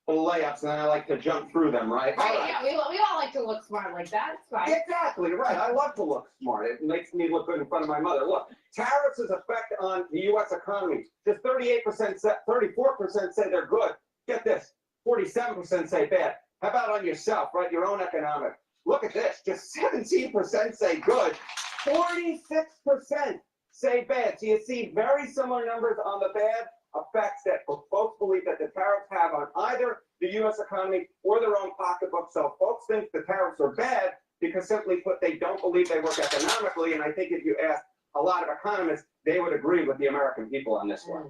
Layups, and then I like to jump through them, right? Right, yeah, we all like to look smart like that. It's fine. Exactly, right. I love to look smart. It makes me look good in front of my mother. Look, tariffs' effect on the U.S. economy. Just 38% say, 34% say they're good. Get this, 47% say bad. How about on yourself, right? Your own economic. Look at this, just 17% say good. 46% say bad. So you see very similar numbers on the bad effects that folks believe that the tariffs have on either the U.S. economy or their own pocketbook. So folks think the tariffs are bad because, simply put, they don't believe they work economically. And I think if you ask a lot of economists, they would agree with the American people on this one.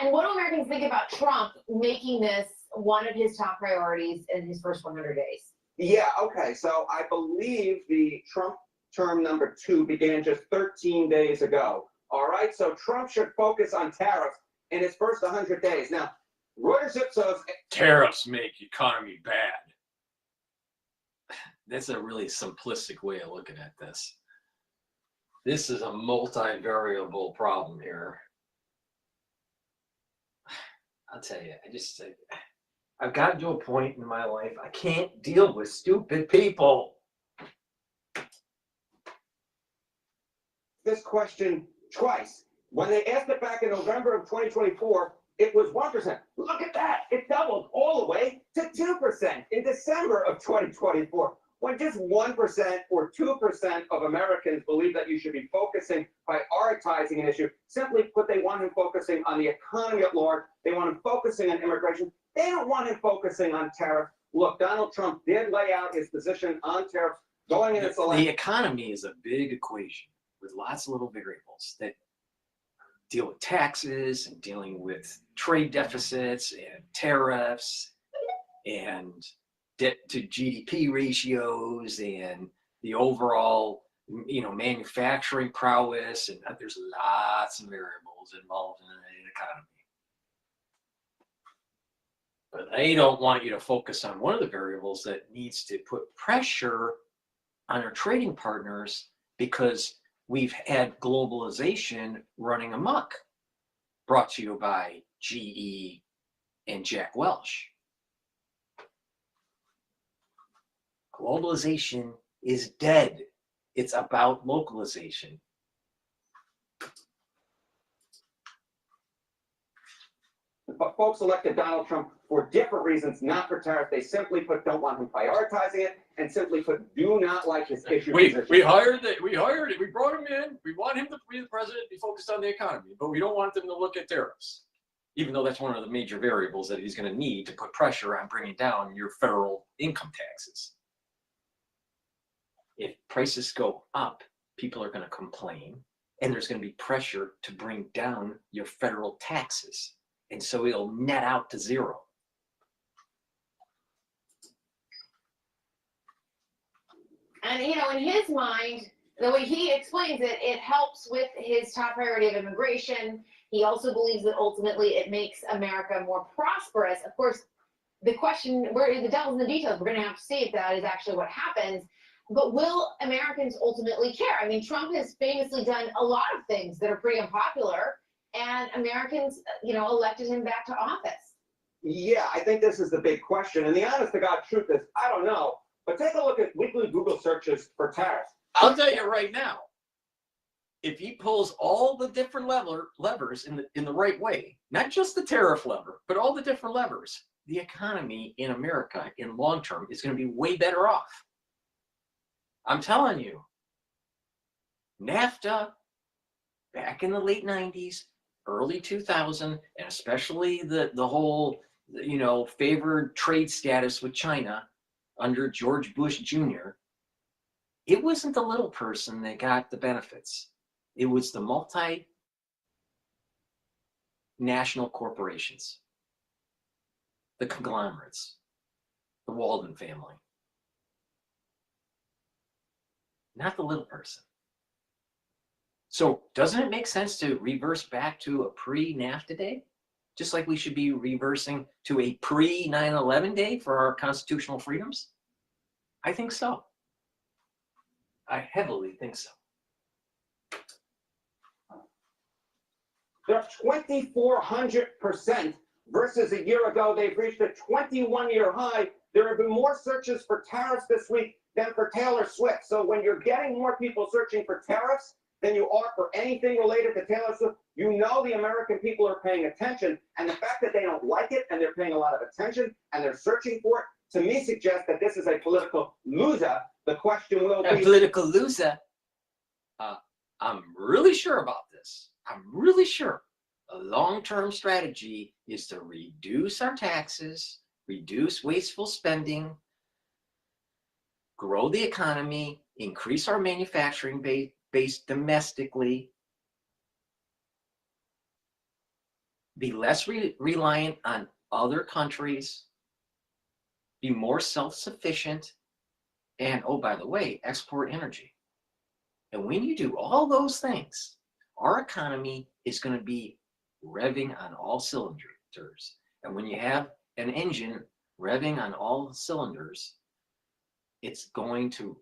And what do Americans think about Trump making this one of his top priorities in his first 100 days? Yeah, okay. So I believe the Trump term number 2 began just 13 days ago. All right, so Trump should focus on tariffs in his first 100 days. Now, Reuters Ipsos... Tariffs make economy bad. That's a really simplistic way of looking at this. This is a multi-variable problem here. I'll tell you, I've gotten to a point in my life, I can't deal with stupid people. This question twice. When they asked it back in November of 2024, it was 1%. Look at that. It doubled all the way to 2% in December of 2024. When just 1% or 2% of Americans believe that you should be prioritizing an issue, simply put, they want him focusing on the economy at large. They want him focusing on immigration. They don't want him focusing on tariffs. Look, Donald Trump did lay out his position on tariffs going into the election. The economy is a big equation with lots of little variables that deal with taxes and dealing with trade deficits and tariffs and debt to GDP ratios and the overall, manufacturing prowess, and there's lots of variables involved in an economy. But they don't want you to focus on one of the variables that needs to put pressure on our trading partners, because we've had globalization running amok. Brought to you by GE and Jack Welch. Globalization is dead. It's about localization. But folks elected Donald Trump for different reasons, not for tariffs. They simply put don't want him prioritizing it, and simply put do not like his issue. We hired it. We brought him in. We want him to be the president, be focused on the economy, but we don't want them to look at tariffs, even though that's one of the major variables that he's going to need to put pressure on bringing down your federal income taxes. If prices go up, people are going to complain, and there's going to be pressure to bring down your federal taxes. And so it'll net out to zero. And, in his mind, the way he explains it, it helps with his top priority of immigration. He also believes that ultimately it makes America more prosperous. Of course, the question, where the devil's in the details, we're going to have to see if that is actually what happens. But will Americans ultimately care? I mean, Trump has famously done a lot of things that are pretty unpopular, and Americans, elected him back to office. Yeah, I think this is the big question. And the honest to God truth is, I don't know. But take a look at weekly Google searches for tariffs. I'll tell you right now, if he pulls all the different levers in the right way, not just the tariff lever, but all the different levers, the economy in America in long term is going to be way better off. I'm telling you, NAFTA back in the late 90s, early 2000, and especially the whole, favored trade status with China under George Bush Jr., it wasn't the little person that got the benefits. It was the national corporations, the conglomerates, the Walden family, not the little person. So doesn't it make sense to reverse back to a pre-NAFTA day? Just like we should be reversing to a pre-9/11 day for our constitutional freedoms? I think so. I heavily think so. They're 2,400% versus a year ago. They've reached a 21-year high. There have been more searches for tariffs this week than for Taylor Swift. So when you're getting more people searching for tariffs than you are for anything related to Taylor Swift, you know the American people are paying attention. And the fact that they don't like it and they're paying a lot of attention and they're searching for it, to me suggests that this is a political loser. The question will be— A political loser? I'm really sure about this. I'm really sure. A long-term strategy is to reduce our taxes, reduce wasteful spending, grow the economy, increase our manufacturing base domestically, be less reliant on other countries, be more self-sufficient, and, oh, by the way, export energy. And when you do all those things, our economy is going to be revving on all cylinders. And when you have an engine revving on all cylinders, it's going to,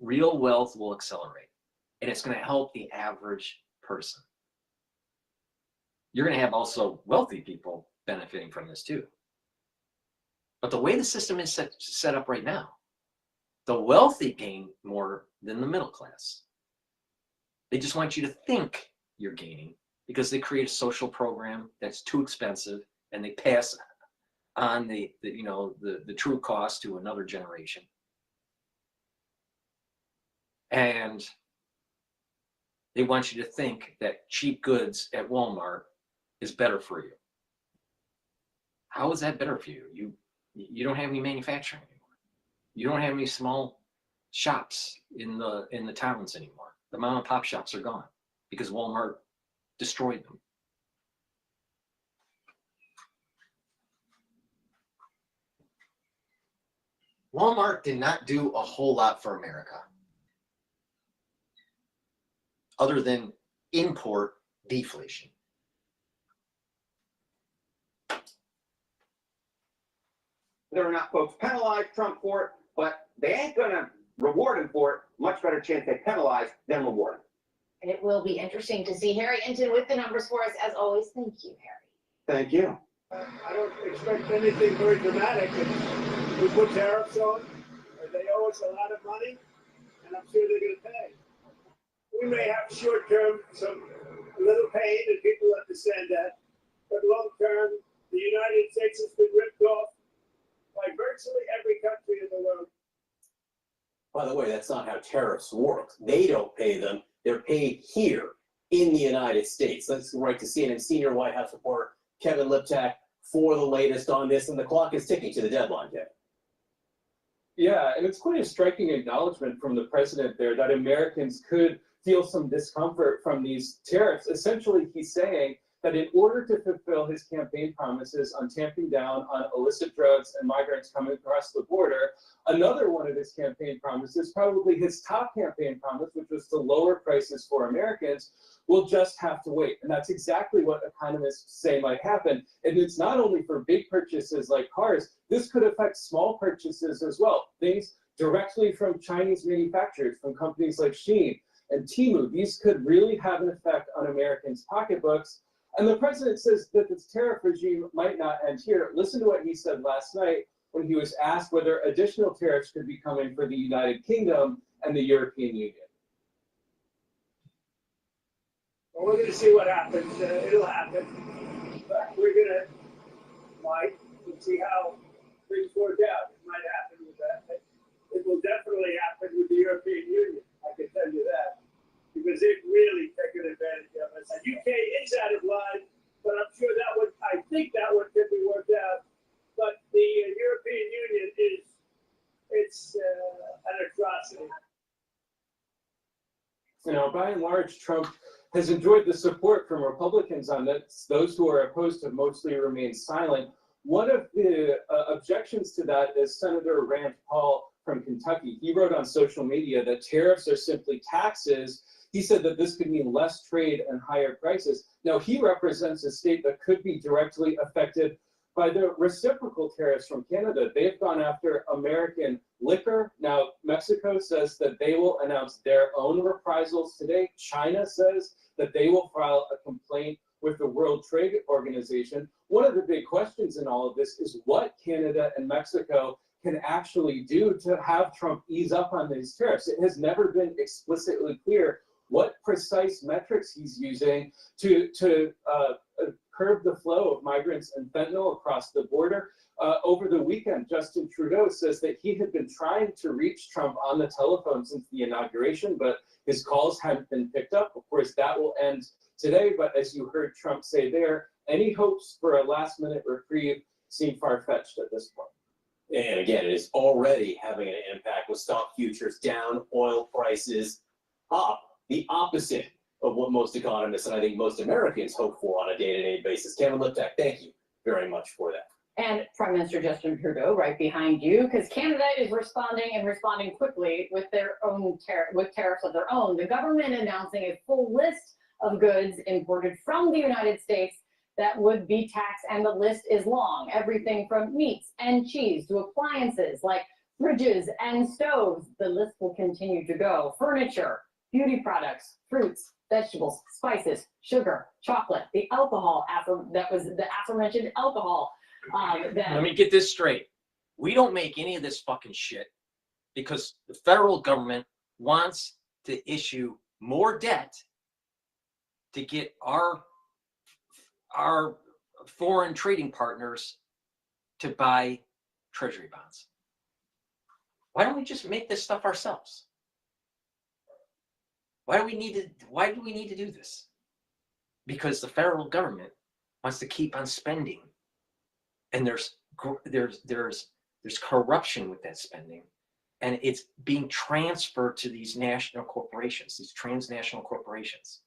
real wealth will accelerate. And it's going to help the average person. You're going to have also wealthy people benefiting from this too. But the way the system is set up right now, the wealthy gain more than the middle class. They just want you to think you're gaining because they create a social program that's too expensive and they pass on the true cost to another generation. And they want you to think that cheap goods at Walmart is better for you. How is that better for you? You don't have any manufacturing anymore. You don't have any small shops in the towns anymore. The mom and pop shops are gone because Walmart destroyed them. Walmart did not do a whole lot for America other than import deflation. Whether or not folks penalize Trump for it, but they ain't going to reward him for it. Much better chance they penalize than reward him. It will be interesting to see Harry Inton with the numbers for us. As always, thank you, Harry. Thank you. I don't expect anything very dramatic. We put tariffs on, they owe us a lot of money, and I'm sure they're going to pay. We may have short-term a little pain, and people understand that, but long-term, the United States has been ripped off by virtually every country in the world. By the way, that's not how tariffs work. They don't pay them. They're paid here in the United States. Let's go right to CNN senior White House reporter Kevin Liptak for the latest on this, and the clock is ticking to the deadline, Kevin. Yeah, and it's quite a striking acknowledgement from the president there that Americans could feel some discomfort from these tariffs. Essentially, he's saying that in order to fulfill his campaign promises on tamping down on illicit drugs and migrants coming across the border, another one of his campaign promises, probably his top campaign promise, which was to lower prices for Americans, will just have to wait. And that's exactly what economists say might happen. And it's not only for big purchases like cars, this could affect small purchases as well. Things directly from Chinese manufacturers, from companies like Shein and Temu. These could really have an effect on Americans' pocketbooks. And the president says that this tariff regime might not end here. Listen to what he said last night when he was asked whether additional tariffs could be coming for the United Kingdom and the European Union. Well, we're going to see what happens. It'll happen. But we're going to fight and see how things work out. It might happen with that. It will definitely happen with the European Union. I can tell you that. Because they've really taken advantage of us. The UK is out of line, but I'm sure I think that one can be worked out. But the European Union it's an atrocity. You know, by and large, Trump has enjoyed the support from Republicans on this. Those who are opposed have mostly remained silent. One of the objections to that is Senator Rand Paul from Kentucky. He wrote on social media that tariffs are simply taxes. He said that this could mean less trade and higher prices. Now, he represents a state that could be directly affected by the reciprocal tariffs from Canada. They've gone after American liquor. Now, Mexico says that they will announce their own reprisals today. China says that they will file a complaint with the World Trade Organization. One of the big questions in all of this is what Canada and Mexico can actually do to have Trump ease up on these tariffs. It has never been explicitly clear what precise metrics he's using to curb the flow of migrants and fentanyl across the border. Over the weekend, Justin Trudeau says that he had been trying to reach Trump on the telephone since the inauguration, but his calls hadn't been picked up. Of course, that will end today, but as you heard Trump say there, any hopes for a last-minute reprieve seem far-fetched at this point. And again, it is already having an impact with stock futures down, oil prices up, the opposite of what most economists and I think most Americans hope for on a day-to-day basis. Kevin Liptak, thank you very much for that. And Prime Minister Justin Trudeau right behind you, because Canada is responding quickly with their own tariffs of their own. The government announcing a full list of goods imported from the United States that would be taxed, and the list is long. Everything from meats and cheese to appliances like fridges and stoves. The list will continue to go. Furniture, beauty products, fruits, vegetables, spices, sugar, chocolate, the alcohol, that was the aforementioned alcohol. Let me get this straight. We don't make any of this fucking shit because the federal government wants to issue more debt to get our foreign trading partners to buy treasury bonds. Why don't we just make this stuff ourselves? Why do we need to do this? Because the federal government wants to keep on spending, and there's corruption with that spending, and it's being transferred to these national corporations, these transnational corporations.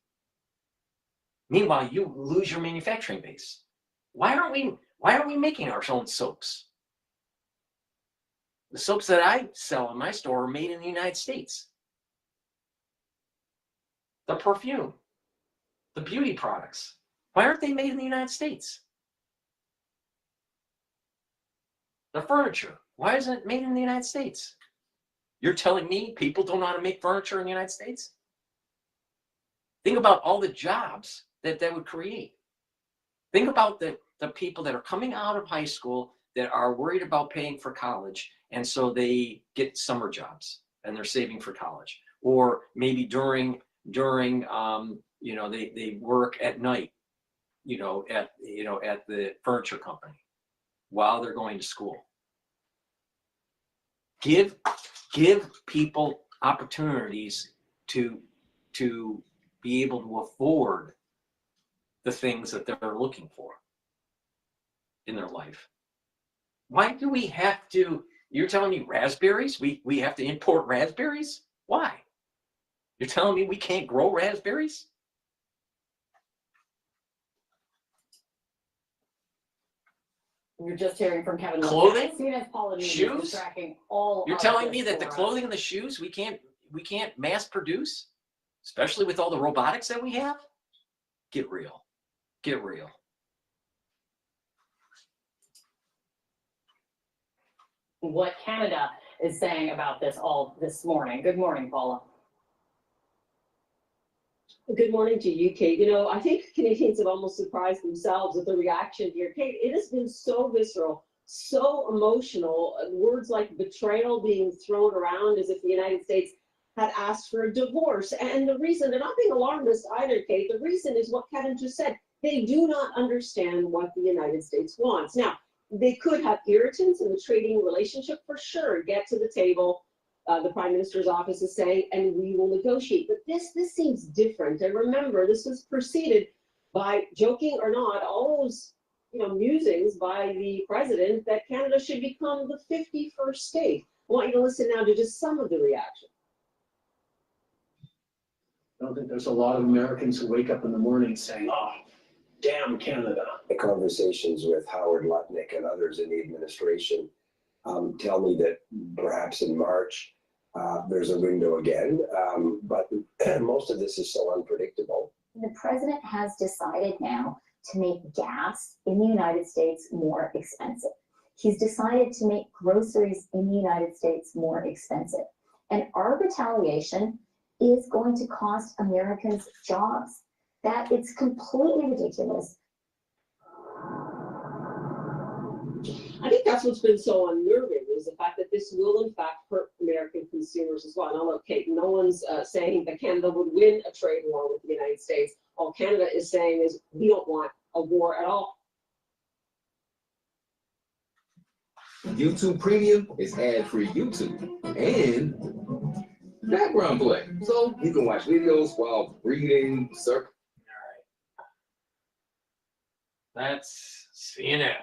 Meanwhile, you lose your manufacturing base. Why aren't we making our own soaps? The soaps that I sell in my store are made in the United States. The perfume, the beauty products, why aren't they made in the United States? The furniture, why isn't it made in the United States? You're telling me people don't know how to make furniture in the United States? Think about all the jobs that would create. Think about the people that are coming out of high school that are worried about paying for college, and so they get summer jobs and they're saving for college. Or maybe during they work at night, at the furniture company while they're going to school. Give people opportunities to be able to afford the things that they're looking for in their life. Why do we have to? You're telling me raspberries? We have to import raspberries? Why? You're telling me we can't grow raspberries? You're just hearing from Kevin. Clothing? CNS Polynesian Shoes? is tracking all. You're of telling this me that the for us. clothing and the shoes we can't mass produce, especially with all the robotics that we have? Get real. Get real. What Canada is saying about this all this morning. Good morning, Paula. Good morning to you, Kate. I think Canadians have almost surprised themselves at the reaction here. Kate, it has been so visceral, so emotional. Words like betrayal being thrown around as if the United States had asked for a divorce. And the reason, they're not being alarmist either, Kate. The reason is what Kevin just said. They do not understand what the United States wants. Now, they could have irritants in the trading relationship for sure. Get to the table. The Prime Minister's office is saying, and we will negotiate. But this seems different. And remember, this was preceded by, joking or not, all those musings by the president that Canada should become the 51st state. I want you to listen now to just some of the reaction. I don't think there's a lot of Americans who wake up in the morning saying, oh, damn Canada. The conversations with Howard Lutnick and others in the administration tell me that perhaps in March there's a window again, but most of this is so unpredictable. The president has decided now to make gas in the United States more expensive. He's decided to make groceries in the United States more expensive. And our retaliation is going to cost Americans jobs. That it's completely ridiculous. I think that's what's been so unnerving is the fact that this will in fact hurt American consumers as well. And I'll look, Kate, no one's saying that Canada would win a trade war with the United States. All Canada is saying is we don't want a war at all. YouTube Premium is ad-free YouTube and background play. So you can watch videos while breathing, surfing. That's CNN.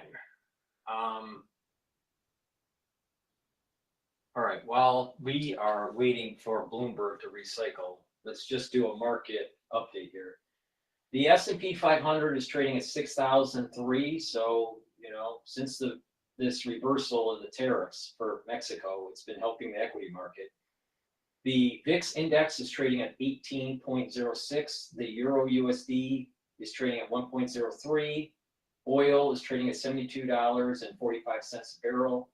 All right, while we are waiting for Bloomberg to recycle, let's just do a market update here. The S&P 500 is trading at 6,003. So, you know, since this reversal of the tariffs for Mexico, it's been helping the equity market. The VIX index is trading at 18.06. The Euro USD is trading at 1.03. Oil is trading at $72.45 a barrel.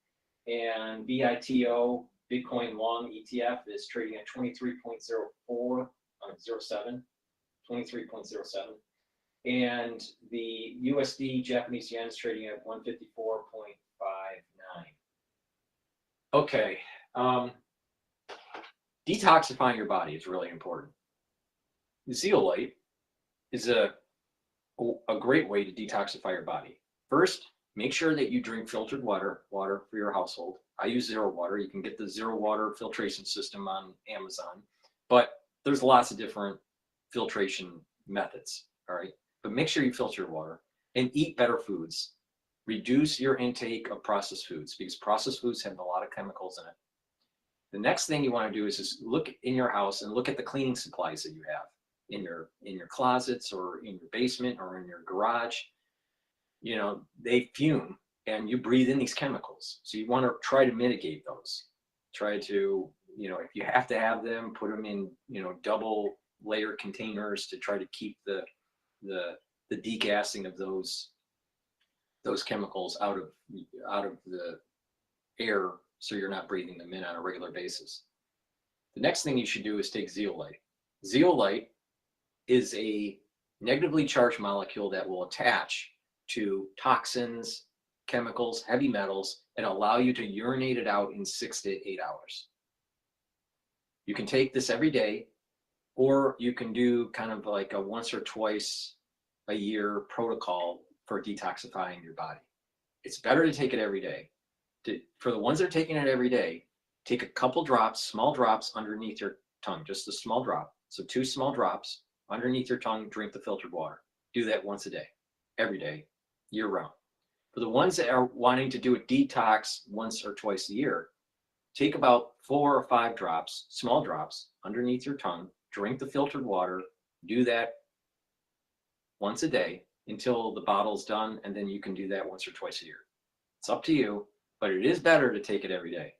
And BITO, Bitcoin Long ETF, is trading at 23.07. And the USD Japanese yen is trading at 154.59. Okay. Detoxifying your body is really important. Zeolite is a great way to detoxify your body. First, make sure that you drink filtered water for your household. I use Zero Water. You can get the Zero Water filtration system on Amazon, but there's lots of different filtration methods, all right? But make sure you filter your water and eat better foods. Reduce your intake of processed foods because processed foods have a lot of chemicals in it. The next thing you want to do is just look in your house and look at the cleaning supplies that you have in your closets or in your basement or in your garage. You know, they fume and you breathe in these chemicals. So you want to try to mitigate those. Try to, you know, if you have to have them, put them in, you know, double layer containers to try to keep the degassing of those chemicals out of the air so you're not breathing them in on a regular basis. The next thing you should do is take zeolite. Zeolite is a negatively charged molecule that will attach to toxins, chemicals, heavy metals, and allow you to urinate it out in 6 to 8 hours. You can take this every day, or you can do kind of like a once or twice a year protocol for detoxifying your body. It's better to take it every day. For the ones that are taking it every day, take a couple drops, small drops underneath your tongue, just a small drop. So 2 small drops underneath your tongue, drink the filtered water. Do that once a day, every day, year round. For the ones that are wanting to do a detox once or twice a year, take about 4 or 5 drops, small drops underneath your tongue, drink the filtered water, do that once a day until the bottle's done, and then you can do that once or twice a year. It's up to you, but it is better to take it every day.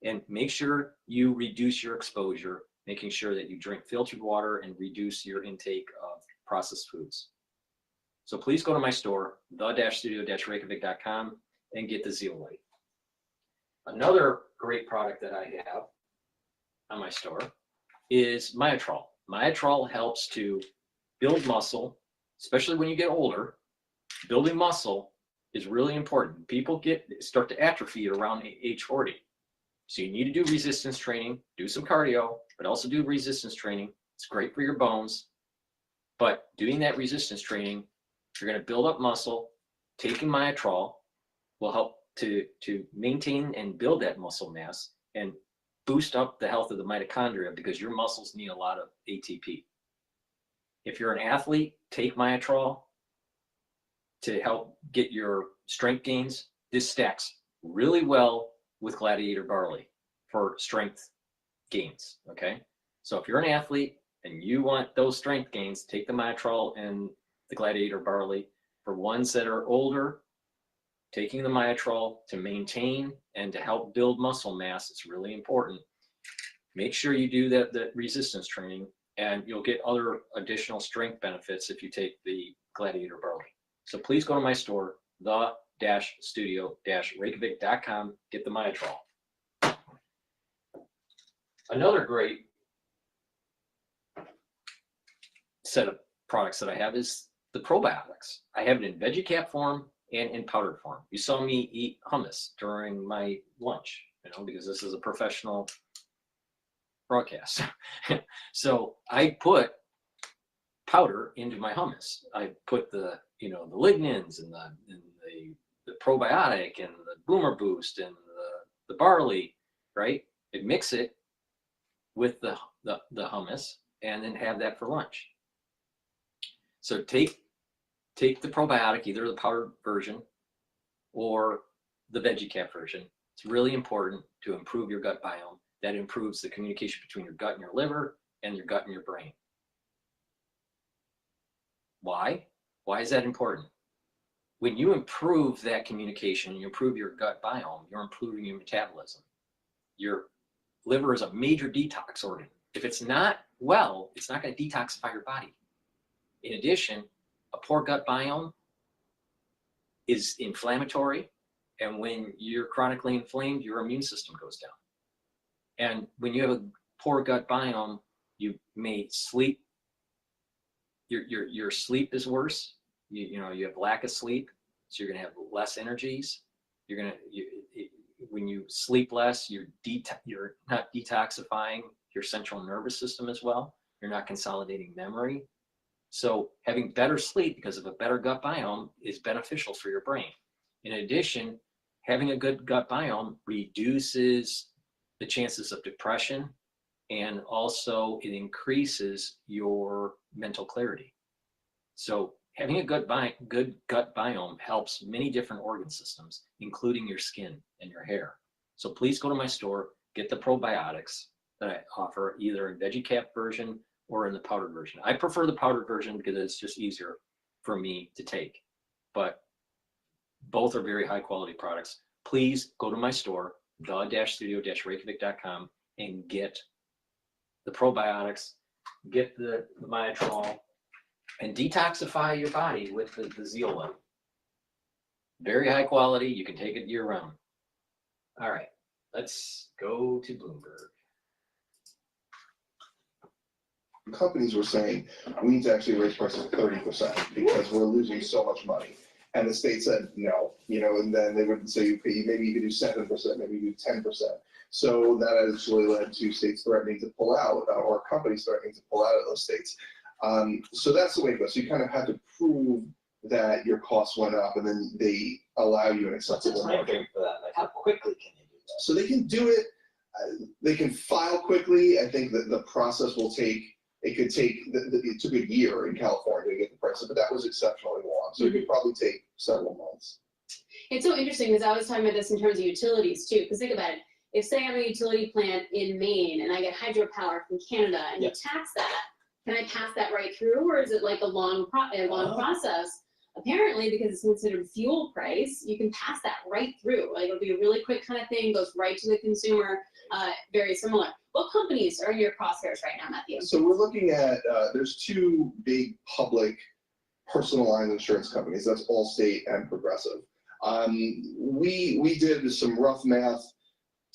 And make sure you reduce your exposure, making sure that you drink filtered water and reduce your intake of processed foods. So please go to my store, the-studio-reykjavik.com, and get the zeolite. Another great product that I have on my store is Myotrol. Myotrol helps to build muscle, especially when you get older. Building muscle is really important. People start to atrophy around age 40. So you need to do resistance training, do some cardio, but also do resistance training. It's great for your bones. But doing that resistance training, you're going to build up muscle. Taking Myotrol will help to maintain and build that muscle mass and boost up the health of the mitochondria because your muscles need a lot of ATP. If you're an athlete, take Myotrol to help get your strength gains. This stacks really well with Gladiator Barley for strength gains, okay? So if you're an athlete, and you want those strength gains, take the Myotrol and the Gladiator Barley. For ones that are older, taking the Myotrol to maintain and to help build muscle mass, it's really important. Make sure you do the resistance training, and you'll get other additional strength benefits if you take the Gladiator Barley. So please go to my store, the-studio-reykjavik.com, get the Myotrol. Another great set of products that I have is the probiotics. I have it in veggie cap form and in powdered form. You saw me eat hummus during my lunch, because this is a professional broadcast. So I put powder into my hummus. I put the the lignans and the probiotic and the boomer boost and the barley, right? And mix it with the hummus and then have that for lunch. So take the probiotic, either the powdered version or the veggie cap version. It's really important to improve your gut biome. That improves the communication between your gut and your liver and your gut and your brain. Why? Why is that important? When you improve that communication, you improve your gut biome, you're improving your metabolism. Your liver is a major detox organ. If it's not well, it's not going to detoxify your body. In addition, a poor gut biome is inflammatory, and when you're chronically inflamed, your immune system goes down. And when you have a poor gut biome, you may sleep. Your sleep is worse. You have lack of sleep, so you're going to have less energies. When you sleep less, you're not detoxifying your central nervous system as well. You're not consolidating memory. So having better sleep because of a better gut biome is beneficial for your brain. In addition, having a good gut biome reduces the chances of depression, and also it increases your mental clarity. So having a good gut biome helps many different organ systems, including your skin and your hair. So please go to my store, get the probiotics that I offer, either in veggie cap version or in the powdered version. I prefer the powdered version because it's just easier for me to take, but both are very high quality products. Please go to my store, the-studio-reykjavik.com, and get the probiotics, get the Myotrol, and detoxify your body with the zeolite. Very high quality. You can take it year round. All right, let's go to Bloomberg. Companies were saying we need to actually raise prices 30% because we're losing so much money. And the state said no, and then they would say, okay, maybe you could do 7%, maybe you do 10%. So that actually led to states threatening to pull out, or companies threatening to pull out of those states. So that's the way it goes. So you kind of have to prove that your costs went up, and then they allow you an acceptable margin. What's the time frame for that? Like, how quickly can you do that? So they can do it. They can file quickly. I think that the process will take. It could take. It took a year in California to get the prices, but that was exceptionally long. So it could probably take several months. It's so interesting because I was talking about this in terms of utilities too. Because think about it. If say I have a utility plant in Maine and I get hydropower from Canada and you tax that, can I pass that right through, or is it like a long process? Apparently, because it's considered fuel price, you can pass that right through. Like it'll be a really quick kind of thing, goes right to the consumer. Very similar. What companies are in your crosshairs right now, Matthew? So we're looking at there's two big public personal line insurance companies. That's Allstate and Progressive. We did some rough math,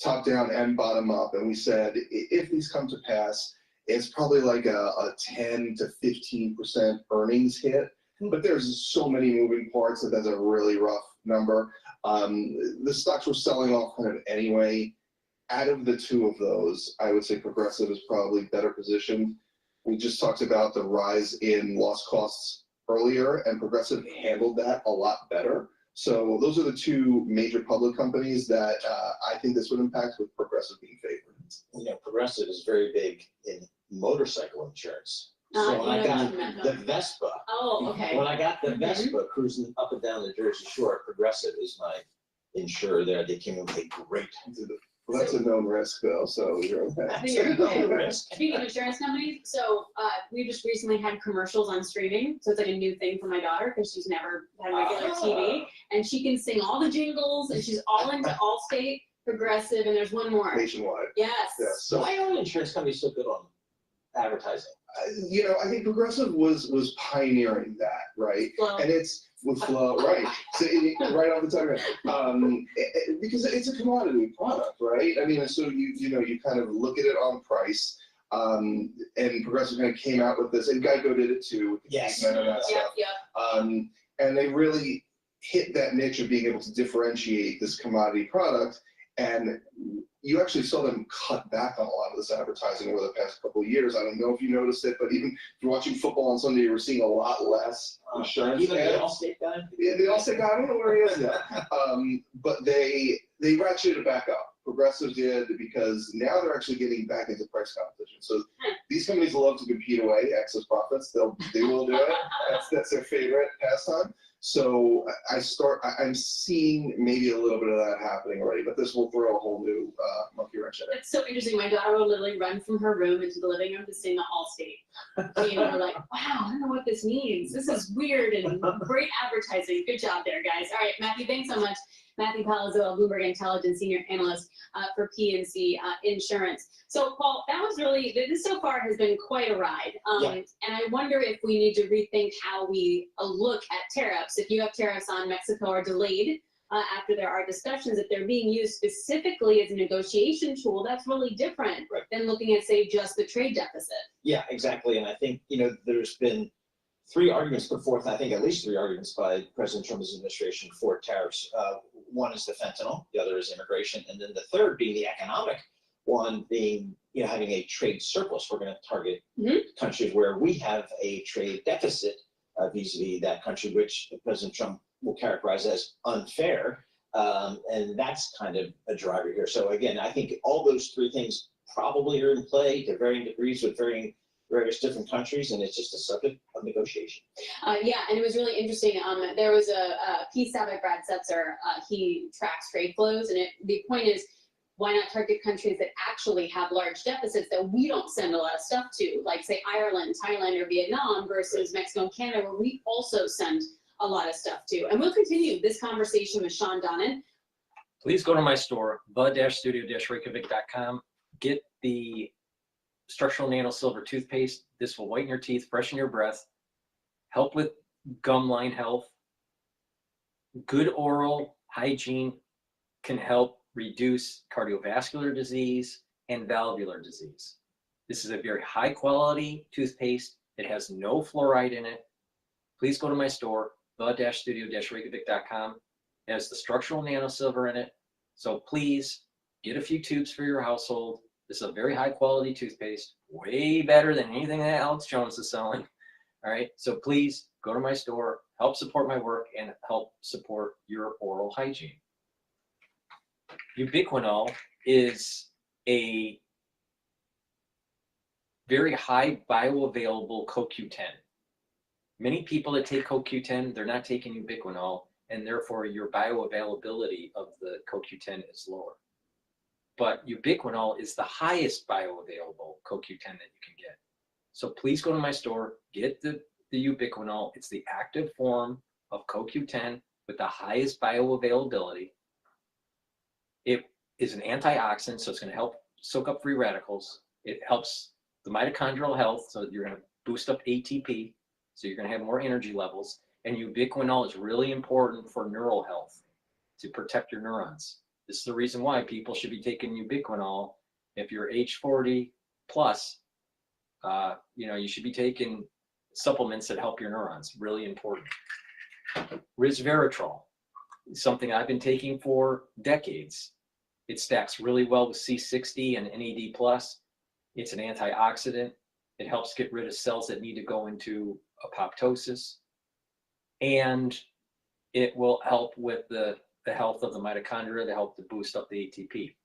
top down and bottom up, and we said if these come to pass, it's probably like a 10 to 15% earnings hit. But there's so many moving parts that that's a really rough number. The stocks were selling off kind of anyway. Out of the two of those, I would say Progressive is probably better positioned. We just talked about the rise in loss costs earlier, and Progressive handled that a lot better. So those are the two major public companies that I think this would impact, with Progressive being favored. Progressive is very big in motorcycle insurance. So when I got the Vespa, when I got the Vespa cruising up and down the Jersey Shore, Progressive is my insurer there. They came in with a great Well, that's a known risk though, so you're okay. Speaking of insurance companies, so we just recently had commercials on streaming. So it's like a new thing for my daughter because she's never had regular TV. And she can sing all the jingles and she's all into Allstate, Progressive, and there's one more. Nationwide. Yes. Yeah, so Why are insurance companies so good on advertising? you know, I think Progressive was pioneering that, right? Flow. And it's with Flow, right? So right off the top, because it's a commodity product, right? I mean, so you know, you kind of look at it on price. And Progressive kind of came out with this, and Geico did it too. With the Yes. and that stuff. Yeah. And they really hit that niche of being able to differentiate this commodity product. And you actually saw them cut back on a lot of this advertising over the past couple of years. I don't know if you noticed it, but even if you're watching football on Sunday, we're seeing a lot less insurance. Even ads. the Allstate guy? Yeah, the Allstate guy, I don't know where he is now. But they ratcheted it back up. Progressive did, because now they're actually getting back into price competition. So these companies love to compete away excess profits. They will do it. That's their favorite pastime. So I'm seeing maybe a little bit of that happening already, but this will throw a whole new monkey wrench in it. It's so interesting. My daughter will literally run from her room into the living room to sing the Allstate. And we're like, wow, I don't know what this means. This is weird and great advertising. Good job there, guys. All right, Matthew, thanks so much. Matthew Palazzo, Bloomberg Intelligence Senior Analyst for PNC Insurance. So, Paul, that was really, this so far has been quite a ride. And I wonder if we need to rethink how we look at tariffs. If you have tariffs on Mexico are delayed after there are discussions, if they're being used specifically as a negotiation tool, that's really different than looking at, say, just the trade deficit. Yeah, exactly. And I think, you know, there's been 3 arguments put forth, I think at least 3 arguments by President Trump's administration for tariffs. One is the fentanyl, the other is immigration, and then the third being the economic one being, you know, having a trade surplus. We're going to target countries where we have a trade deficit vis-a-vis that country, which President Trump will characterize as unfair. And that's kind of a driver here. So again, I think all those 3 things probably are in play to varying degrees with various different countries, and it's just a subject of negotiation. Yeah, and it was really interesting. There was a piece out by Brad Setzer. He tracks trade flows, and the point is, why not target countries that actually have large deficits that we don't send a lot of stuff to, like say Ireland, Thailand, or Vietnam, versus Mexico and Canada, where we also send a lot of stuff to. And we'll continue this conversation with Sean Donnan. Please go to my store, the-studio-reykjavik.com. Get the structural nano silver toothpaste. This will whiten your teeth, freshen your breath, help with gum line health. Good oral hygiene can help reduce cardiovascular disease and valvular disease. This is a very high quality toothpaste. It has no fluoride in it. Please go to my store, the-studio-reykjavik.com. It has the structural nano silver in it. So please get a few tubes for your household. This is a very high quality toothpaste, way better than anything that Alex Jones is selling. All right, so please go to my store, help support my work, and help support your oral hygiene. Ubiquinol is a very high bioavailable CoQ10. Many people that take CoQ10, they're not taking ubiquinol, and therefore your bioavailability of the CoQ10 is lower. But ubiquinol is the highest bioavailable CoQ10 that you can get. So please go to my store, get the ubiquinol. It's the active form of CoQ10 with the highest bioavailability. It is an antioxidant, so it's going to help soak up free radicals. It helps the mitochondrial health, so you're going to boost up ATP, so you're going to have more energy levels. And ubiquinol is really important for neural health, to protect your neurons. This is the reason why people should be taking ubiquinol. If you're age 40 plus, you know, you should be taking supplements that help your neurons. Really important. Resveratrol is something I've been taking for decades. It stacks really well with C60 and NAD+. It's an antioxidant. It helps get rid of cells that need to go into apoptosis. And it will help with the health of the mitochondria, to help to boost up the ATP.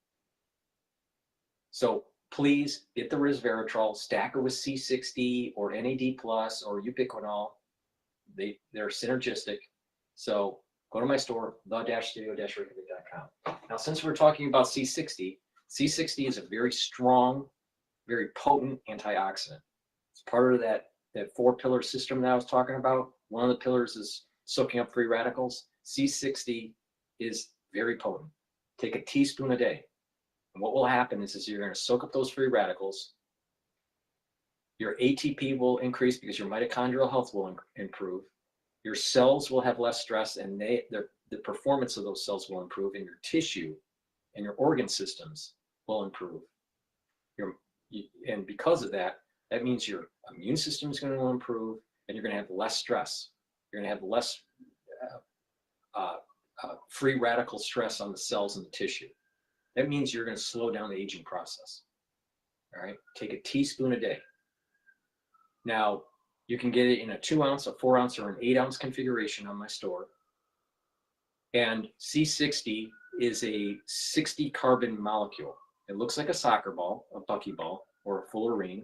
So please get the resveratrol, stack it with C60 or NAD+ or ubiquinol. They're synergistic. So go to my store, the-studio-reykjavik.com. Now, since we're talking about C60, C60 is a very strong, very potent antioxidant. It's part of that 4-pillar system that I was talking about. One of the pillars is soaking up free radicals. C60 is very potent. Take a teaspoon a day. And what will happen is you're going to soak up those free radicals. Your ATP will increase because your mitochondrial health will improve. Your cells will have less stress, and the performance of those cells will improve, and your tissue and your organ systems will improve. And because of that, that means your immune system is going to improve, and you're going to have less stress. You're going to have less free radical stress on the cells and the tissue. That means you're going to slow down the aging process. All right, take a teaspoon a day. Now, you can get it in a 2-ounce, a 4-ounce, or an 8-ounce configuration on my store. And C60 is a 60 carbon molecule. It looks like a soccer ball, a buckyball, or a fullerene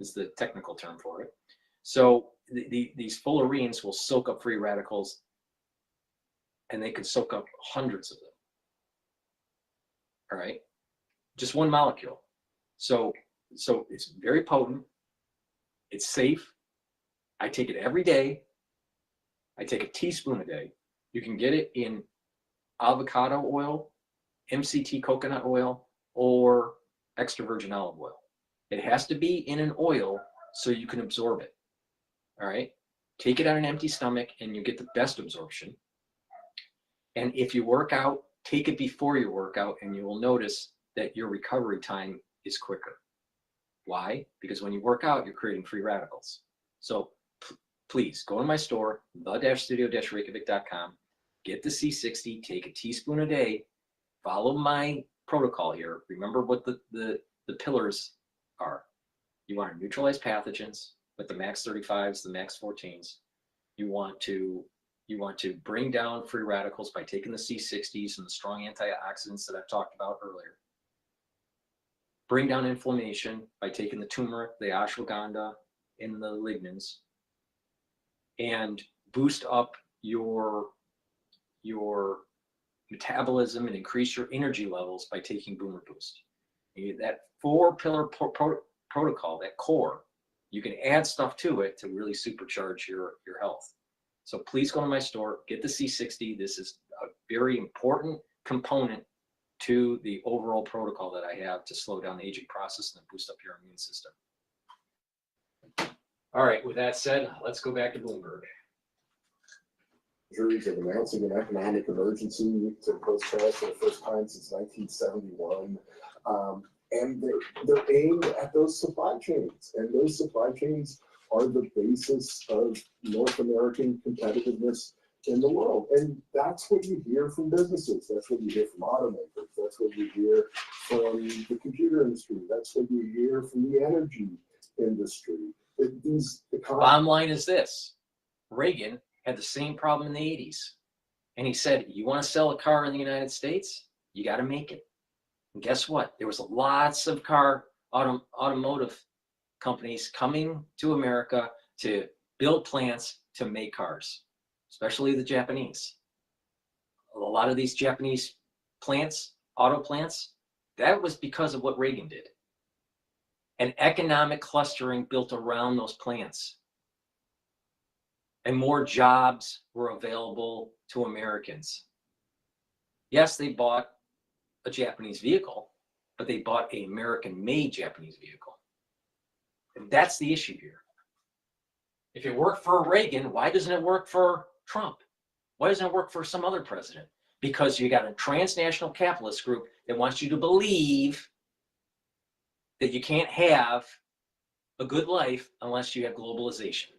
is the technical term for it. So these fullerenes will soak up free radicals, and they can soak up hundreds of them. All right, just one molecule. So it's very potent. It's safe. I take it every day. I take a teaspoon a day. You can get it in avocado oil, MCT coconut oil, or extra virgin olive oil. It has to be in an oil so you can absorb it. All right, take it on an empty stomach and you get the best absorption. And if you work out, take it before your workout, and you will notice that your recovery time is quicker. Why? Because when you work out, you're creating free radicals. So please go to my store, the-studio-reykjavik.com, get the C60, take a teaspoon a day, follow my protocol here. Remember what the pillars are. You want to neutralize pathogens with the max 35s, the max 14s. You want to bring down free radicals by taking the C60s and the strong antioxidants that I've talked about earlier. Bring down inflammation by taking the turmeric, the ashwagandha, and the lignans. And boost up your metabolism and increase your energy levels by taking Boomer Boost. That 4-pillar protocol, that core, you can add stuff to it to really supercharge your health. So please go to my store, get the C60. This is a very important component to the overall protocol that I have to slow down the aging process and boost up your immune system. All right, with that said, let's go back to Bloomberg. Juries of announcing an economic emergency to impose tariffs for the first time since 1971. And they're aimed at those supply chains. And those supply chains are the basis of North American competitiveness in the world. And that's what you hear from businesses. That's what you hear from automakers. That's what you hear from the computer industry. That's what you hear from the energy industry. Bottom line is this. Reagan had the same problem in the 80s. And he said, you want to sell a car in the United States? You got to make it. And guess what? There was lots of automotive companies coming to America to build plants to make cars, especially the Japanese. A lot of these Japanese plants, auto plants, that was because of what Reagan did. And economic clustering built around those plants. And more jobs were available to Americans. Yes, they bought a Japanese vehicle, but they bought an American-made Japanese vehicle. And that's the issue here. If it worked for Reagan, why doesn't it work for Trump? Why doesn't it work for some other president? Because you got a transnational capitalist group that wants you to believe that you can't have a good life unless you have globalization.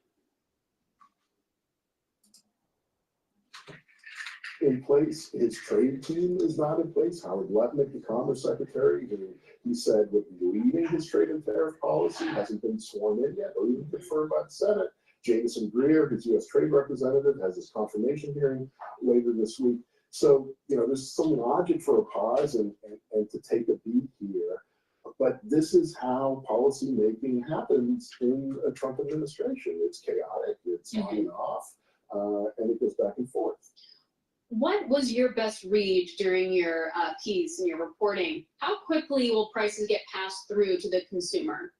In place, his trade team is not in place. Howard Lutnick, the Commerce Secretary, he said would be leading his trade and tariff policy, hasn't been sworn in yet or even confirmed by the Senate. Jameson Greer, his U.S. trade representative, has his confirmation hearing later this week. So, there's some logic for a pause and to take a beat here. But this is how policy making happens in a Trump administration. It's chaotic, it's on and off, and it goes back and forth. What was your best read during your piece and your reporting? How quickly will prices get passed through to the consumer?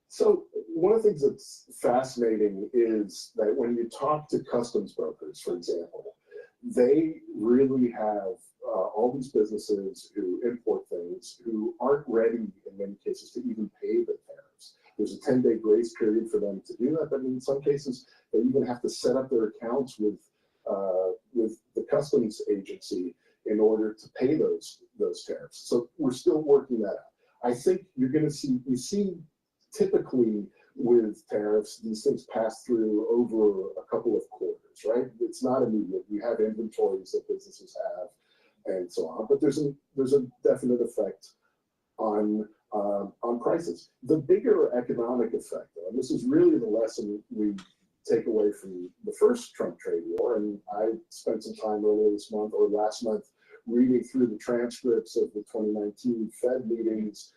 So one of the things that's fascinating is that when you talk to customs brokers, for example, they really have all these businesses who import things who aren't ready in many cases to even pay the tariffs. There's a 10-day grace period for them to do that, but in some cases they even have to set up their accounts with the customs agency in order to pay those tariffs. So we're still working that out. I think you're going to see, you see typically with tariffs, these things pass through over a couple of quarters, right? It's not immediate. You have inventories that businesses have and so on, but there's a definite effect on prices. The bigger economic effect, though, and this is really the lesson we take away from the first Trump trade war, and I spent some time earlier this month or last month reading through the transcripts of the 2019 Fed meetings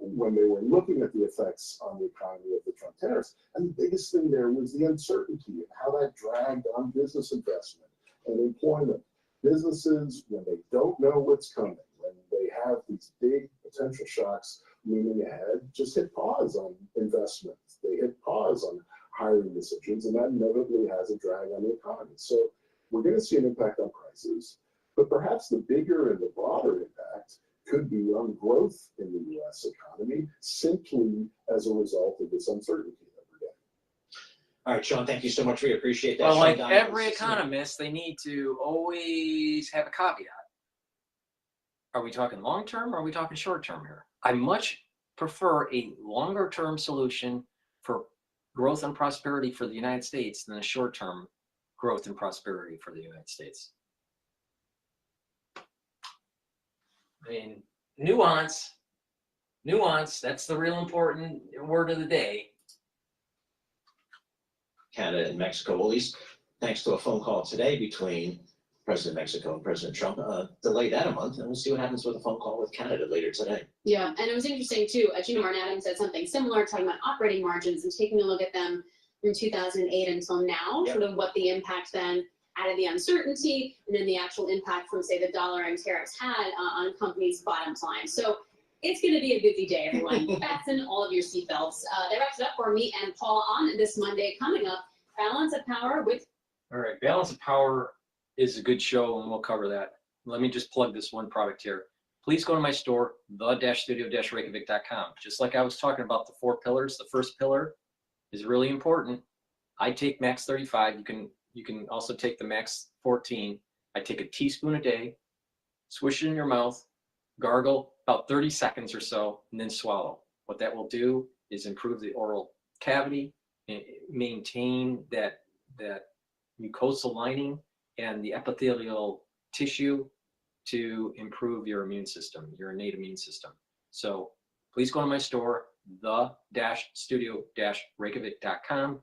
when they were looking at the effects on the economy of the Trump tariffs. And the biggest thing there was the uncertainty and how that dragged on business investment and employment. Businesses, when they don't know what's coming, when they have these big potential shocks looming ahead, just hit pause on investments. They hit pause on hiring decisions, and that inevitably has a drag on the economy. So we're going to see an impact on prices, but perhaps the bigger and the broader impact could be on growth in the U.S. economy simply as a result of this uncertainty that we're getting. All right, Sean, thank you so much. We appreciate that. Well, Sean like Donnelly, every economist, they need to always have a caveat. Are we talking long term or are we talking short term here? I much prefer a longer term solution for growth and prosperity for the United States than a short term growth and prosperity for the United States. I mean, nuance, that's the real important word of the day. Canada and Mexico, well, at least thanks to a phone call today between President of Mexico and President Trump, delay that a month, and we'll see what happens with a phone call with Canada later today. Yeah, and it was interesting too. Gina Martin Adams said something similar, talking about operating margins and taking a look at them from 2008 until now, sort of what the impact then out of the uncertainty and then the actual impact from, say, the dollar and tariffs had on companies' bottom line. So it's going to be a busy day, everyone. Fasten all of your seatbelts. That wraps it up for me and Paul on this Monday. Coming up, Balance of Power with. All right, Balance of Power is a good show, and we'll cover that. Let me just plug this one product here. Please go to my store, the-studio-reykjavik.com. Just like I was talking about the 4 pillars, the first pillar is really important. I take Max 35. You can also take the Max 14. I take a teaspoon a day, swish it in your mouth, gargle about 30 seconds or so, and then swallow. What that will do is improve the oral cavity, maintain that mucosal lining and the epithelial tissue to improve your immune system, your innate immune system. So please go to my store, the-studio-reykjavik.com.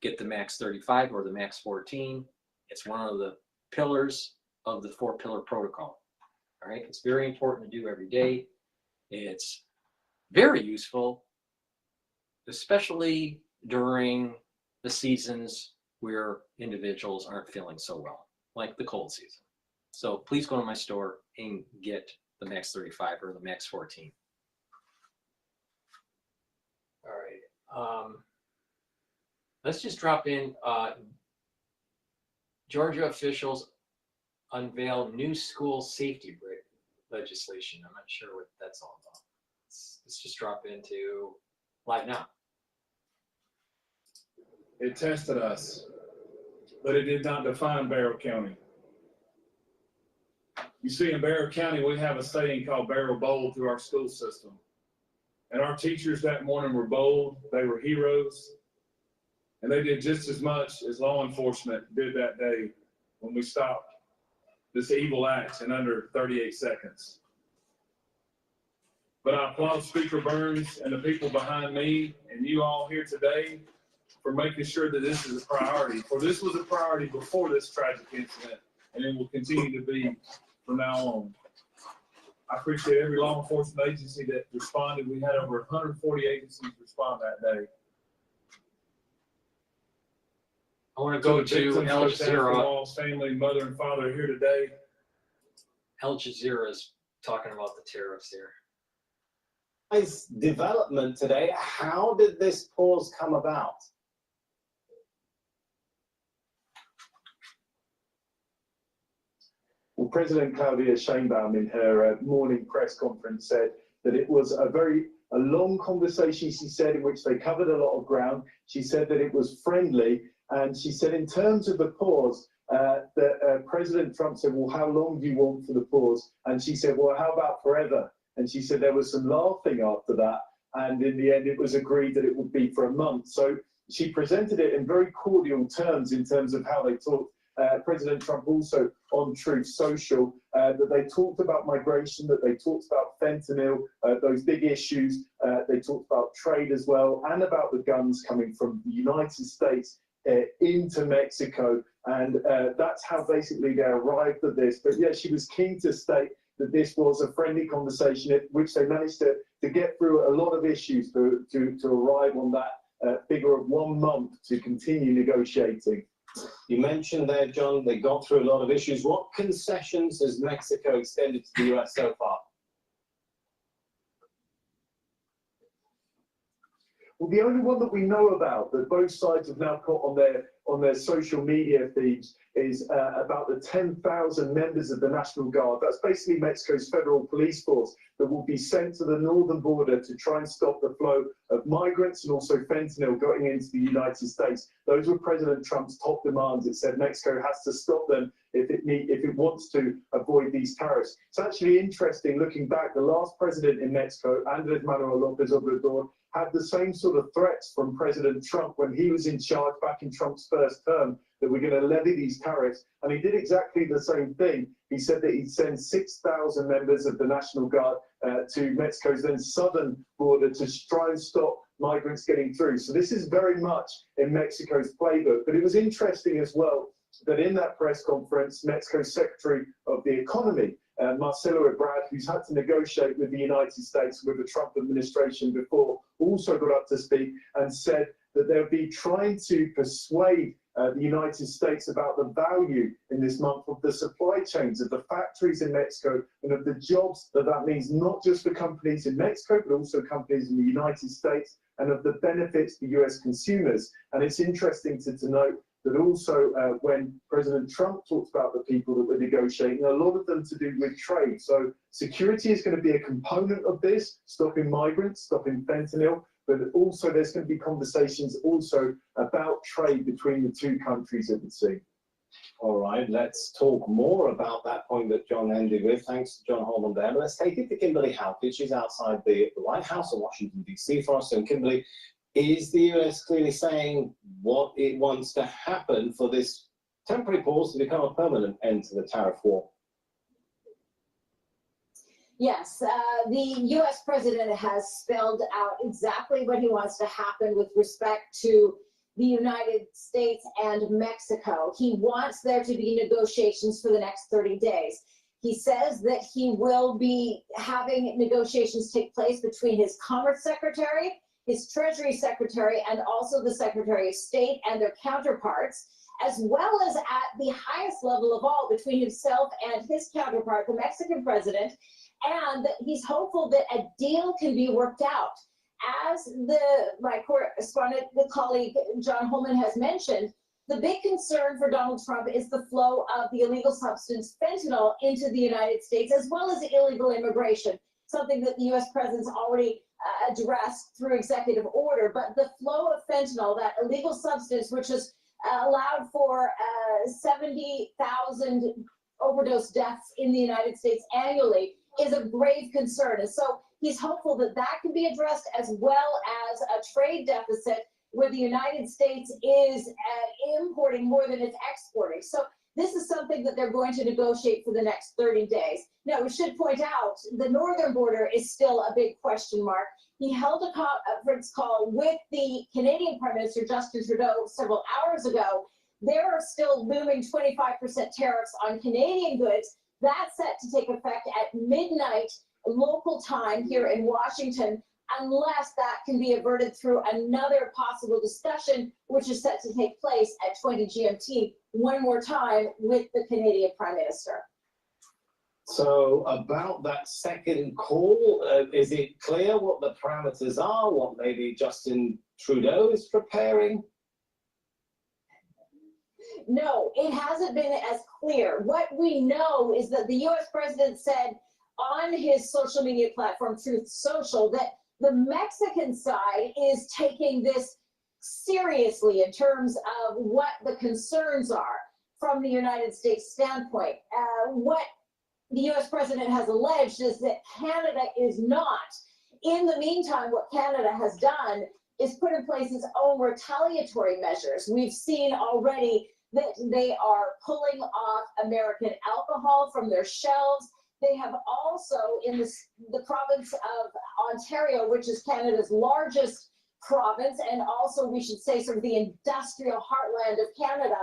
Get the Max 35 or the Max 14. It's one of the pillars of the 4-pillar protocol. All right, it's very important to do every day. It's very useful, especially during the seasons where individuals aren't feeling so well, like the cold season. So please go to my store and get the Max 35 or the Max 14. All right. Let's just drop in. Georgia officials unveil new school safety legislation. I'm not sure what that's all about. Let's just drop into live now. It tested us, but it did not define Barrow County. You see, in Barrow County, we have a saying called Barrow Bold through our school system. And our teachers that morning were bold, they were heroes, and they did just as much as law enforcement did that day when we stopped this evil act in under 38 seconds. But I applaud Speaker Burns and the people behind me and you all here today for making sure that this is a priority. For this was a priority before this tragic incident, and it will continue to be from now on. I appreciate every law enforcement agency that responded. We had over 140 agencies respond that day. I want to go the to victims Al of Jennifer Jazeera. Wall's family, mother and father here today. Al Jazeera is talking about the tariffs there. Nice development today. How did this pause come about? Well, President Claudia Sheinbaum in her morning press conference said that it was a long conversation, she said, in which they covered a lot of ground. She said that it was friendly, and she said in terms of the pause, that President Trump said, well, how long do you want for the pause? And she said, well, how about forever? And she said there was some laughing after that, and in the end it was agreed that it would be for a month. So she presented it in very cordial terms in terms of how they talked. President Trump also on Truth Social, that they talked about migration, that they talked about fentanyl, those big issues. They talked about trade as well, and about the guns coming from the United States into Mexico. And that's how basically they arrived at this. But yeah, she was keen to state that this was a friendly conversation in which they managed to get through a lot of issues to arrive on that figure of 1 month to continue negotiating. You mentioned there, John, they got through a lot of issues. What concessions has Mexico extended to the US so far? Well, the only one that we know about that both sides have now put on their social media feeds is about the 10,000 members of the National Guard. That's basically Mexico's federal police force that will be sent to the northern border to try and stop the flow of migrants and also fentanyl going into the United States. Those were President Trump's top demands. It said Mexico has to stop them if it wants to avoid these tariffs. It's actually interesting looking back, the last president in Mexico, Andrés Manuel López Obrador, had the same sort of threats from President Trump when he was in charge back in Trump's first term, that we're going to levy these tariffs. And he did exactly the same thing. He said that he'd send 6,000 members of the National Guard to Mexico's then southern border to try and stop migrants getting through. So this is very much in Mexico's playbook. But it was interesting as well that in that press conference, Mexico's Secretary of the Economy, Marcelo Ebrard, who's had to negotiate with the United States, with the Trump administration before, also got up to speak and said that they'll be trying to persuade the United States about the value in this month of the supply chains, of the factories in Mexico, and of the jobs that means not just for companies in Mexico, but also companies in the United States, and of the benefits to US consumers. And it's interesting to note that also when President Trump talked about the people that were negotiating, a lot of them to do with trade. So security is going to be a component of this, stopping migrants, stopping fentanyl, but also there's going to be conversations also about trade between the two countries at the sea. All right, let's talk more about that point that John ended with. Thanks to John Holman there. Let's take it to Kimberly Halkett. She's outside the White House in Washington, D.C. for us. And Kimberly, is the US clearly saying what it wants to happen for this temporary pause to become a permanent end to the tariff war? Yes, the US president has spelled out exactly what he wants to happen with respect to the United States and Mexico. He wants there to be negotiations for the next 30 days. He says that he will be having negotiations take place between his Commerce Secretary, his Treasury Secretary, and also the Secretary of State and their counterparts, as well as at the highest level of all between himself and his counterpart, the Mexican president. And he's hopeful that a deal can be worked out. As my correspondent, the colleague John Holman has mentioned, the big concern for Donald Trump is the flow of the illegal substance fentanyl into the United States, as well as illegal immigration, something that the U.S. president's already addressed through executive order. But the flow of fentanyl, that illegal substance, which has allowed for 70,000 overdose deaths in the United States annually, is a grave concern. And so he's hopeful that that can be addressed, as well as a trade deficit where the United States is importing more than it's exporting. So this is something that they're going to negotiate for the next 30 days. Now, we should point out the northern border is still a big question mark. He held a conference call with the Canadian Prime Minister Justin Trudeau several hours ago. There are still looming 25% tariffs on Canadian goods. That's set to take effect at midnight local time here in Washington unless that can be averted through another possible discussion, which is set to take place at 20 GMT one more time with the Canadian Prime Minister. So about that second call, is it clear what the parameters are, what maybe Justin Trudeau is preparing? No, it hasn't been as clear. What we know is that the US president said on his social media platform, Truth Social, that the Mexican side is taking this seriously in terms of what the concerns are from the United States standpoint. What the US president has alleged is that Canada is not. In the meantime, what Canada has done is put in place its own retaliatory measures. We've seen already that they are pulling off American alcohol from their shelves. They have also, in the province of Ontario, which is Canada's largest province, and also we should say sort of the industrial heartland of Canada,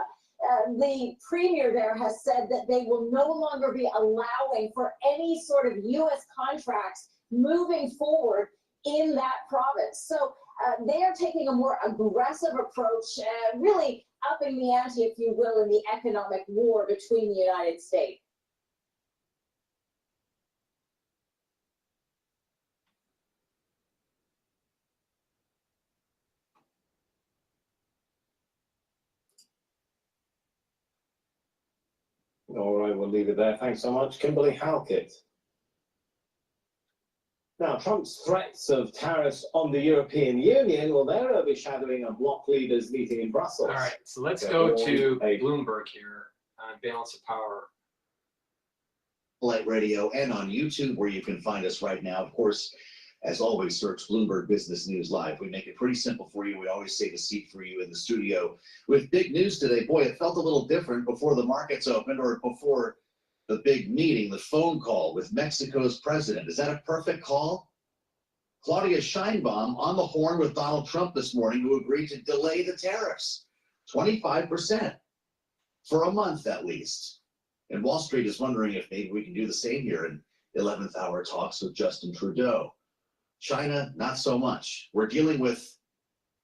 the premier there has said that they will no longer be allowing for any sort of US contracts moving forward in that province. So they are taking a more aggressive approach, really upping the ante, if you will, in the economic war between the United States. All right, we'll leave it there. Thanks so much, Kimberly Halkett. Now, Trump's threats of tariffs on the European Union, well, they're overshadowing a bloc leaders meeting in Brussels. All right, so let's go to Bloomberg here on balance of power. Light Radio and on YouTube, where you can find us right now. Of course, as always, search Bloomberg Business News Live. We make it pretty simple for you. We always save a seat for you in the studio. With big news today, boy, it felt a little different before the markets opened or before the big meeting, the phone call with Mexico's president. Is that a perfect call? Claudia Sheinbaum on the horn with Donald Trump this morning, who agreed to delay the tariffs 25% for a month at least. And Wall Street is wondering if maybe we can do the same here in 11th hour talks with Justin Trudeau. China, not so much. We're dealing with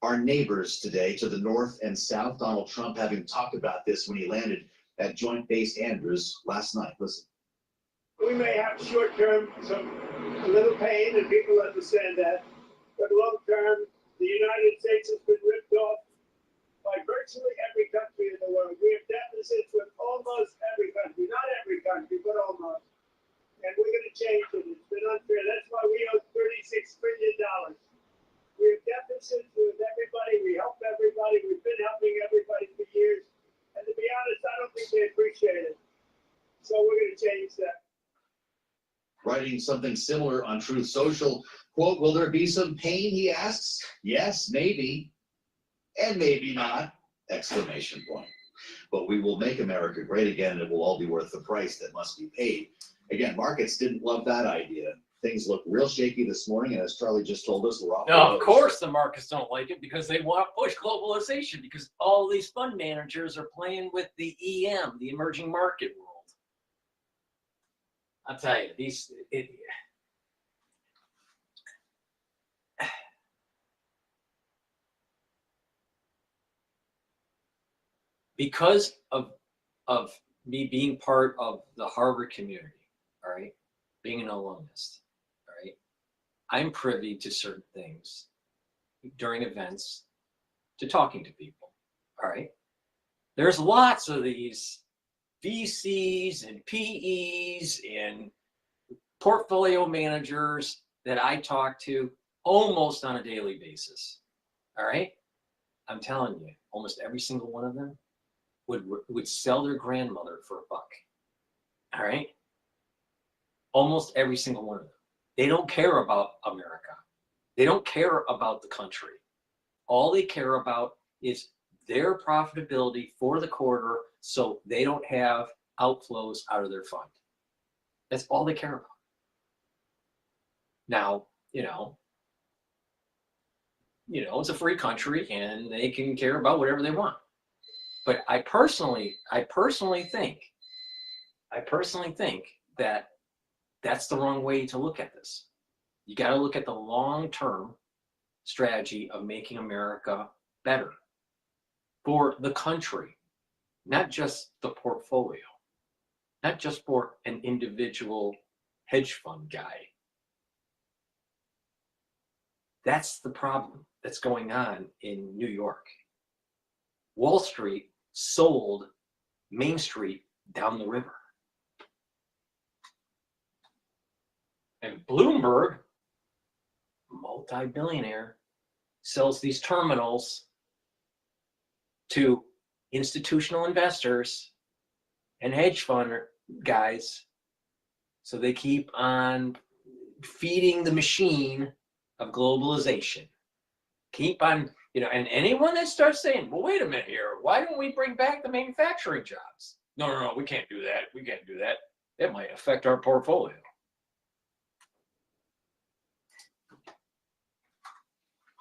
our neighbors today to the north and south. Donald Trump having talked about this when he landed at Joint Base Andrews last night. Listen. We may have short-term a little pain, and people understand that, but long-term, the United States has been ripped off by virtually every country in the world. We have deficits with almost every country, not every country, but almost. And we're going to change it. It's been unfair. That's why we owe $36 trillion. We have deficits with everybody. We help everybody. We've been helping everybody for years. And to be honest, I don't think they appreciate it. So we're going to change that. Writing something similar on Truth Social, quote, will there be some pain, he asks? Yes, maybe, and maybe not, exclamation point. But we will make America great again, and it will all be worth the price that must be paid. Again, markets didn't love that idea. Things look real shaky this morning, and as Charlie just told us, we're off. Now, of course, the markets don't like it because they want to push globalization, because all these fund managers are playing with the EM, the emerging market world. I'll tell you, because of me being part of the Harvard community, all right, being an alumnus, all right, I'm privy to certain things during events, to talking to people, all right. There's lots of these VCs and PEs and portfolio managers that I talk to almost on a daily basis. All right. I'm telling you, almost every single one of them would sell their grandmother for $1. All right. Almost every single one of them. They don't care about America. They don't care about the country. All they care about is their profitability for the quarter, so they don't have outflows out of their fund. That's all they care about. Now, you know, it's a free country and they can care about whatever they want. But I personally think that that's the wrong way to look at this. You got to look at the long-term strategy of making America better for the country, not just the portfolio, not just for an individual hedge fund guy. That's the problem that's going on in New York. Wall Street sold Main Street down the river. And Bloomberg, multi-billionaire, sells these terminals to institutional investors and hedge fund guys, so they keep on feeding the machine of globalization. Keep on, you know, and anyone that starts saying, well, wait a minute here, why don't we bring back the manufacturing jobs? No, we can't do that. We can't do that. It might affect our portfolio.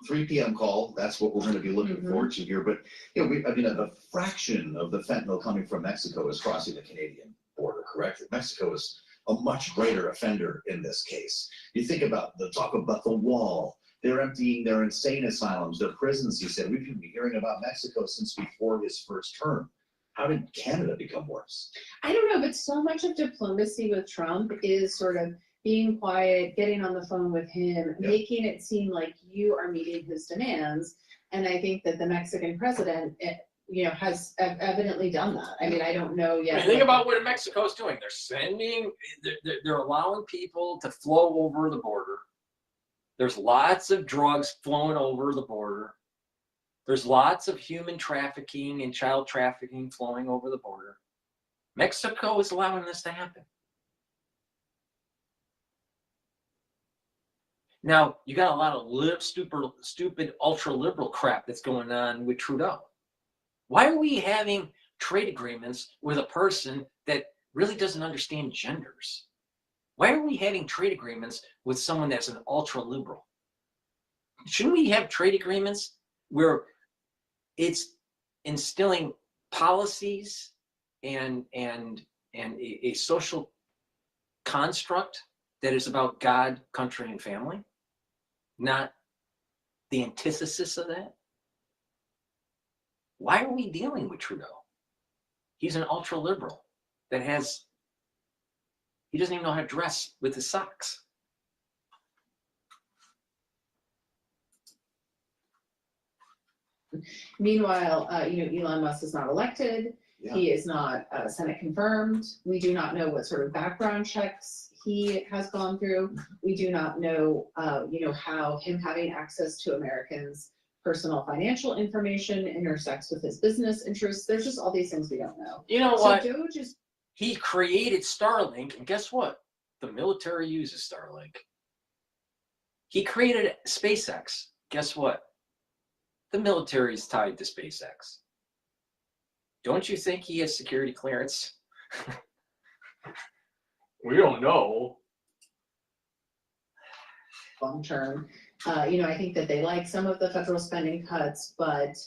3 p.m. call, that's what we're going to be looking forward to here. But, you know, I mean, a fraction of the fentanyl coming from Mexico is crossing the Canadian border, correct? Mexico is a much greater offender in this case. You think about talk about the wall. They're emptying their insane asylums, their prisons, he said. We've been hearing about Mexico since before his first term. How did Canada become worse? I don't know, but so much of diplomacy with Trump is sort of being quiet, getting on the phone with him, making it seem like you are meeting his demands. And I think that the Mexican president, you know, has evidently done that. I mean, I don't know yet. Think about what Mexico is doing. They're allowing people to flow over the border. There's lots of drugs flowing over the border. There's lots of human trafficking and child trafficking flowing over the border. Mexico is allowing this to happen. Now, you got a lot of stupid ultra-liberal crap that's going on with Trudeau. Why are we having trade agreements with a person that really doesn't understand genders? Why are we having trade agreements with someone that's an ultra-liberal? Shouldn't we have trade agreements where it's instilling policies and a social construct that is about God, country, and family, not the antithesis of that? Why are we dealing with Trudeau? He's an ultra-liberal that he doesn't even know how to dress with his socks. Meanwhile, you know, Elon Musk is not elected. Yeah. He is not Senate confirmed. We do not know what sort of background checks he has gone through. We do not know, you know, how him having access to Americans' personal financial information intersects with his business interests. There's just all these things we don't know. You know what? So Doge is. He created Starlink, and guess what? The military uses Starlink. He created SpaceX. Guess what? The military is tied to SpaceX. Don't you think he has security clearance? We don't know. Long term, you know, I think that they like some of the federal spending cuts, but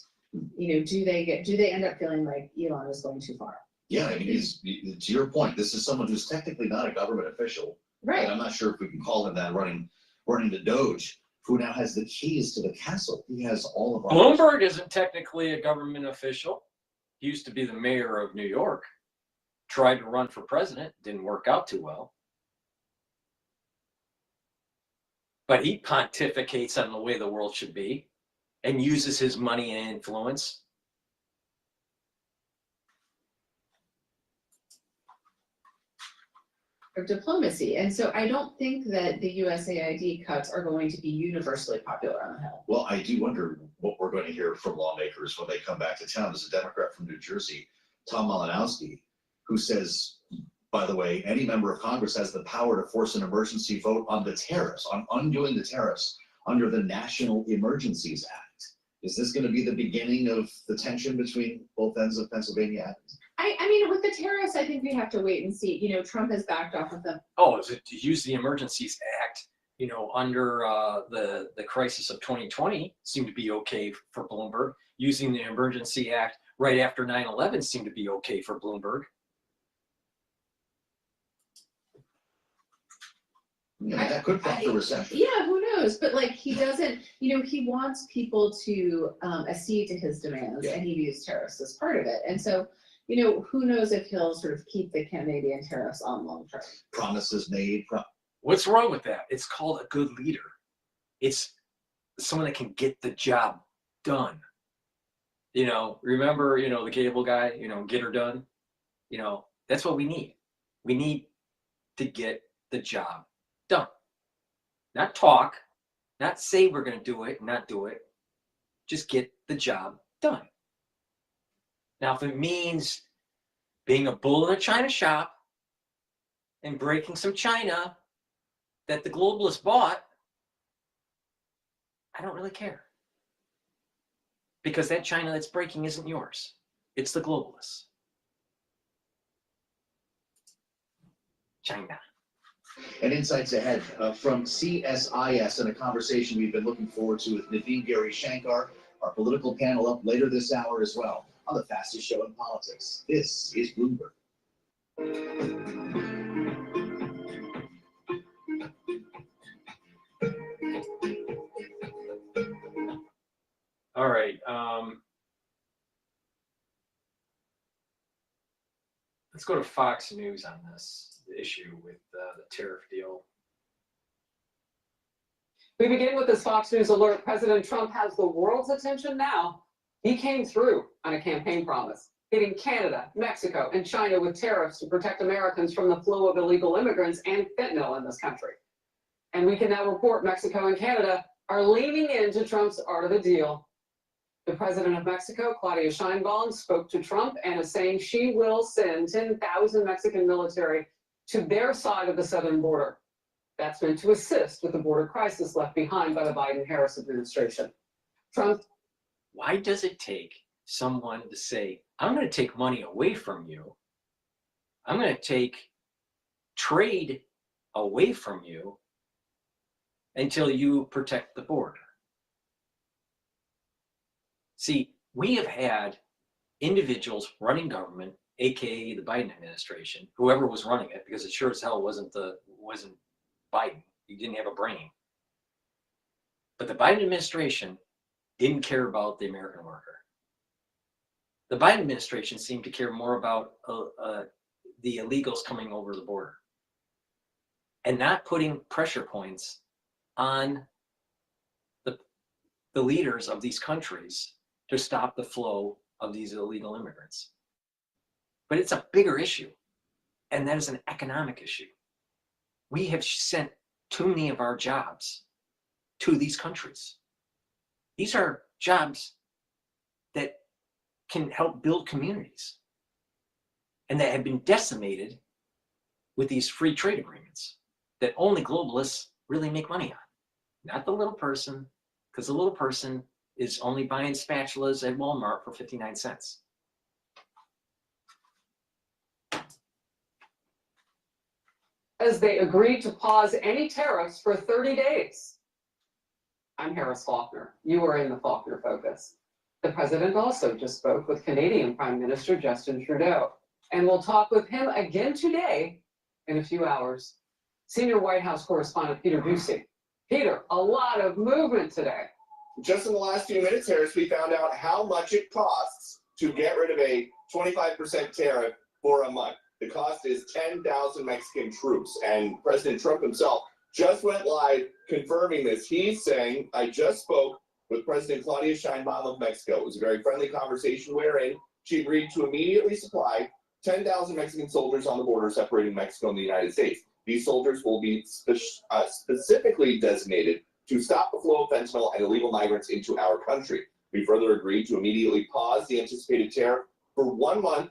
you know, do they end up feeling like Elon is going too far? Yeah, I mean, to your point, this is someone who's technically not a government official. Right. And I'm not sure if we can call him that, running the Doge, who now has the keys to the castle. He has all of our. Bloomberg isn't technically a government official. He used to be the mayor of New York. Tried to run for president, didn't work out too well. But he pontificates on the way the world should be and uses his money and influence. Of diplomacy. And so I don't think that the USAID cuts are going to be universally popular on the Hill. Well, I do wonder what we're going to hear from lawmakers when they come back to town. There's a Democrat from New Jersey, Tom Malinowski, who says, by the way, any member of Congress has the power to force an emergency vote on the tariffs, on undoing the tariffs under the National Emergencies Act. Is this going to be the beginning of the tension between both ends of Pennsylvania Avenue? I mean, with the tariffs, I think we have to wait and see. You know, Trump has backed off of them. Oh, is it to use the Emergencies Act, you know, under the crisis of 2020 seemed to be okay for Bloomberg. Using the Emergency Act right after 9/11 seemed to be okay for Bloomberg. Yeah, that could prompt a recession. Yeah, who knows? But like, he doesn't, he wants people to accede to his demands, and he views tariffs as part of it. And so, who knows if he'll sort of keep the Canadian tariffs on long term. Promises made. What's wrong with that? It's called a good leader. It's someone that can get the job done. Remember, the cable guy, get her done. That's what we need. We need to get the job done. Not talk, not say we're going to do it, not do it. Just get the job done. Now, if it means being a bull in a china shop and breaking some china that the globalists bought, I don't really care. Because that china that's breaking isn't yours. It's the globalists. China. And insights ahead from CSIS and a conversation we've been looking forward to with Naveen Gary Shankar, our political panel up later this hour as well on the fastest show in politics. This is Bloomberg. All right. Let's go to Fox News on this issue with the tariff deal. We begin with this Fox News alert. President Trump has the world's attention now. He came through on a campaign promise, hitting Canada, Mexico, and China with tariffs to protect Americans from the flow of illegal immigrants and fentanyl in this country. And we can now report Mexico and Canada are leaning into Trump's art of the deal. The president of Mexico, Claudia Sheinbaum, spoke to Trump and is saying she will send 10,000 Mexican military to their side of the southern border. That's meant to assist with the border crisis left behind by the Biden-Harris administration. Trump. Why does it take someone to say, I'm going to take money away from you. I'm going to take trade away from you until you protect the border? See, we have had individuals running government, aka the Biden administration, whoever was running it, because it sure as hell wasn't Biden. He didn't have a brain. But the Biden administration didn't care about the American worker. The Biden administration seemed to care more about the illegals coming over the border and not putting pressure points on the leaders of these countries to stop the flow of these illegal immigrants. But it's a bigger issue, and that is an economic issue. We have sent too many of our jobs to these countries. These are jobs that can help build communities and that have been decimated with these free trade agreements that only globalists really make money on, not the little person, because the little person is only buying spatulas at Walmart for 59 cents. As they agreed to pause any tariffs for 30 days. I'm Harris Faulkner. You are in the Faulkner Focus. The president also just spoke with Canadian Prime Minister Justin Trudeau, and we'll talk with him again today in a few hours. Senior White House correspondent Peter Ducey. Peter, a lot of movement today. Just in the last few minutes, Harris, we found out how much it costs to get rid of a 25% tariff for a month. The cost is 10,000 Mexican troops, and President Trump himself just went live confirming this. He's saying, I just spoke with President Claudia Sheinbaum of Mexico. It was a very friendly conversation wherein she agreed to immediately supply 10,000 Mexican soldiers on the border separating Mexico and the United States. These soldiers will be specifically designated to stop the flow of fentanyl and illegal migrants into our country. We further agreed to immediately pause the anticipated tariff for 1 month,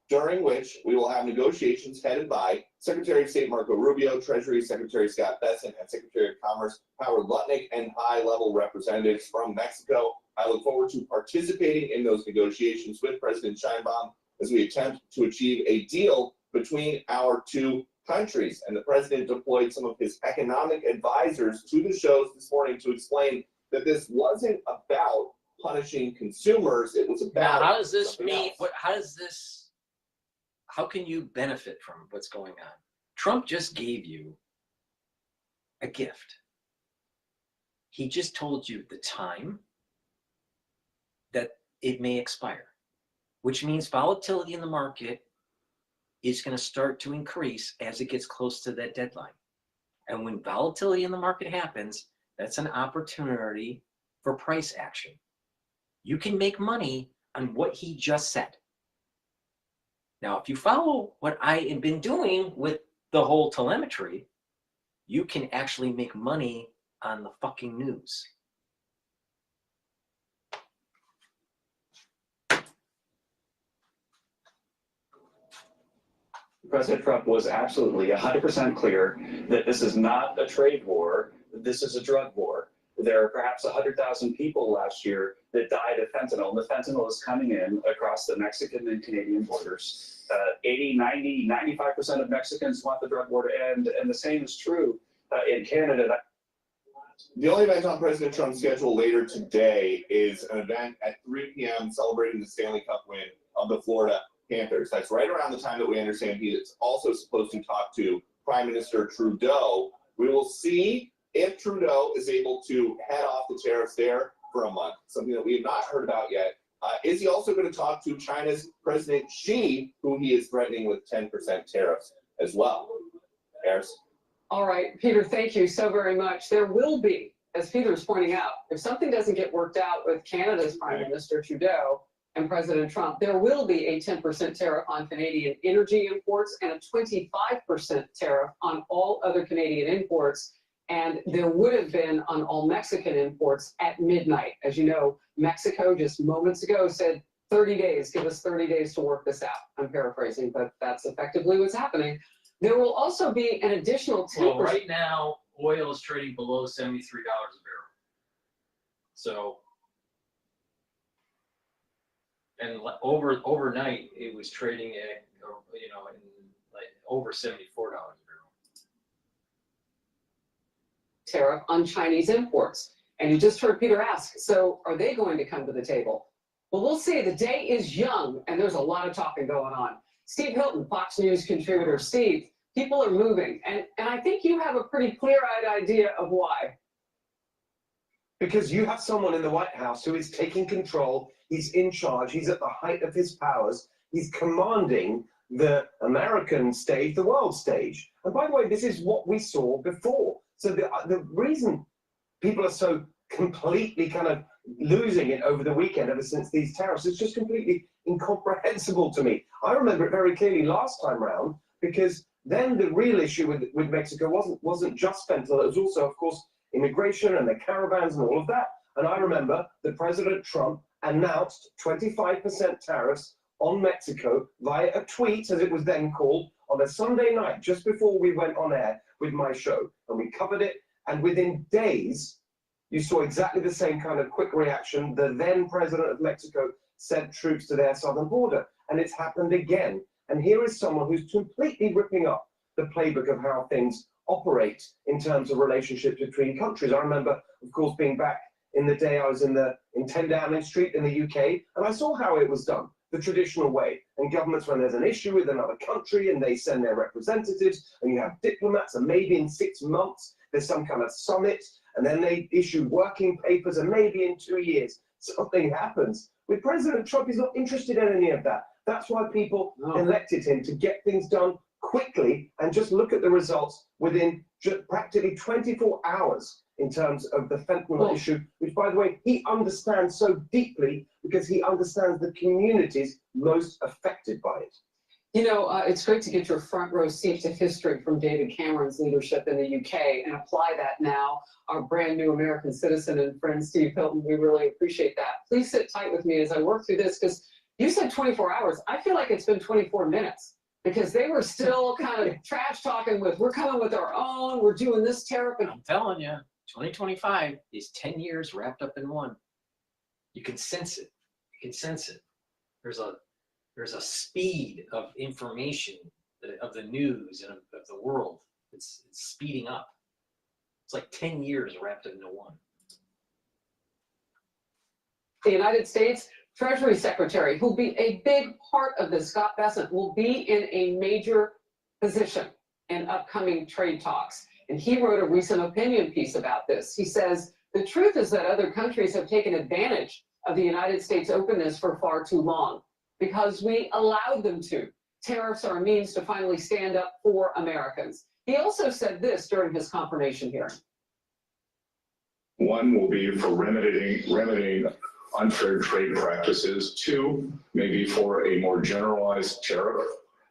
during which we will have negotiations headed by Secretary of State Marco Rubio, Treasury Secretary Scott Bessent, and Secretary of Commerce Howard Lutnick, and high-level representatives from Mexico. I look forward to participating in those negotiations with President Sheinbaum as we attempt to achieve a deal between our two countries. And the president deployed some of his economic advisors to the shows this morning to explain that this wasn't about punishing consumers. It was about. Now, how does this mean? How can you benefit from what's going on? Trump just gave you a gift. He just told you the time that it may expire, which means volatility in the market is going to start to increase as it gets close to that deadline. And when volatility in the market happens, that's an opportunity for price action. You can make money on what he just said. Now, if you follow what I have been doing with the whole telemetry, you can actually make money on the fucking news. President Trump was absolutely 100% clear that this is not a trade war, this is a drug war. There are perhaps 100,000 people last year that died of fentanyl, and the fentanyl is coming in across the Mexican and Canadian borders. 80, 90, 95% of Mexicans want the drug war to end, and the same is true in Canada. The only event on President Trump's schedule later today is an event at 3 p.m. celebrating the Stanley Cup win of the Florida Panthers. That's right around the time that we understand he is also supposed to talk to Prime Minister Trudeau. We will see if Trudeau is able to head off the tariffs there for a month, something that we have not heard about yet. Is he also going to talk to China's President Xi, who he is threatening with 10% tariffs as well? Harris? All right, Peter, thank you so very much. There will be, as Peter is pointing out, if something doesn't get worked out with Canada's Prime Minister Trudeau and President Trump, there will be a 10% tariff on Canadian energy imports and a 25% tariff on all other Canadian imports. And there would have been on all Mexican imports at midnight. As you know, Mexico just moments ago said 30 days, give us 30 days to work this out. I'm paraphrasing, but that's effectively what's happening. There will also be an additional 10%. Well, right now, oil is trading below $73 a barrel. So, and overnight, it was trading at, you know, in like over $74 a barrel. Tariff on Chinese imports. And you just heard Peter ask, so are they going to come to the table? Well, we'll see. The day is young, and there's a lot of talking going on. Steve Hilton, Fox News contributor. Steve, people are moving, and I think you have a pretty clear-eyed idea of why. Because you have someone in the White House who is taking control, he's in charge, he's at the height of his powers, he's commanding the American stage, the world stage. And by the way, this is what we saw before. So the reason people are so completely kind of losing it over the weekend, ever since these tariffs, is just completely incomprehensible to me. I remember it very clearly last time round, because then the real issue with Mexico wasn't just fentanyl, it was also, of course, immigration and the caravans and all of that. And I remember that President Trump announced 25% tariffs on Mexico via a tweet, as it was then called, on a Sunday night, just before we went on air with my show. And we covered it, and within days, you saw exactly the same kind of quick reaction. The then president of Mexico sent troops to their southern border, and it's happened again. And here is someone who's completely ripping up the playbook of how things operate in terms of relationships between countries. I remember, of course, being back in the day I was in 10 Downing Street in the UK, and I saw how it was done, the traditional way. And governments, when there's an issue with another country, and they send their representatives, and you have diplomats, and maybe in 6 months, there's some kind of summit, and then they issue working papers, and maybe in 2 years, something happens. With President Trump, he's not interested in any of that. That's why people elected him, to get things done quickly, and just look at the results within practically 24 hours in terms of the fentanyl issue, which, by the way, he understands so deeply, because he understands the communities most affected by it. You know, it's great to get your front row seat to history from David Cameron's leadership in the UK and apply that now. Our brand new American citizen and friend, Steve Hilton, we really appreciate that. Please sit tight with me as I work through this, because you said 24 hours. I feel like it's been 24 minutes, because they were still kind of trash talking with, we're coming with our own, we're doing this tariff. And I'm telling you, 2025 is 10 years wrapped up in one. You can sense it. You can sense it. There's a speed of information, of the news and of the world. It's speeding up. It's like 10 years wrapped into one. The United States Treasury Secretary, who'll be a big part of this, Scott Bessent, will be in a major position in upcoming trade talks. And he wrote a recent opinion piece about this. He says, the truth is that other countries have taken advantage of the United States openness for far too long because we allowed them to. Tariffs are a means to finally stand up for Americans. He also said this during his confirmation hearing. One will be for remedying unfair trade practices. Two, maybe for a more generalized tariff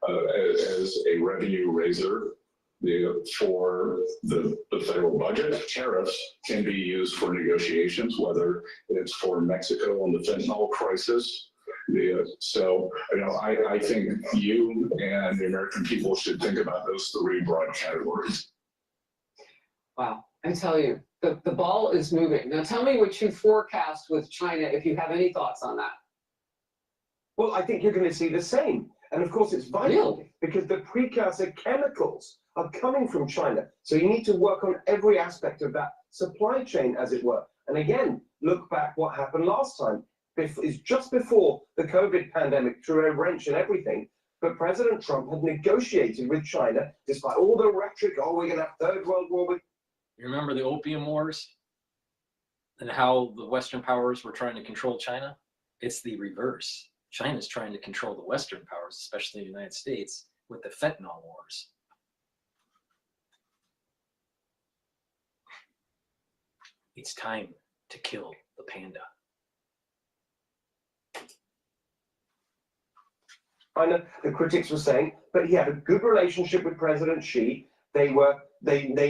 as a revenue raiser for the federal budget. Tariffs can be used for negotiations, whether it's for Mexico on the fentanyl crisis. So, I think you and the American people should think about those three broad categories. Wow, I tell you, the ball is moving. Now tell me what you forecast with China, if you have any thoughts on that. Well, I think you're going to see the same. And of course, it's vital because the precursor chemicals are coming from China. So you need to work on every aspect of that supply chain, as it were. And again, look back what happened last time. It's just before the COVID pandemic threw a wrench in everything. But President Trump had negotiated with China, despite all the rhetoric, oh, we're going to have Third World War with. You remember the Opium Wars and how the Western powers were trying to control China? It's the reverse. China's trying to control the Western powers, especially the United States, with the fentanyl wars. It's time to kill the panda. China, the critics were saying, but he had a good relationship with President Xi. They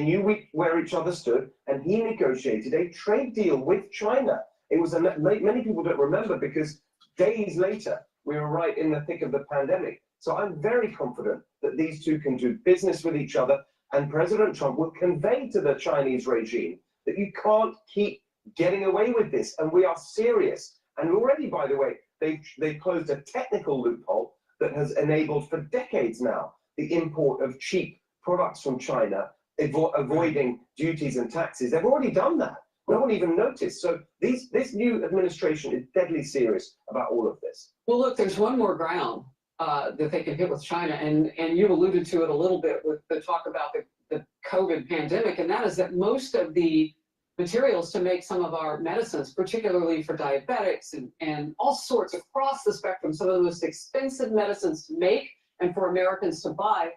knew where each other stood, and he negotiated a trade deal with China. It was many people don't remember because days later we were right in the thick of the pandemic. So I'm very confident that these two can do business with each other, and President Trump will convey to the Chinese regime that you can't keep getting away with this, and we are serious. And already, by the way, they've closed a technical loophole that has enabled for decades now the import of cheap products from China, avoiding duties and taxes. They've already done that. No one even noticed. So this new administration is deadly serious about all of this. Well, look, there's one more ground that they can hit with China, and you alluded to it a little bit with the talk about the COVID pandemic, and that is that most of the materials to make some of our medicines, particularly for diabetics and all sorts across the spectrum, some of the most expensive medicines to make and for Americans to buy,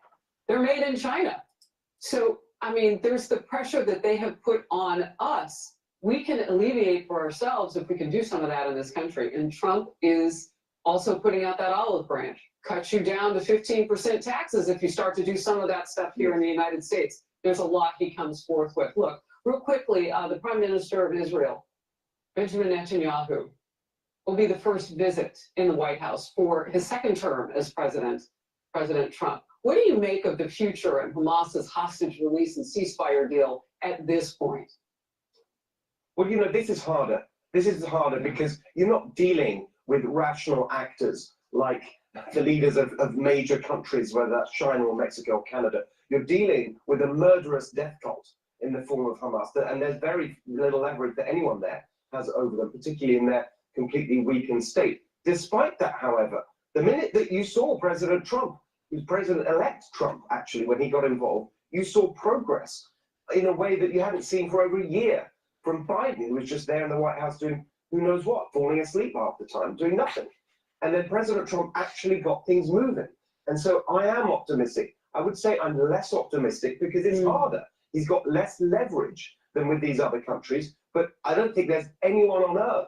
they're made in China. So, I mean, there's the pressure that they have put on us. We can alleviate for ourselves if we can do some of that in this country. And Trump is also putting out that olive branch. Cuts you down to 15% taxes if you start to do some of that stuff here in the United States. There's a lot he comes forth with. Look, real quickly, the Prime Minister of Israel, Benjamin Netanyahu, will be the first visit in the White House for his second term as President Trump. What do you make of the future and Hamas's hostage release and ceasefire deal at this point? Well, this is harder. This is harder because you're not dealing with rational actors like the leaders of major countries, whether that's China or Mexico or Canada. You're dealing with a murderous death cult in the form of Hamas, and there's very little leverage that anyone there has over them, particularly in their completely weakened state. Despite that, however, the minute that you saw President Trump, who's President-elect Trump, actually, when he got involved, you saw progress in a way that you hadn't seen for over a year from Biden, who was just there in the White House doing who knows what, falling asleep half the time, doing nothing. And then President Trump actually got things moving. And so I am optimistic. I would say I'm less optimistic because it's harder. He's got less leverage than with these other countries, but I don't think there's anyone on earth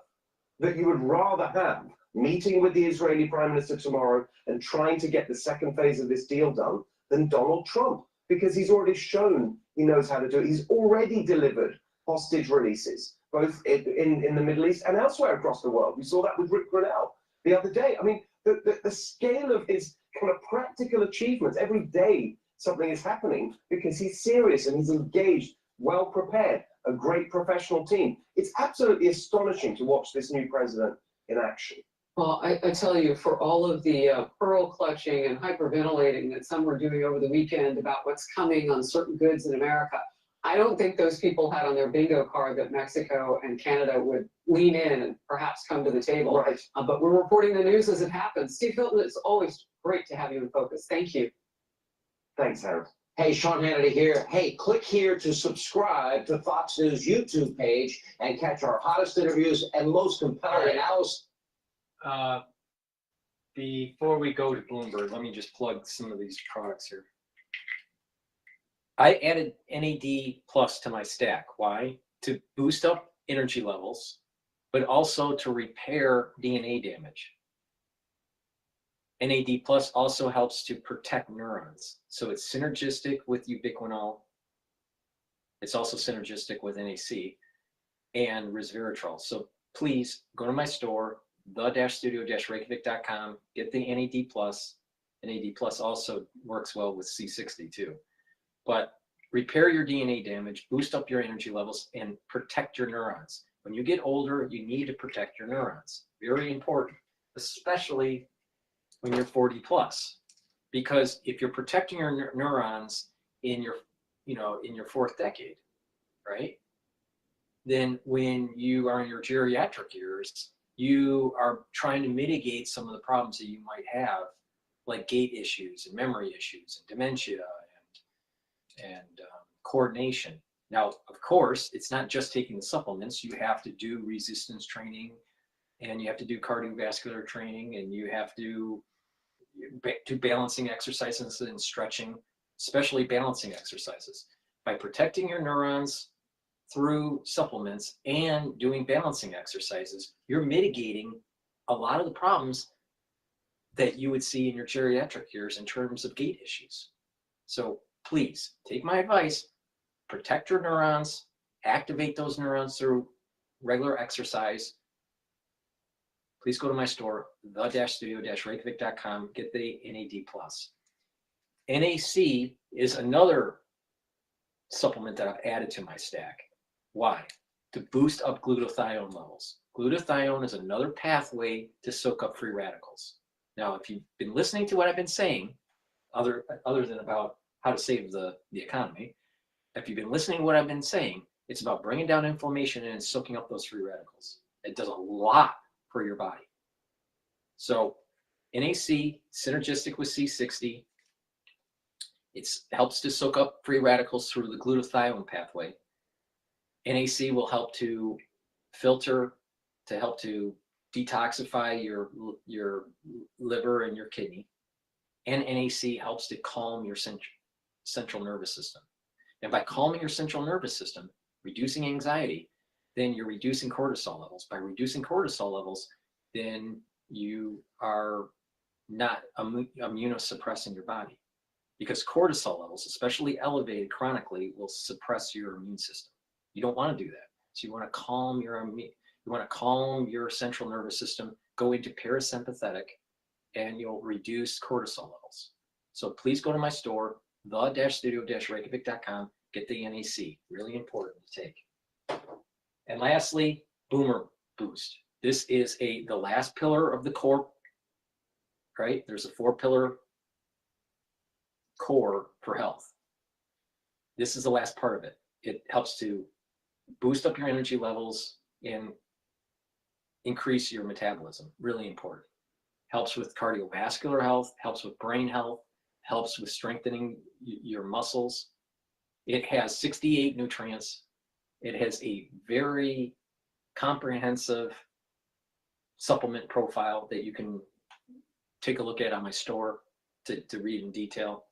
that you would rather have meeting with the Israeli Prime Minister tomorrow and trying to get the second phase of this deal done than Donald Trump, because he's already shown he knows how to do it. He's already delivered hostage releases, both in the Middle East and elsewhere across the world. We saw that with Rick Grenell the other day. I mean, the scale of his kind of practical achievements, every day something is happening because he's serious and he's engaged, well prepared, a great professional team. It's absolutely astonishing to watch this new president in action. Well, I tell you, for all of the pearl clutching and hyperventilating that some were doing over the weekend about what's coming on certain goods in America, I don't think those people had on their bingo card that Mexico and Canada would lean in and perhaps come to the table. Right. But we're reporting the news as it happens. Steve Hilton, it's always great to have you in focus. Thank you. Thanks, Harold. Hey, Sean Hannity here. Hey, click here to subscribe to Fox News YouTube page and catch our hottest interviews and most compelling analysis. Before we go to Bloomberg, let me just plug some of these products here. I added NAD Plus to my stack. Why? To boost up energy levels, but also to repair DNA damage. NAD Plus also helps to protect neurons. So it's synergistic with ubiquinol. It's also synergistic with NAC and resveratrol. So please go to my store, the-studio-reykjavik.com, get the NAD Plus. NAD Plus also works well with C60 too. But repair your DNA damage, boost up your energy levels, and protect your neurons. When you get older, you need to protect your neurons. Very important, especially when you're 40 plus, because if you're protecting your neurons in your, in your fourth decade, right? Then when you are in your geriatric years, you are trying to mitigate some of the problems that you might have, like gait issues and memory issues and dementia and coordination. Now, of course, it's not just taking the supplements. You have to do resistance training, and you have to do cardiovascular training, and you have to do balancing exercises and stretching, especially balancing exercises. By protecting your neurons through supplements and doing balancing exercises, you're mitigating a lot of the problems that you would see in your geriatric years in terms of gait issues. So please take my advice, protect your neurons, activate those neurons through regular exercise. Please go to my store, the-studio-reykjavik.com, get the NAD+. NAC is another supplement that I've added to my stack. Why? To boost up glutathione levels. Glutathione is another pathway to soak up free radicals. Now, if you've been listening to what I've been saying, other than about how to save the economy, if you've been listening to what I've been saying, it's about bringing down inflammation and soaking up those free radicals. It does a lot for your body. So NAC, synergistic with C60, it helps to soak up free radicals through the glutathione pathway. NAC will help to filter, to help to detoxify your liver and your kidney. And NAC helps to calm your central nervous system. And by calming your central nervous system, reducing anxiety, then you're reducing cortisol levels. By reducing cortisol levels, then you are not immunosuppressing your body. Because cortisol levels, especially elevated chronically, will suppress your immune system. You don't want to do that. So you want to calm your central nervous system, go into parasympathetic, and you'll reduce cortisol levels. So please go to my store, the-studio-reykjavik.com, get the NAC. Really important to take. And lastly, Boomer Boost. This is the last pillar of the core, right? There's a 4-pillar core for health. This is the last part of it. It helps to boost up your energy levels and increase your metabolism. Really important. Helps with cardiovascular health, helps with brain health, helps with strengthening your muscles. It has 68 nutrients. It has a very comprehensive supplement profile that you can take a look at on my store to read in detail.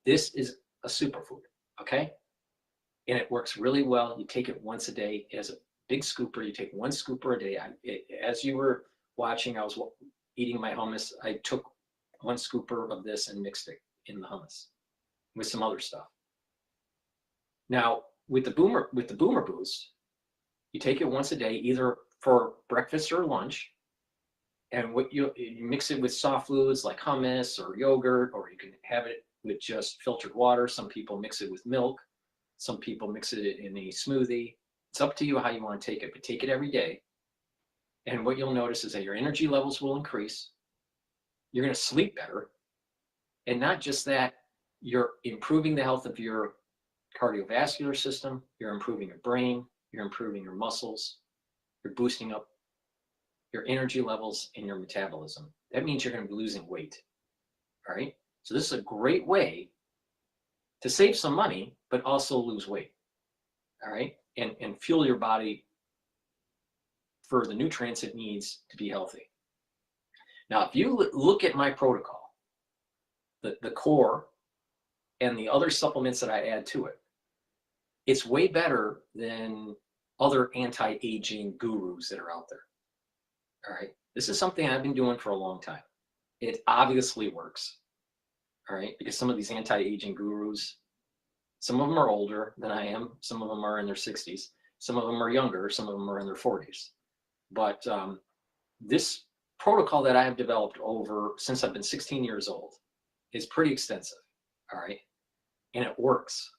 This is a superfood, okay? And it works really well. You take it once a day. It has a big scooper. You take 1 scooper a day. As you were watching, I was eating my hummus. I took 1 scooper of this and mixed it in the hummus with some other stuff. Now, with the Boomer Boost, you take it once a day, either for breakfast or lunch, and what you mix it with soft fluids like hummus or yogurt, or you can have it with just filtered water. Some people mix it with milk. Some people mix it in a smoothie. It's up to you how you want to take it, but take it every day. And what you'll notice is that your energy levels will increase. You're going to sleep better. And not just that, you're improving the health of your cardiovascular system. You're improving your brain. You're improving your muscles. You're boosting up your energy levels and your metabolism. That means you're going to be losing weight. All right. So this is a great way to save some money, but also lose weight. All right, and fuel your body for the nutrients it needs to be healthy. Now, if you look at my protocol, the core and the other supplements that I add to it, it's way better than other anti-aging gurus that are out there. All right, this is something I've been doing for a long time. It obviously works. All right, because some of these anti-aging gurus, some of them are older than I am, some of them are in their 60s, some of them are younger, some of them are in their 40s. But this protocol that I have developed since I've been 16 years old is pretty extensive, all right? And it works.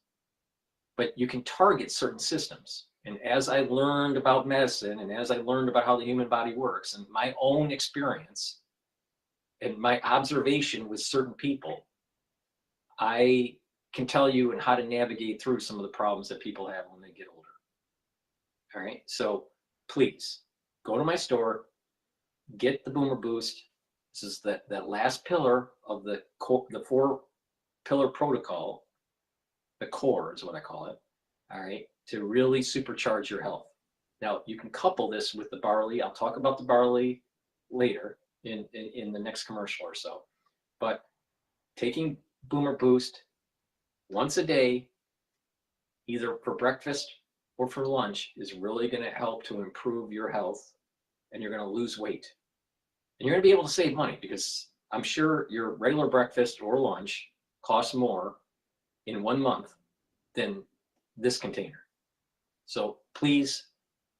But you can target certain systems. And as I learned about medicine and as I learned about how the human body works and my own experience and my observation with certain people, I can tell you and how to navigate through some of the problems that people have when they get older. All right, so please go to my store, get the Boomer Boost. This is that last pillar of the 4-pillar protocol. The core is what I call it. All right, to really supercharge your health. Now you can couple this with the barley. I'll talk about the barley later in the next commercial or so. But taking Boomer Boost once a day, either for breakfast or for lunch, is really going to help to improve your health, and you're going to lose weight. And you're going to be able to save money, because I'm sure your regular breakfast or lunch costs more in 1 month than this container. So please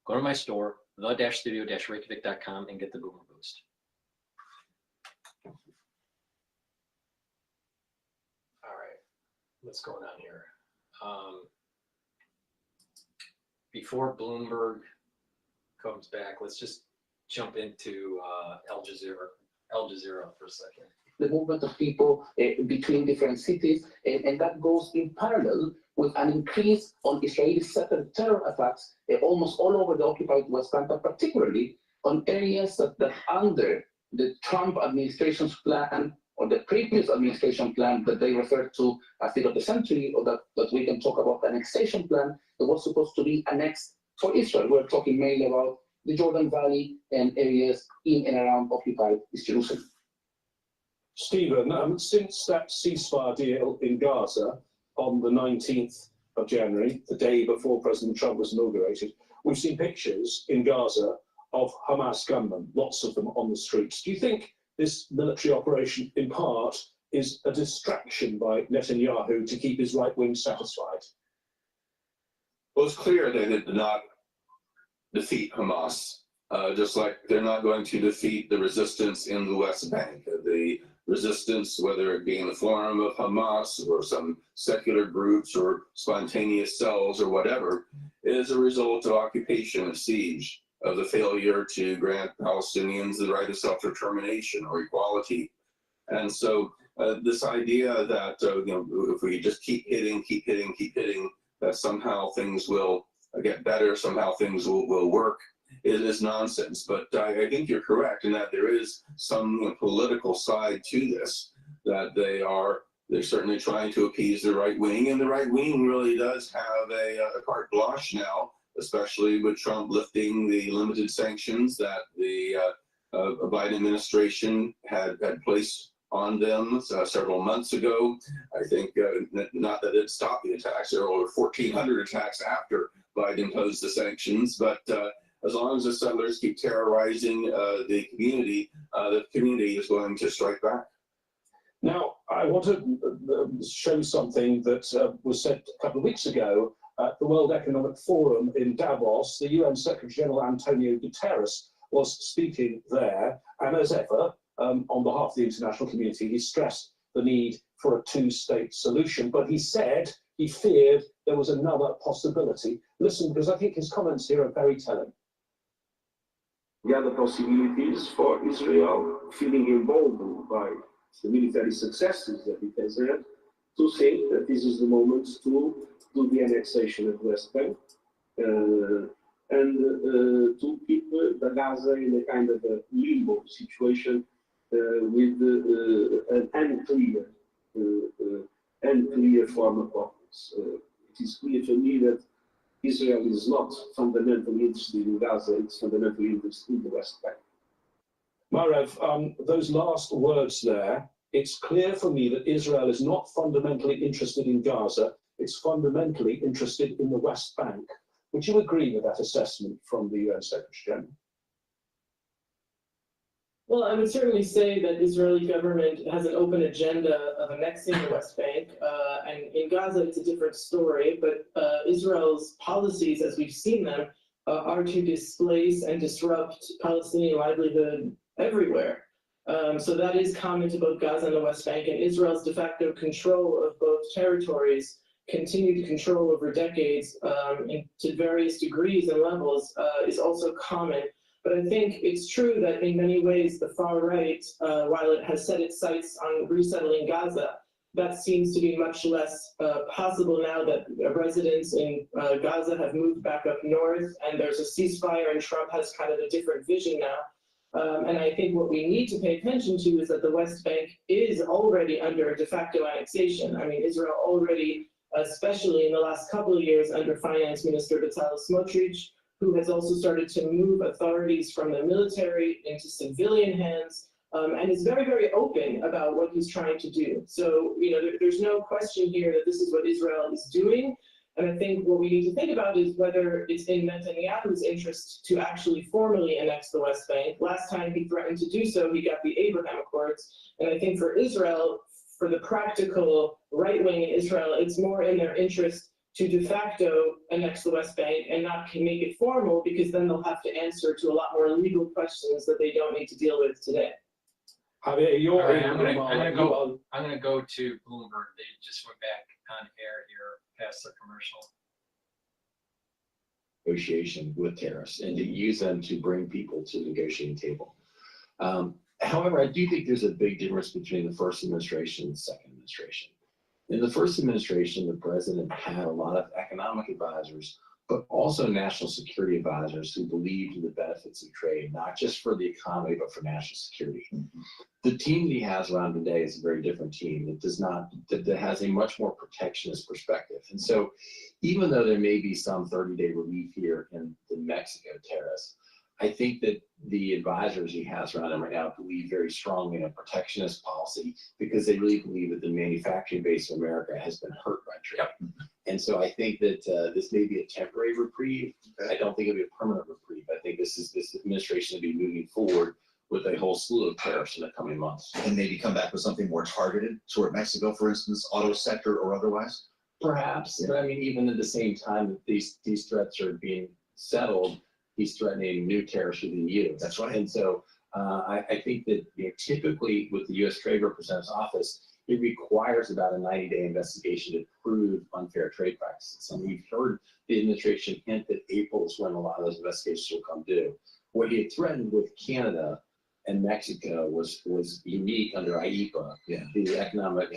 go to my store, the-studio-reykjavik.com, and get the Boomer Boost. All right, what's going on here? Before Bloomberg comes back, let's just jump into Al Jazeera for a second. The movement of people between different cities, and that goes in parallel with an increase on Israeli settled terror attacks almost all over the occupied West Bank, but particularly on areas that under the Trump administration's plan or the previous administration plan that they referred to as the of the century, or that we can talk about annexation plan that was supposed to be annexed for Israel. We're talking mainly about the Jordan Valley and areas in and around occupied East Jerusalem. Stephen, since that ceasefire deal in Gaza on the 19th of January, the day before President Trump was inaugurated, we've seen pictures in Gaza of Hamas gunmen, lots of them on the streets. Do you think this military operation, in part, is a distraction by Netanyahu to keep his right wing satisfied? Well, it's clear they did not defeat Hamas, just like they're not going to defeat the resistance in the West Bank. The resistance, whether it be in the form of Hamas or some secular groups or spontaneous cells or whatever, is a result of occupation and siege, of the failure to grant Palestinians the right of self-determination or equality. And so this idea that if we just keep hitting, that somehow things will get better, somehow things will work, it is nonsense. But I think you're correct in that there is some political side to this, that they're certainly trying to appease the right wing, and the right wing really does have a carte blanche now, especially with Trump lifting the limited sanctions that the Biden administration had placed on them several months ago. I think not that it stopped the attacks. There were over 1,400 attacks after Biden imposed the sanctions, but as long as the settlers keep terrorizing the community is going to strike back. Now, I want to show something that was said a couple of weeks ago at the World Economic Forum in Davos. The UN Secretary General Antonio Guterres was speaking there, and as ever, on behalf of the international community, he stressed the need for a two-state solution, but he said he feared there was another possibility. Listen, because I think his comments here are very telling. The other possibilities for Israel, feeling emboldened by the military successes that it has had, to think that this is the moment to do the annexation of the West Bank and to keep the Gaza in a kind of a limbo situation with an unclear and clear foreign partners. It is clear to me that Israel is not fundamentally interested in Gaza, it's fundamentally interested in the West Bank. Marev, those last words there, it's clear for me that Israel is not fundamentally interested in Gaza, it's fundamentally interested in the West Bank. Would you agree with that assessment from the UN Secretary General? Well, I would certainly say that the Israeli government has an open agenda of annexing the West Bank, and in Gaza it's a different story, but Israel's policies, as we've seen them, are to displace and disrupt Palestinian livelihood everywhere. So that is common to both Gaza and the West Bank, and Israel's de facto control of both territories, continued control over decades, to various degrees and levels, is also common. But I think it's true that in many ways the far right, while it has set its sights on resettling Gaza, that seems to be much less possible now that residents in Gaza have moved back up north and there's a ceasefire and Trump has kind of a different vision now. And I think what we need to pay attention to is that the West Bank is already under de facto annexation. I mean, Israel already, especially in the last couple of years under Finance Minister Bezalel Smotrich, who has also started to move authorities from the military into civilian hands, and is very, very open about what he's trying to do. So, you know, there's no question here that this is what Israel is doing. And I think what we need to think about is whether it's in Netanyahu's interest to actually formally annex the West Bank. Last time he threatened to do so, he got the Abraham Accords. And I think for Israel, for the practical right wing in Israel, it's more in their interest to de facto annex the West Bank and not make it formal, because then they'll have to answer to a lot more legal questions that they don't need to deal with today. All right, I'm gonna go to Bloomberg. They just went back on air here past the commercial. Negotiation with tariffs and to use them to bring people to the negotiating table. However, I do think there's a big difference between the first administration and the second administration. In the first administration, the president had a lot of economic advisors, but also national security advisors who believed in the benefits of trade, not just for the economy, but for national security. The team that he has around today is a very different team that has a much more protectionist perspective. And so even though there may be some 30-day relief here in the Mexico tariffs, I think that the advisors he has around him right now believe very strongly in a protectionist policy because they really believe that the manufacturing base of America has been hurt by trade. And so I think that this may be a temporary reprieve. I don't think it'll be a permanent reprieve. I think this administration will be moving forward with a whole slew of tariffs in the coming months. And maybe come back with something more targeted toward Mexico, for instance, auto sector or otherwise? Perhaps, but I mean, even at the same time that these threats are being settled, he's threatening new tariffs with the EU. That's right. And so I think that typically with the U.S. Trade Representative's office, it requires about a 90-day investigation to prove unfair trade practices. And we've heard the administration hint that April is when a lot of those investigations will come due. What he had threatened with Canada and Mexico was unique under IEPA, the Economic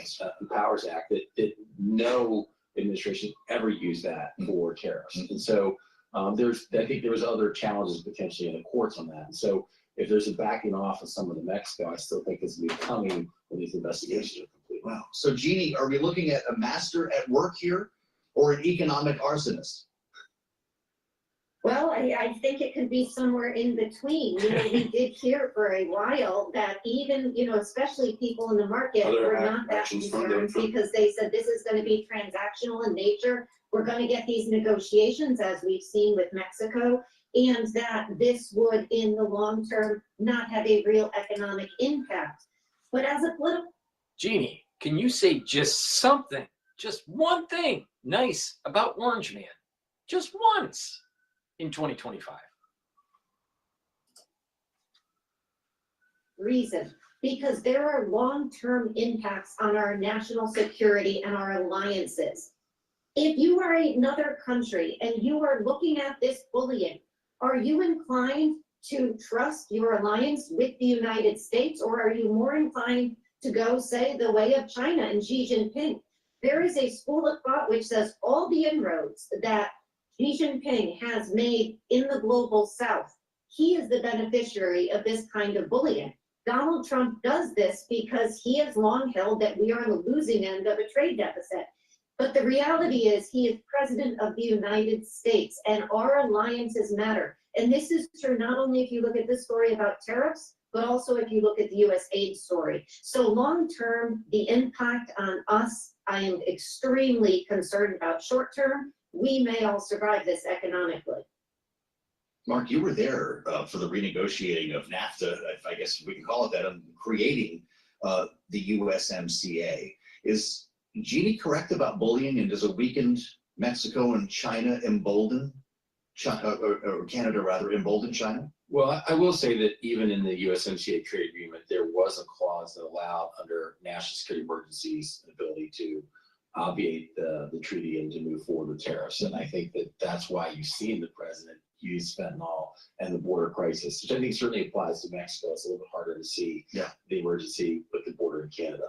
Powers Act, that no administration ever used that for tariffs. And so I think there was other challenges potentially in the courts on that. And so if there's a backing off of some of the Mexico, I still think it's going to be coming when these investigations are complete. Wow. So Jeannie, are we looking at a master at work here or an economic arsonist? Well, I think it could be somewhere in between. You know, we did hear for a while that even, you know, especially people in the market were not that concerned because they said this is going to be transactional in nature. We're going to get these negotiations as we've seen with Mexico, and that this would in the long term not have a real economic impact. But as a political... Jeannie, can you say just something, just one thing nice about Orange Man? Just once. In 2025. Reason, because there are long-term impacts on our national security and our alliances. If you are another country and you are looking at this bullying, are you inclined to trust your alliance with the United States, or are you more inclined to go, say, the way of China and Xi Jinping? There is a school of thought which says all the inroads that Xi Jinping has made in the global south, he is the beneficiary of this kind of bullying. Donald Trump does this because he has long held that we are on the losing end of a trade deficit. But the reality is he is president of the United States and our alliances matter. And this is true not only if you look at this story about tariffs, but also if you look at the USAID story. So long term, the impact on us, I am extremely concerned about. Short term, we may all survive this economically. Mark, you were there for the renegotiating of NAFTA, if I guess we can call it that, and creating the USMCA. Is Jeannie correct about bullying, and does a weakened Mexico and China embolden China, or Canada rather, embolden China? Well, I will say that even in the USMCA trade agreement, there was a clause that allowed, under national security emergencies, the ability to obviate the treaty and to move forward with tariffs. And I think that that's why you've seen the president use fentanyl and the border crisis, which I think certainly applies to Mexico. It's a little bit harder to see the emergency with the border in Canada.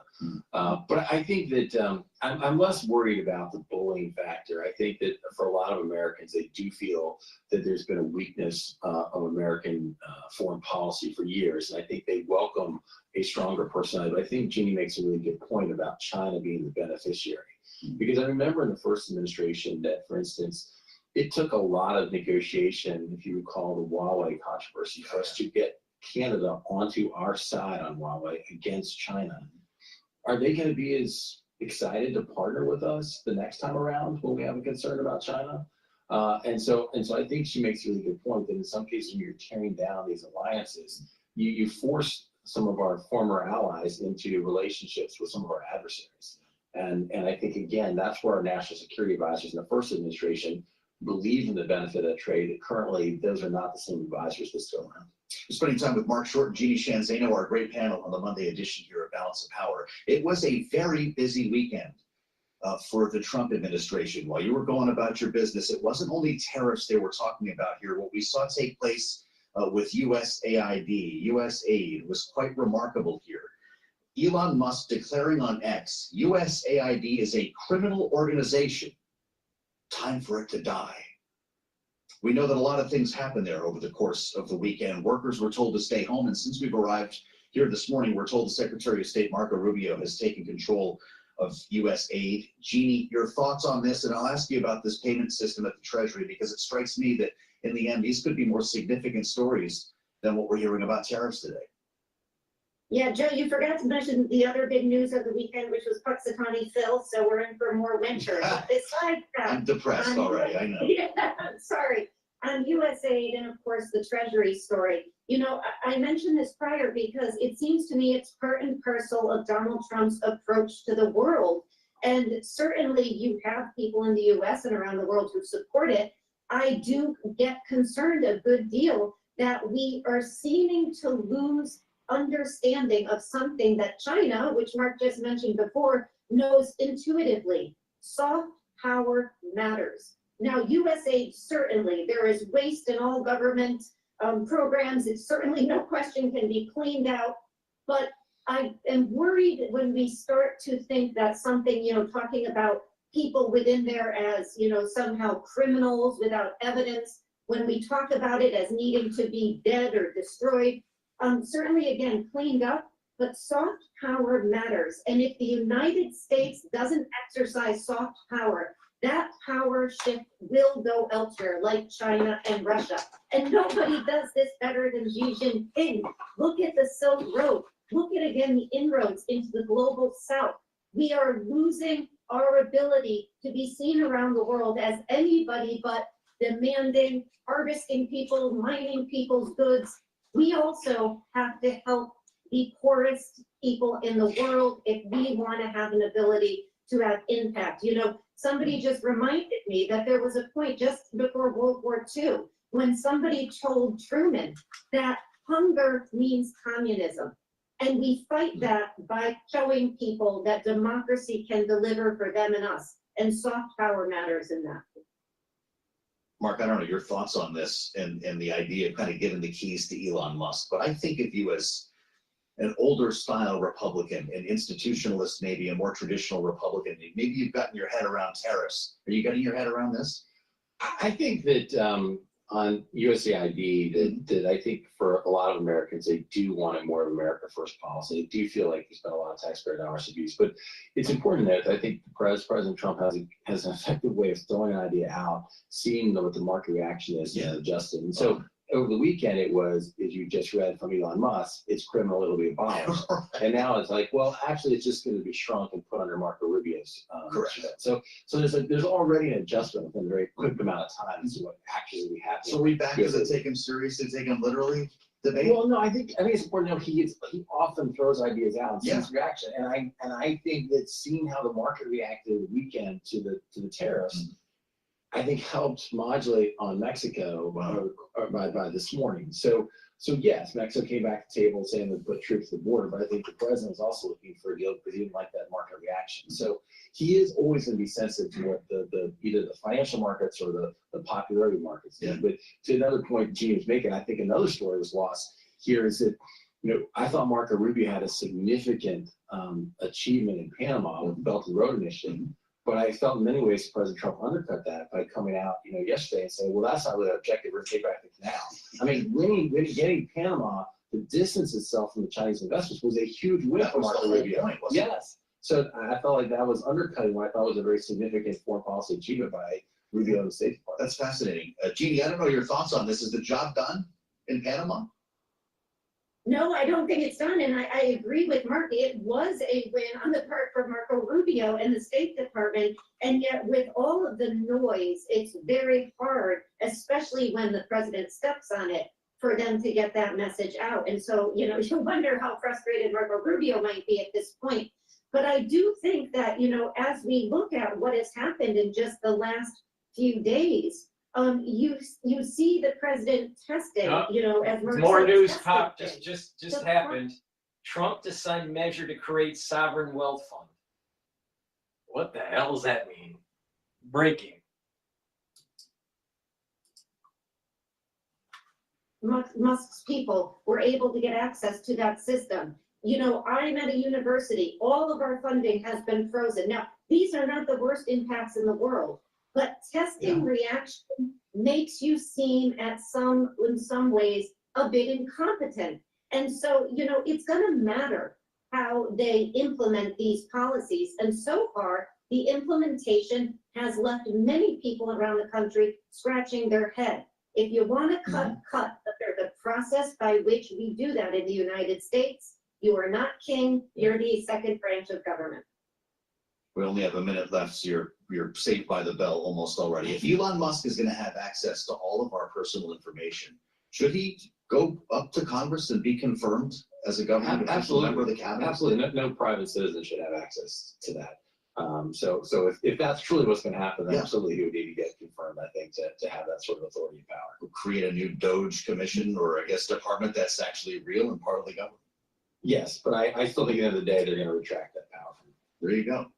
But I think that I'm less worried about the bullying factor. I think that for a lot of Americans, they do feel that there's been a weakness of American foreign policy for years. And I think they welcome a stronger personality. But I think Jeannie makes a really good point about China being the beneficiary. Because I remember in the first administration that, for instance, it took a lot of negotiation, if you recall the Huawei controversy, for us to get Canada onto our side on Huawei against China. Are they going to be as excited to partner with us the next time around when we have a concern about China? And so I think she makes a really good point that in some cases when you're tearing down these alliances, you force some of our former allies into relationships with some of our adversaries. And I think, again, that's where our national security advisors in the first administration believe in the benefit of trade. Currently, those are not the same advisors this go around. We're spending time with Mark Short and Jeannie Shanzano, our great panel on the Monday edition here of Balance of Power. It was a very busy weekend for the Trump administration. While you were going about your business, it wasn't only tariffs they were talking about here. What we saw take place with USAID, USAID was quite remarkable here. Elon Musk declaring on X, USAID is a criminal organization. Time for it to die. We know that a lot of things happened there over the course of the weekend. Workers were told to stay home, and since we've arrived here this morning, we're told the Secretary of State, Marco Rubio, has taken control of USAID. Jeannie, your thoughts on this, and I'll ask you about this payment system at the Treasury, because it strikes me that in the end, these could be more significant stories than what we're hearing about tariffs today. Yeah, Joe, you forgot to mention the other big news of the weekend, which was Puxatawny Phil, so we're in for more winter. But besides that, I'm depressed already, I know. Yeah, sorry. On USAID and of course the Treasury story, you know, I mentioned this prior because it seems to me it's part and parcel of Donald Trump's approach to the world. And certainly you have people in the US and around the world who support it. I do get concerned a good deal that we are seeming to lose understanding of something that China, which Mark just mentioned before, knows intuitively. Soft power matters. Now, USAID, certainly, there is waste in all government programs. It certainly, no question, can be cleaned out. But I am worried when we start to think that something, you know, talking about people within there as, you know, somehow criminals without evidence, when we talk about it as needing to be dead or destroyed, certainly, again, cleaned up, but soft power matters. And if the United States doesn't exercise soft power, that power shift will go elsewhere, like China and Russia. And nobody does this better than Xi Jinping. Look at the Silk Road. Look at, again, the inroads into the global south. We are losing our ability to be seen around the world as anybody but demanding, harvesting people, mining people's goods. We also have to help the poorest people in the world if we want to have an ability to have impact. You know, somebody just reminded me that there was a point just before World War II when somebody told Truman that hunger means communism. And we fight that by showing people that democracy can deliver for them and us. And soft power matters in that. Mark, I don't know your thoughts on this and the idea of kind of giving the keys to Elon Musk, but I think of you as an older style Republican, an institutionalist, maybe a more traditional Republican. Maybe you've gotten your head around tariffs. Are you getting your head around this? I think that on USAID that I think for a lot of Americans, they do want a more America First policy. They do feel like there's been a lot of taxpayer dollars abused. But it's important that I think President Trump has an effective way of throwing an idea out, seeing what the market reaction is, and adjusting. And so over the weekend, it was, as you just read from Elon Musk, it's criminal, it'll be abolished. And now it's like, well, actually, it's just going to be shrunk and put under Marco Rubio's. Correct. So there's already an adjustment within a very quick amount of time as to what actually we have. So are we back to the take him seriously, take him literally debate? Well, no, I think it's important to know he often throws ideas out and sees reaction, and I think that seeing how the market reacted the weekend to the tariffs, I think helped modulate on Mexico by this morning. So yes, Mexico came back to the table saying they'd put troops to the border, but I think the president was also looking for a deal because he didn't like that market reaction. So he is always going to be sensitive to what the either the financial markets or the popularity markets do. But to another point Gene was making, I think another story was lost here is that, I thought Marco Rubio had a significant achievement in Panama with the Belt and Road Initiative. But I felt in many ways President Trump undercut that by coming out, yesterday and saying, well, that's not really our objective. We're going to take back the canal. I mean, getting Panama to distance itself from the Chinese investors was a huge win for Marco Rubio. Yes. So I felt like that was undercutting what I thought was a very significant foreign policy achievement by Rubio and the State Department. That's fascinating. Jeannie, I don't know your thoughts on this. Is the job done in Panama? No, I don't think it's done, and I agree with Mark. It was a win on the part for Marco Rubio and the State Department, and yet with all of the noise, it's very hard, especially when the president steps on it, for them to get that message out. And so, you wonder how frustrated Marco Rubio might be at this point. But I do think that, as we look at what has happened in just the last few days, you see the president testing, as more news pop just happened. Trump to sign measure to create sovereign wealth fund. What the hell does that mean? Breaking. Musk's people were able to get access to that system. I'm at a university. All of our funding has been frozen. Now, these are not the worst impacts in the world. But testing reaction makes you seem in some ways a bit incompetent. And so, it's going to matter how they implement these policies. And so far, the implementation has left many people around the country scratching their head. If you want to cut, but there's a process by which we do that in the United States. You are not king, you're the second branch of government. We only have a minute left, so you're saved by the bell almost already. If Elon Musk is going to have access to all of our personal information, should he go up to Congress and be confirmed as a government Absolutely. member of the cabinet? Absolutely. No private citizen should have access to that. So if that's truly what's going to happen, then absolutely he would need to get confirmed, I think, to have that sort of authority and power. We'll create a new Doge commission or department that's actually real and part of the government. Yes, but I still think at the end of the day, they're going to retract that power. There you go.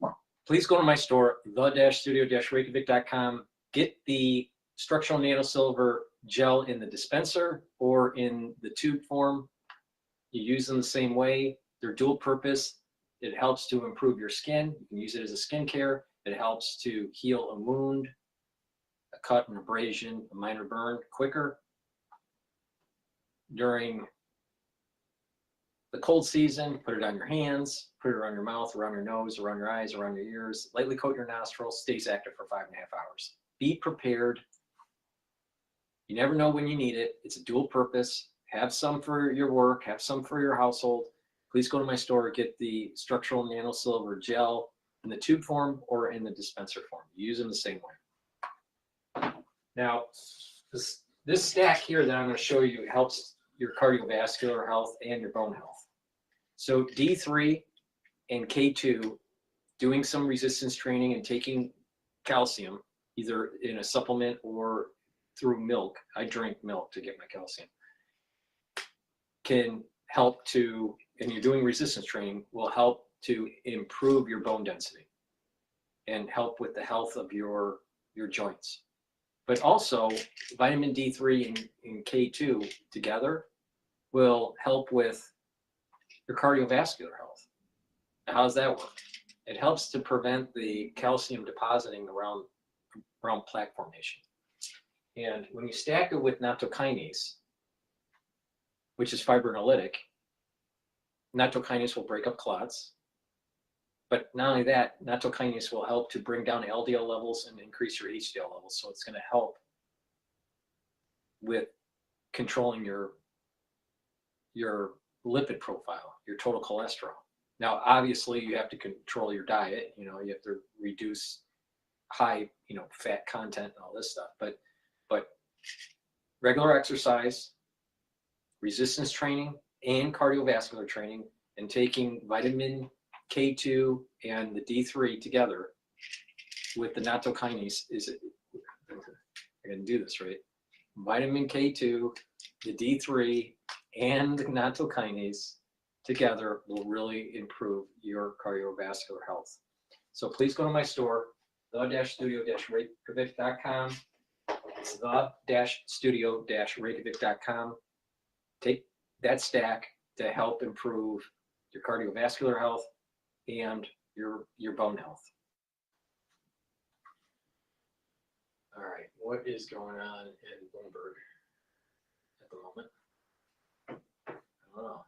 Please go to my store, the-studio-reykjavik.com. Get the structural nanosilver gel in the dispenser or in the tube form. You use them the same way. They're dual purpose. It helps to improve your skin. You can use it as a skincare. It helps to heal a wound, a cut, an abrasion, a minor burn quicker. During the cold season, put it on your hands, put it around your mouth, around your nose, around your eyes, around your ears, lightly coat your nostrils, stays active for 5.5 hours. Be prepared. You never know when you need it. It's a dual purpose. Have some for your work, have some for your household. Please go to my store, get the structural nanosilver gel in the tube form or in the dispenser form. Use them the same way. Now, this stack here that I'm going to show you helps your cardiovascular health and your bone health. So D3 and K2, doing some resistance training and taking calcium, either in a supplement or through milk. I drink milk to get my calcium. Can help to, and you're doing resistance training, will help to improve your bone density and help with the health of your joints. But also vitamin D3 and K2 together will help with your cardiovascular health. How does that work? It helps to prevent the calcium depositing around plaque formation. And when you stack it with nattokinase, which is fibrinolytic, nattokinase will break up clots. But not only that, nattokinase will help to bring down LDL levels and increase your HDL levels. So it's going to help with controlling your lipid profile, your total cholesterol. Now, obviously, you have to control your diet. You have to reduce high, fat content and all this stuff. But regular exercise, resistance training, and cardiovascular training, and taking vitamin K2 and the D3 together with the nattokinase I can do this right. Vitamin K2, the D3, and the nattokinase together will really improve your cardiovascular health. So please go to my store, the-studio-reykjavik.com. It's the-studio-reykjavik.com. Take that stack to help improve your cardiovascular health and your bone health. All right, what is going on in Bloomberg at the moment? I don't know.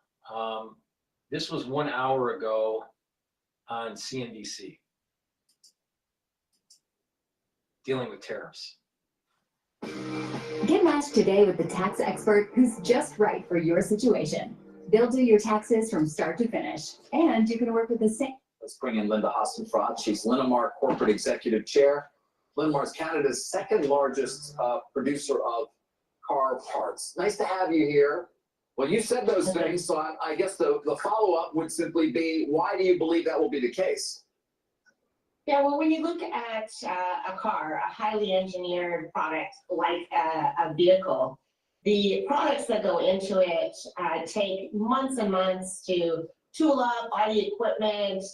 This was 1 hour ago on CNBC, dealing with tariffs. Get matched today with the tax expert who's just right for your situation. They'll do your taxes from start to finish, and you can work with the same. Let's bring in Linda Hasenfrath. She's Linamar Corporate Executive Chair. Linamar is Canada's second largest producer of car parts. Nice to have you here. Well, you said those things, so I guess the follow-up would simply be, why do you believe that will be the case? Yeah, well, when you look at a car, a highly engineered product like a vehicle, the products that go into it take months and months to tool up, buy the equipment,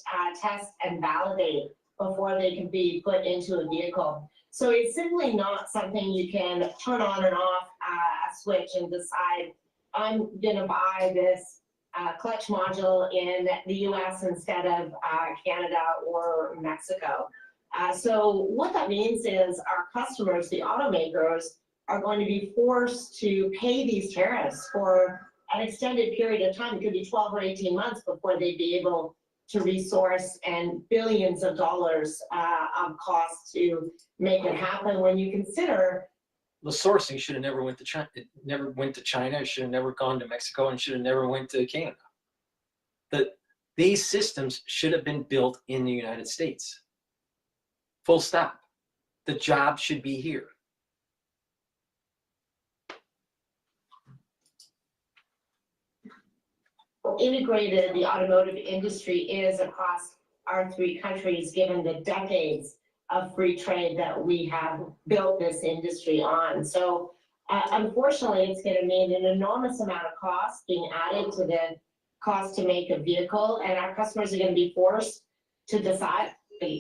test and validate before they can be put into a vehicle. So it's simply not something you can turn on and off a switch and decide, I'm gonna buy this clutch module in the US instead of Canada or Mexico. So what that means is our customers, the automakers, are going to be forced to pay these tariffs for an extended period of time. It could be 12 or 18 months before they'd be able to resource, and billions of dollars of cost to make it happen. When you consider the sourcing should have never went to China. It never went to China. It should have never gone to Mexico, and should have never went to Canada. These systems should have been built in the United States. Full stop. The job should be here. integrated the automotive industry is across our three countries, given the decades of free trade that we have built this industry on. So unfortunately, it's going to mean an enormous amount of cost being added to the cost to make a vehicle, and our customers are going to be forced to decide,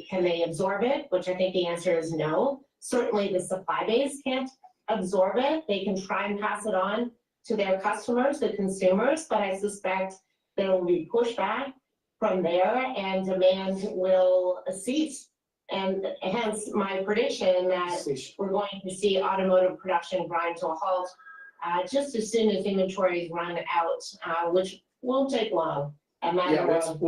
can they absorb it, which I think the answer is no. Certainly the supply base can't absorb it. They can try and pass it on to their customers, the consumers, but I suspect there will be pushback from there and demand will cease. And hence my prediction that we're going to see automotive production grind to a halt just as soon as inventories run out, which won't take long. Matter of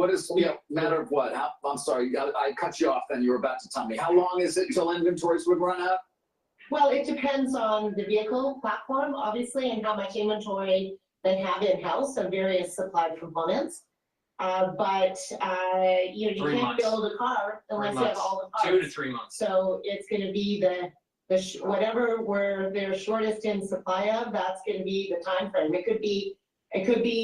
what? I'm sorry, I cut you off then. You were about to tell me. How long is it till inventories would run out? Well, it depends on the vehicle platform, obviously, and how much inventory they have in-house of various supplied components. But you can't build a car unless you have all the parts. 2 to 3 months. So it's going to be whatever they're shortest in supply of. That's going to be the time frame. It could be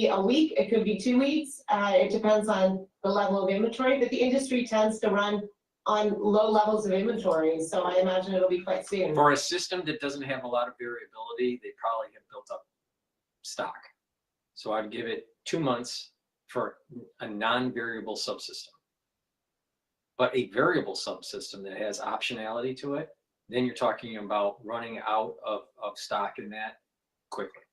a week. It could be 2 weeks. It depends on the level of inventory. But the industry tends to run on low levels of inventory, so I imagine it'll be quite soon. For a system that doesn't have a lot of variability, they probably have built up stock. So I'd give it 2 months for a non-variable subsystem. But a variable subsystem that has optionality to it, then you're talking about running out of stock in that quickly.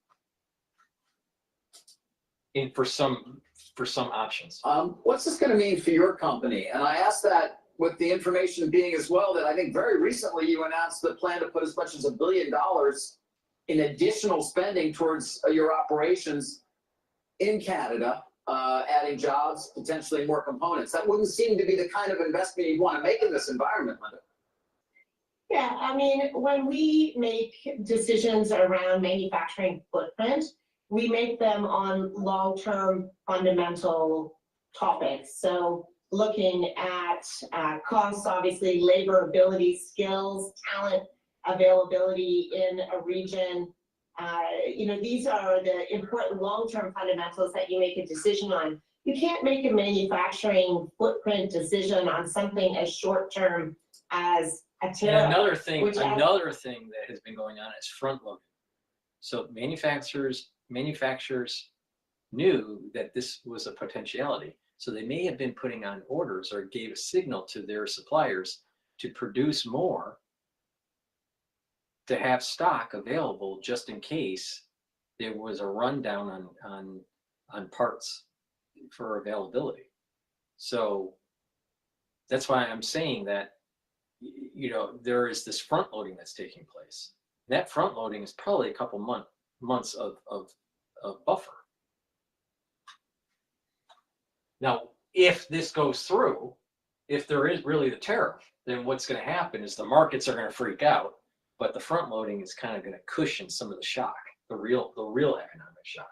And for some options. What's this going to mean for your company? And I ask that with the information being as well that I think very recently you announced the plan to put as much as $1 billion in additional spending towards your operations in Canada, adding jobs, potentially more components. That wouldn't seem to be the kind of investment you'd want to make in this environment, Linda. Yeah, I mean, when we make decisions around manufacturing footprint, we make them on long-term fundamental topics. So looking at costs, obviously, labor, ability, skills, talent, availability in a region. These are the important long-term fundamentals that you make a decision on. You can't make a manufacturing footprint decision on something as short-term as a tariff. And another thing that has been going on is front loading. So manufacturers knew that this was a potentiality. So they may have been putting on orders or gave a signal to their suppliers to produce more, to have stock available just in case there was a rundown on parts for availability. So that's why I'm saying that, there is this front loading that's taking place. That front loading is probably a couple months of buffer. Now, if this goes through, if there is really the tariff, then what's going to happen is the markets are going to freak out, but the front loading is kind of going to cushion some of the shock, the real economic shock.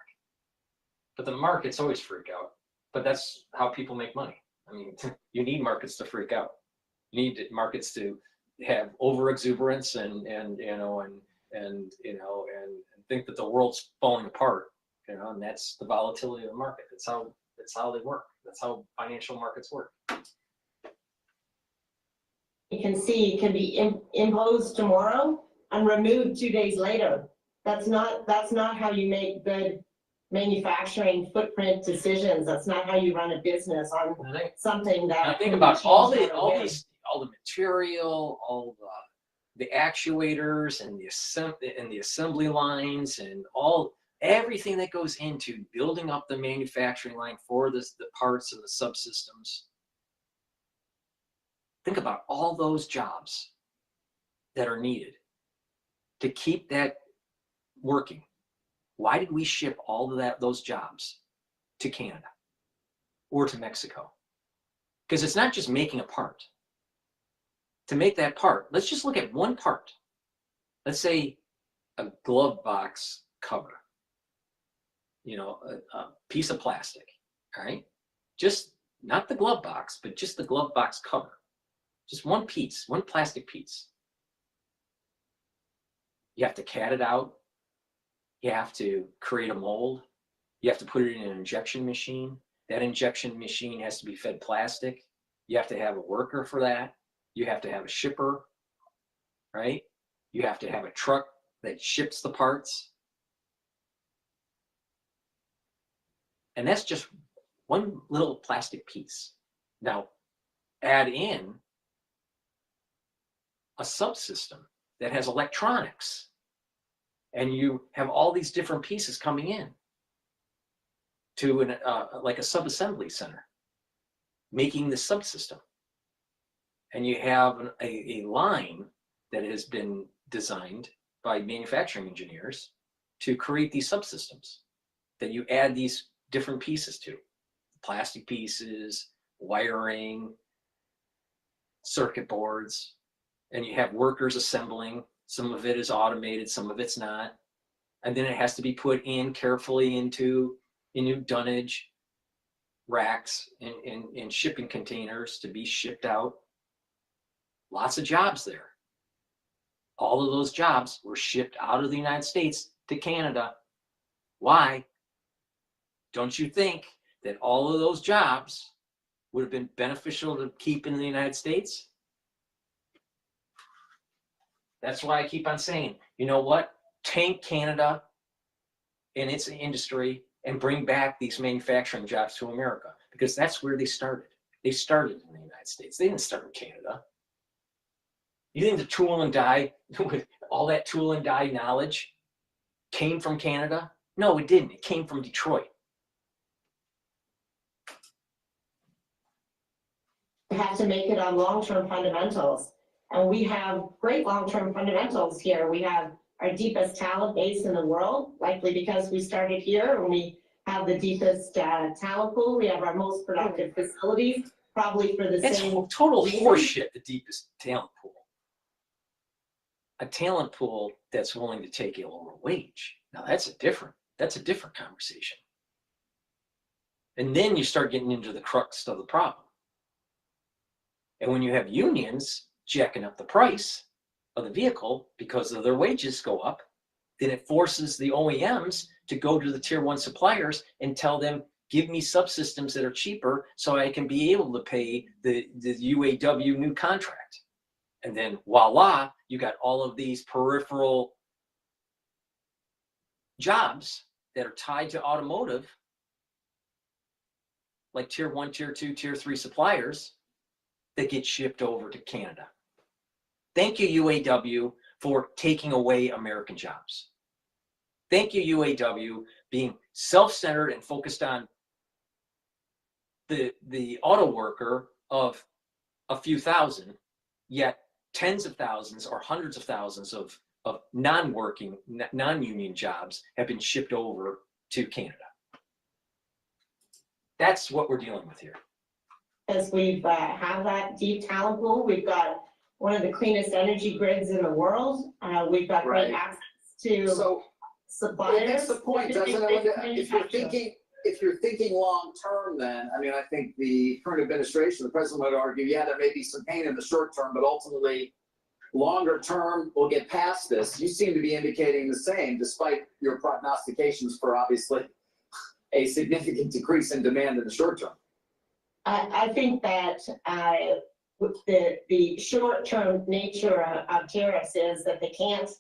But the markets always freak out. But that's how people make money. I mean, you need markets to freak out. You need markets to have over exuberance and think that the world's falling apart. And that's the volatility of the market. That's how they work. That's how financial markets work. You can see it can be imposed tomorrow and removed 2 days later. That's not how you make good manufacturing footprint decisions. That's not how you run a business on something that. Now think about all the material, all the actuators and the assembly lines and everything that goes into building up the manufacturing line for the parts and the subsystems. Think about all those jobs that are needed to keep that working. Why did we ship all of those jobs to Canada or to Mexico? Because it's not just making a part. To make that part, let's just look at one part. Let's say a glove box cover, a piece of plastic, all right? Just not the glove box, but just the glove box cover. Just one piece, one plastic piece. You have to cat it out. You have to create a mold. You have to put it in an injection machine. That injection machine has to be fed plastic. You have to have a worker for that. You have to have a shipper, right? You have to have a truck that ships the parts. And that's just one little plastic piece. Now, add in a subsystem that has electronics, and you have all these different pieces coming in to like a subassembly center, making the subsystem. And you have a line that has been designed by manufacturing engineers to create these subsystems that you add these different pieces to. Plastic pieces, wiring, circuit boards, and you have workers assembling. Some of it is automated, some of it's not. And then it has to be put in carefully into dunnage racks in shipping containers to be shipped out. Lots of jobs there. All of those jobs were shipped out of the United States to Canada. Why? Don't you think that all of those jobs would have been beneficial to keep in the United States? That's why I keep on saying, you know what? Tank Canada and its industry and bring back these manufacturing jobs to America, because that's where they started. They started in the United States. They didn't start in Canada. You think the tool and die, with all that tool and die knowledge, came from Canada? No, it didn't. It came from Detroit. have to make it on long-term fundamentals. And we have great long-term fundamentals here. We have our deepest talent base in the world, likely because we started here and we have the deepest talent pool. We have our most productive facilities, probably for the It's same total reason. horseshit, the deepest talent pool. A talent pool that's willing to take a lower wage. Now that's a different conversation. And then you start getting into the crux of the problem. And when you have unions jacking up the price of the vehicle because of their wages go up, then it forces the OEMs to go to the tier 1 suppliers and tell them, give me subsystems that are cheaper so I can be able to pay the UAW new contract. And then voila, you got all of these peripheral jobs that are tied to automotive, like tier 1, tier 2, tier 3 suppliers that get shipped over to Canada. Thank you, UAW, for taking away American jobs. Thank you, UAW, being self-centered and focused on the auto worker of a few thousand, yet tens of thousands or hundreds of thousands of non-working, non-union jobs have been shipped over to Canada. That's what we're dealing with here. As we've have that deep talent pool, we've got one of the cleanest energy grids in the world. We've got great access to suppliers. That's the point, doesn't it? If you're thinking long term, then I mean, I think the current administration, the president would argue, yeah, there may be some pain in the short term, but ultimately, longer term, we'll get past this. You seem to be indicating the same, despite your prognostications for obviously a significant decrease in demand in the short term. I think that with the short-term nature of tariffs is that they can't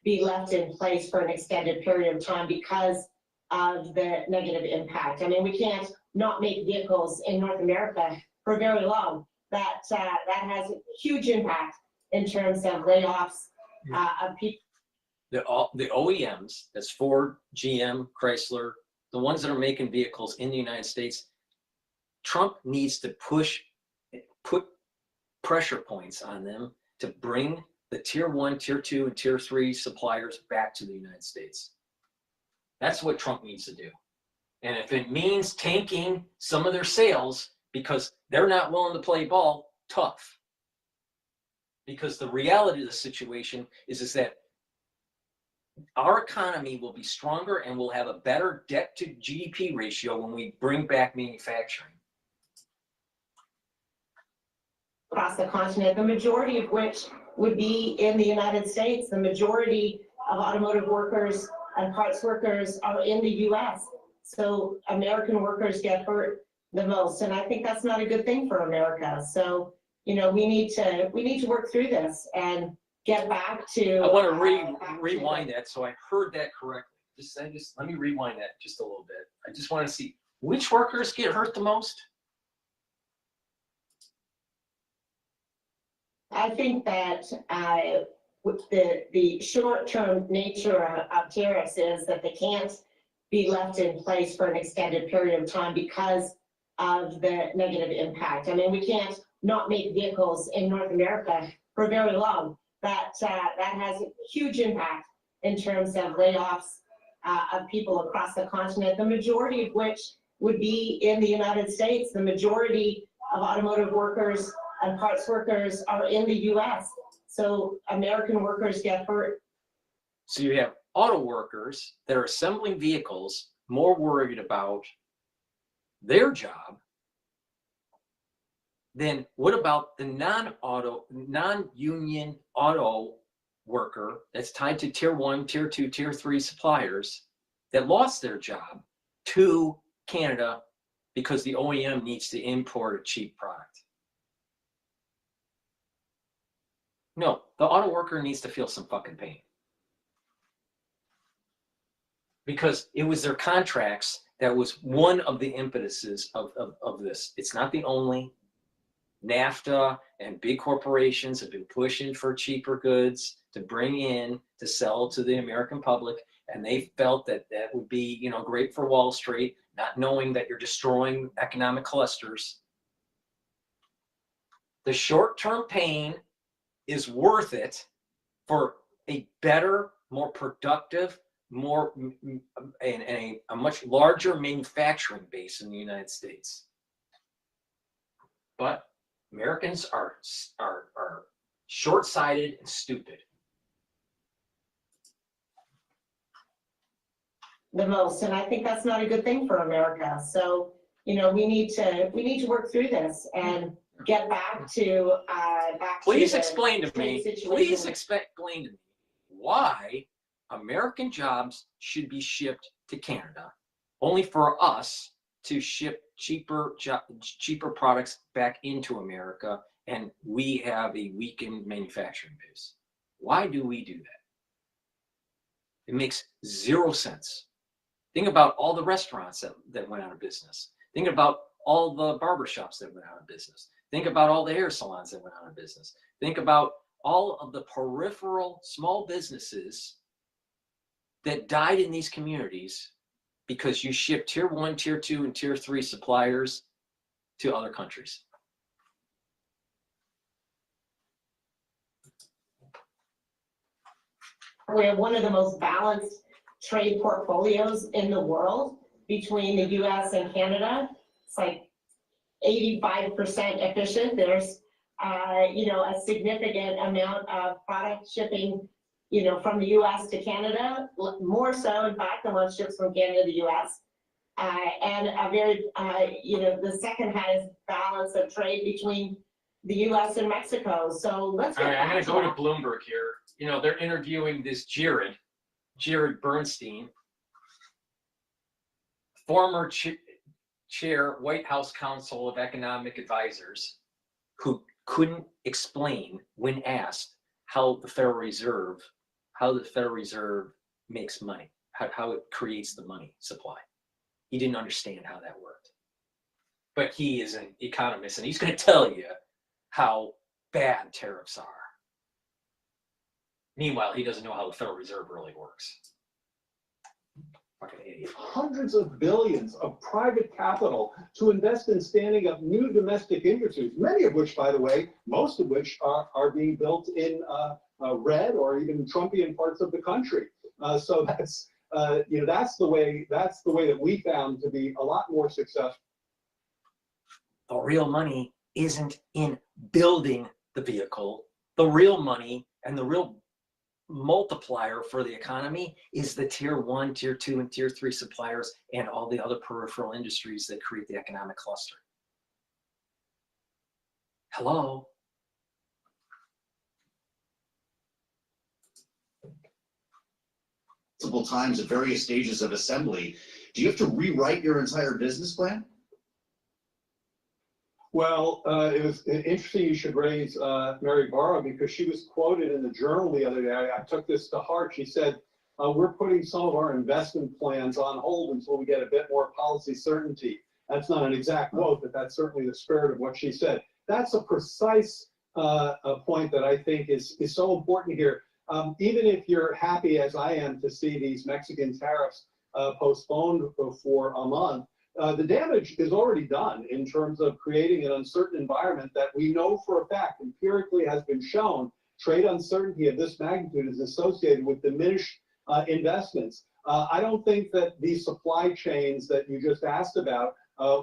be left in place for an extended period of time because of the negative impact. I mean, we can't not make vehicles in North America for very long. That has a huge impact in terms of layoffs of people. The OEMs, that's Ford, GM, Chrysler, the ones that are making vehicles in the United States, Trump needs to put pressure points on them to bring the tier 1, tier 2, and tier 3 suppliers back to the United States. That's what Trump needs to do. And if it means tanking some of their sales because they're not willing to play ball, tough. Because the reality of the situation is that our economy will be stronger and we'll have a better debt to GDP ratio when we bring back manufacturing. Across the continent, the majority of which would be in the United States. The majority of automotive workers and parts workers are in the US. So American workers get hurt the most. And I think that's not a good thing for America. So, you know, we need to work through this and get back to. I want to rewind that so I heard that correctly. Just let me rewind that just a little bit. I just want to see which workers get hurt the most. I think that with the short-term nature of tariffs is that they can't be left in place for an extended period of time because of the negative impact. I mean, we can't not make vehicles in North America for very long. That has a huge impact in terms of layoffs of people across the continent, the majority of which would be in the United States. The majority of automotive workers and parts workers are in the US. So American workers get hurt. So you have auto workers that are assembling vehicles more worried about their job than what about the non-union auto worker that's tied to tier 1, tier 2, tier 3 suppliers that lost their job to Canada because the OEM needs to import a cheap product. No, the auto worker needs to feel some fucking pain. Because it was their contracts that was one of the impetuses of this. It's not the only. NAFTA and big corporations have been pushing for cheaper goods to bring in to sell to the American public, and they felt that that would be, you know, great for Wall Street, not knowing that you're destroying economic clusters. The short-term pain is worth it for a better, more productive, more and a much larger manufacturing base in the United States. But Americans are short-sighted and stupid. The most, and I think that's not a good thing for America. So, you know, we need to work through this and get back to Please the explain to trade me, situation. please explain to me why American jobs should be shipped to Canada, only for us to ship cheaper products back into America, and we have a weakened manufacturing base. Why do we do that? It makes zero sense. Think about all the restaurants that went out of business. Think about all the barbershops that went out of business. Think about all the hair salons that went out of business. Think about all of the peripheral small businesses that died in these communities because you ship tier 1, tier 2, and tier 3 suppliers to other countries. We have one of the most balanced trade portfolios in the world between the US and Canada. It's like 85% efficient. There's you know, a significant amount of product shipping, you know, from the US to Canada, more so in fact than what ships from Canada to the US. And a very, you know, the second highest balance of trade between the US and Mexico. So let's get All right, I'm back going to to go to Bloomberg here. You know, they're interviewing this Jared Bernstein, former chair, White House Council of Economic Advisors, who couldn't explain when asked how the Federal Reserve makes money, how it creates the money supply. He didn't understand how that worked. But he is an economist, and he's going to tell you how bad tariffs are. Meanwhile, he doesn't know how the Federal Reserve really works. Fucking idiot. Hundreds of billions of private capital to invest in standing up new domestic industries, many of which, by the way, most of which are being built in red or even Trumpian parts of the country. So that's you know, that's the way that we found to be a lot more successful. The real money isn't in building the vehicle. The real money and the real multiplier for the economy is the tier 1, tier 2, and tier 3 suppliers and all the other peripheral industries that create the economic cluster. Hello? Multiple times at various stages of assembly. Do you have to rewrite your entire business plan? Well, it was interesting you should raise Mary Barra, because she was quoted in the Journal the other day. I took this to heart. She said, we're putting some of our investment plans on hold until we get a bit more policy certainty. That's not an exact quote, but that's certainly the spirit of what she said. That's a precise point that I think is so important here. Even if you're happy, as I am, to see these Mexican tariffs postponed for a month, the damage is already done in terms of creating an uncertain environment that we know for a fact, empirically has been shown, trade uncertainty of this magnitude is associated with diminished investments. I don't think that these supply chains that you just asked about,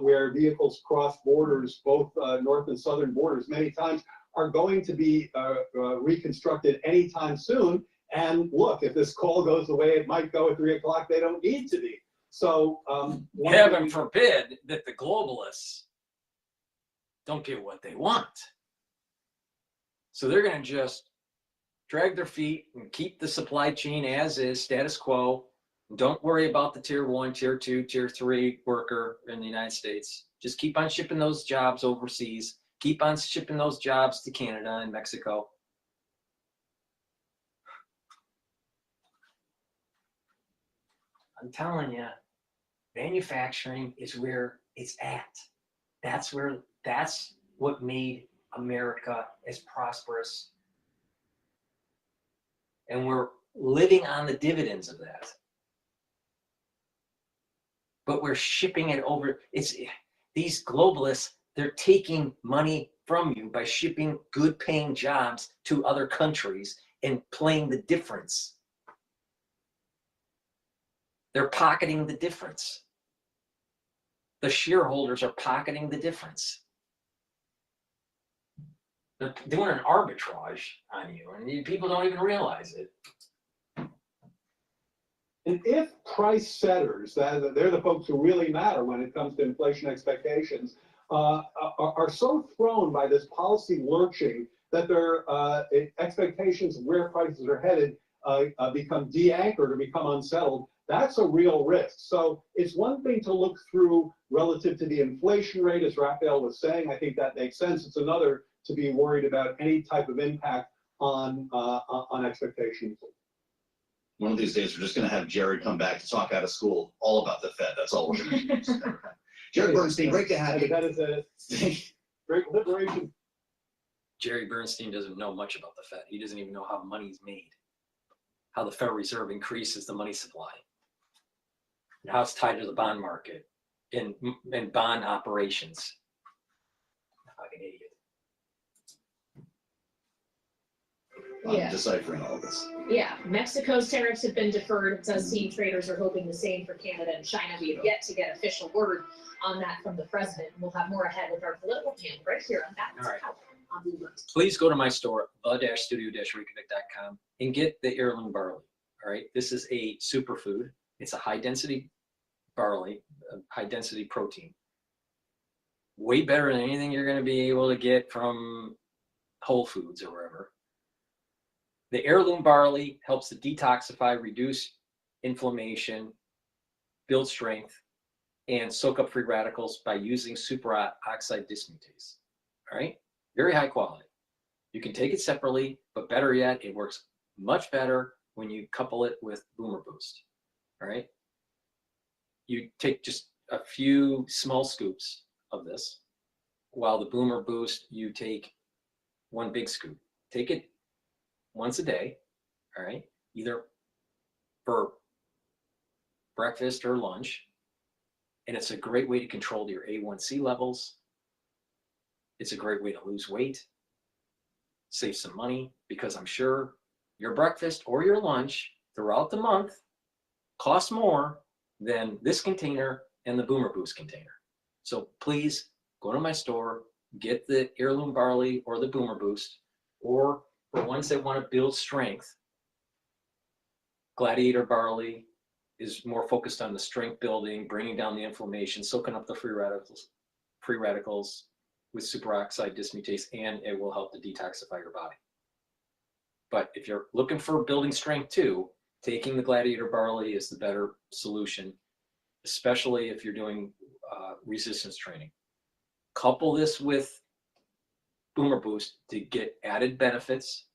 where vehicles cross borders, both north and southern borders, many times are going to be reconstructed anytime soon. And look, if this call goes the way it might go at 3 o'clock, they don't need to be. So heaven forbid that the globalists don't get what they want. So they're going to just drag their feet and keep the supply chain as is, status quo. Don't worry about the tier 1, tier 2, tier 3 worker in the United States. Just keep on shipping those jobs overseas. Keep on shipping those jobs to Canada and Mexico. I'm telling you, manufacturing is where it's at. That's what made America as prosperous. And we're living on the dividends of that. But we're shipping it over. It's these globalists, they're taking money from you by shipping good paying jobs to other countries and playing the difference. They're pocketing the difference. The shareholders are pocketing the difference. They're doing an arbitrage on you, and people don't even realize it. And if price setters, they're the folks who really matter when it comes to inflation expectations, are so thrown by this policy lurching that their expectations of where prices are headed become de-anchored or become unsettled, that's a real risk. So it's one thing to look through relative to the inflation rate, as Raphael was saying. I think that makes sense. It's another to be worried about any type of impact on expectations. One of these days, we're just going to have Jerry come back to talk out of school all about the Fed. That's all we're going to do. Jerry Bernstein, great to have you. That is a great liberation. Jerry Bernstein doesn't know much about the Fed. He doesn't even know how money's made, how the Federal Reserve increases the money supply, and how it's tied to the bond market and bond operations. Like an idiot. Yeah. I'm deciphering all this. Yeah, Mexico's tariffs have been deferred. It does seem traders are hoping the same for Canada and China. We have yet to get official word on that from the president. We'll have more ahead with our political panel right here on that. All right. On Bloomberg. Please go to my store, the-studio-reykjavik.com, and get the heirloom barley. All right, this is a superfood. It's a high-density barley, high-density protein. Way better than anything you're going to be able to get from Whole Foods or wherever. The heirloom barley helps to detoxify, reduce inflammation, build strength, and soak up free radicals by using superoxide dismutase. All right, very high quality. You can take it separately, but better yet, it works much better when you couple it with Boomer Boost. All right, you take just a few small scoops of this, while the Boomer Boost, you take one big scoop. Take it once a day, all right, either for breakfast or lunch. And it's a great way to control your A1C levels. It's a great way to lose weight, save some money, because I'm sure your breakfast or your lunch throughout the month costs more than this container and the Boomer Boost container. So please go to my store, get the heirloom barley or the Boomer Boost, or for ones that want to build strength, Gladiator barley is more focused on the strength building, bringing down the inflammation, soaking up the free radicals with superoxide dismutase, and it will help to detoxify your body. But if you're looking for building strength too, taking the Gladiator barley is the better solution, especially if you're doing resistance training. Couple this with Boomer Boost to get added benefits,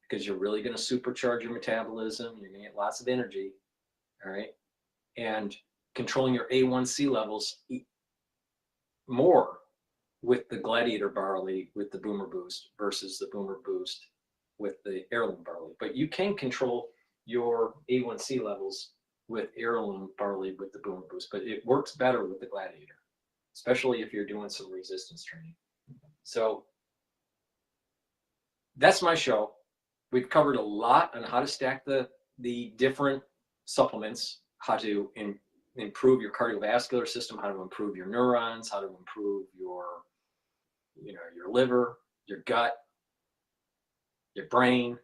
because you're really going to supercharge your metabolism. You're going to get lots of energy, all right? And controlling your A1C levels more with the Gladiator barley with the Boomer Boost versus the Boomer Boost with the heirloom barley. But you can control your A1C levels with heirloom barley with the Boomer Boost, but it works better with the Gladiator, especially if you're doing some resistance training. So that's my show. We've covered a lot on how to stack the different supplements, how to improve your cardiovascular system, how to improve your neurons, how to improve your liver, your gut, your brain,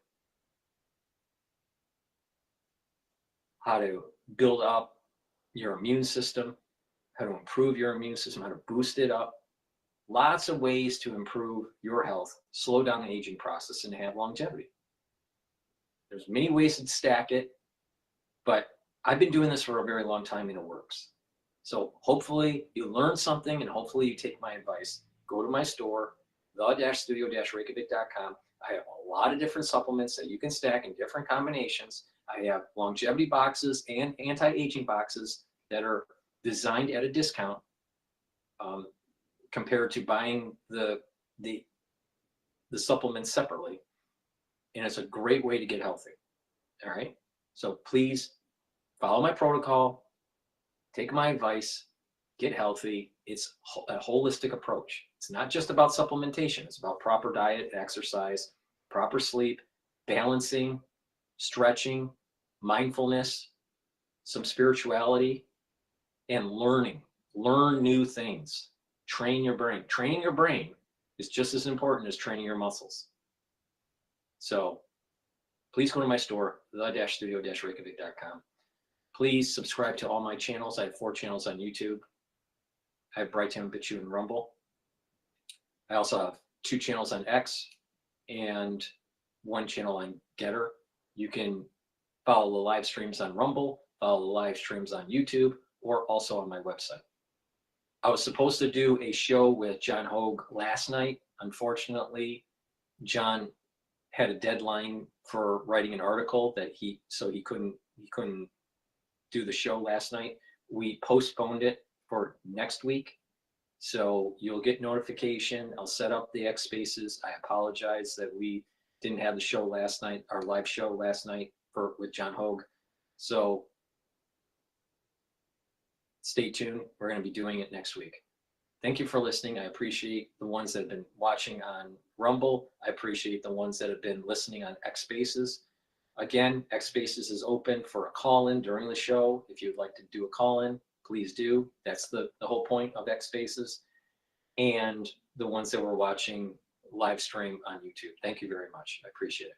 how to build up your immune system, how to improve your immune system, how to boost it up. Lots of ways to improve your health, slow down the aging process, and have longevity. There's many ways to stack it, but I've been doing this for a very long time and it works. So hopefully you learn something and hopefully you take my advice. Go to my store, the-studio-reykjavik.com. I have a lot of different supplements that you can stack in different combinations. I have longevity boxes and anti-aging boxes that are designed at a discount compared to buying the supplements separately. And it's a great way to get healthy. All right. So please follow my protocol, take my advice, get healthy. It's a holistic approach. It's not just about supplementation. It's about proper diet, exercise, proper sleep, balancing, stretching, mindfulness, some spirituality, and learning. Learn new things. Train your brain. Training your brain is just as important as training your muscles. So please go to my store, the-studio-reykjavik.com. Please subscribe to all my channels. I have 4 channels on YouTube. I have Brighteon, Bitchute, and Rumble. I also have 2 channels on X and 1 channel on GETTR. You can follow the live streams on Rumble, follow the live streams on YouTube, or also on my website. I was supposed to do a show with John Hogue last night. Unfortunately, John had a deadline for writing an article that he couldn't do the show last night. We postponed it for next week. So you'll get notification. I'll set up the X Spaces. I apologize that we didn't have the show last night, our live show last night with John Hogue. So stay tuned. We're going to be doing it next week. Thank you for listening. I appreciate the ones that have been watching on Rumble. I appreciate the ones that have been listening on X Spaces. Again, X Spaces is open for a call-in during the show. If you'd like to do a call-in, please do. That's the whole point of X Spaces. And the ones that were watching live stream on YouTube. Thank you very much. I appreciate it.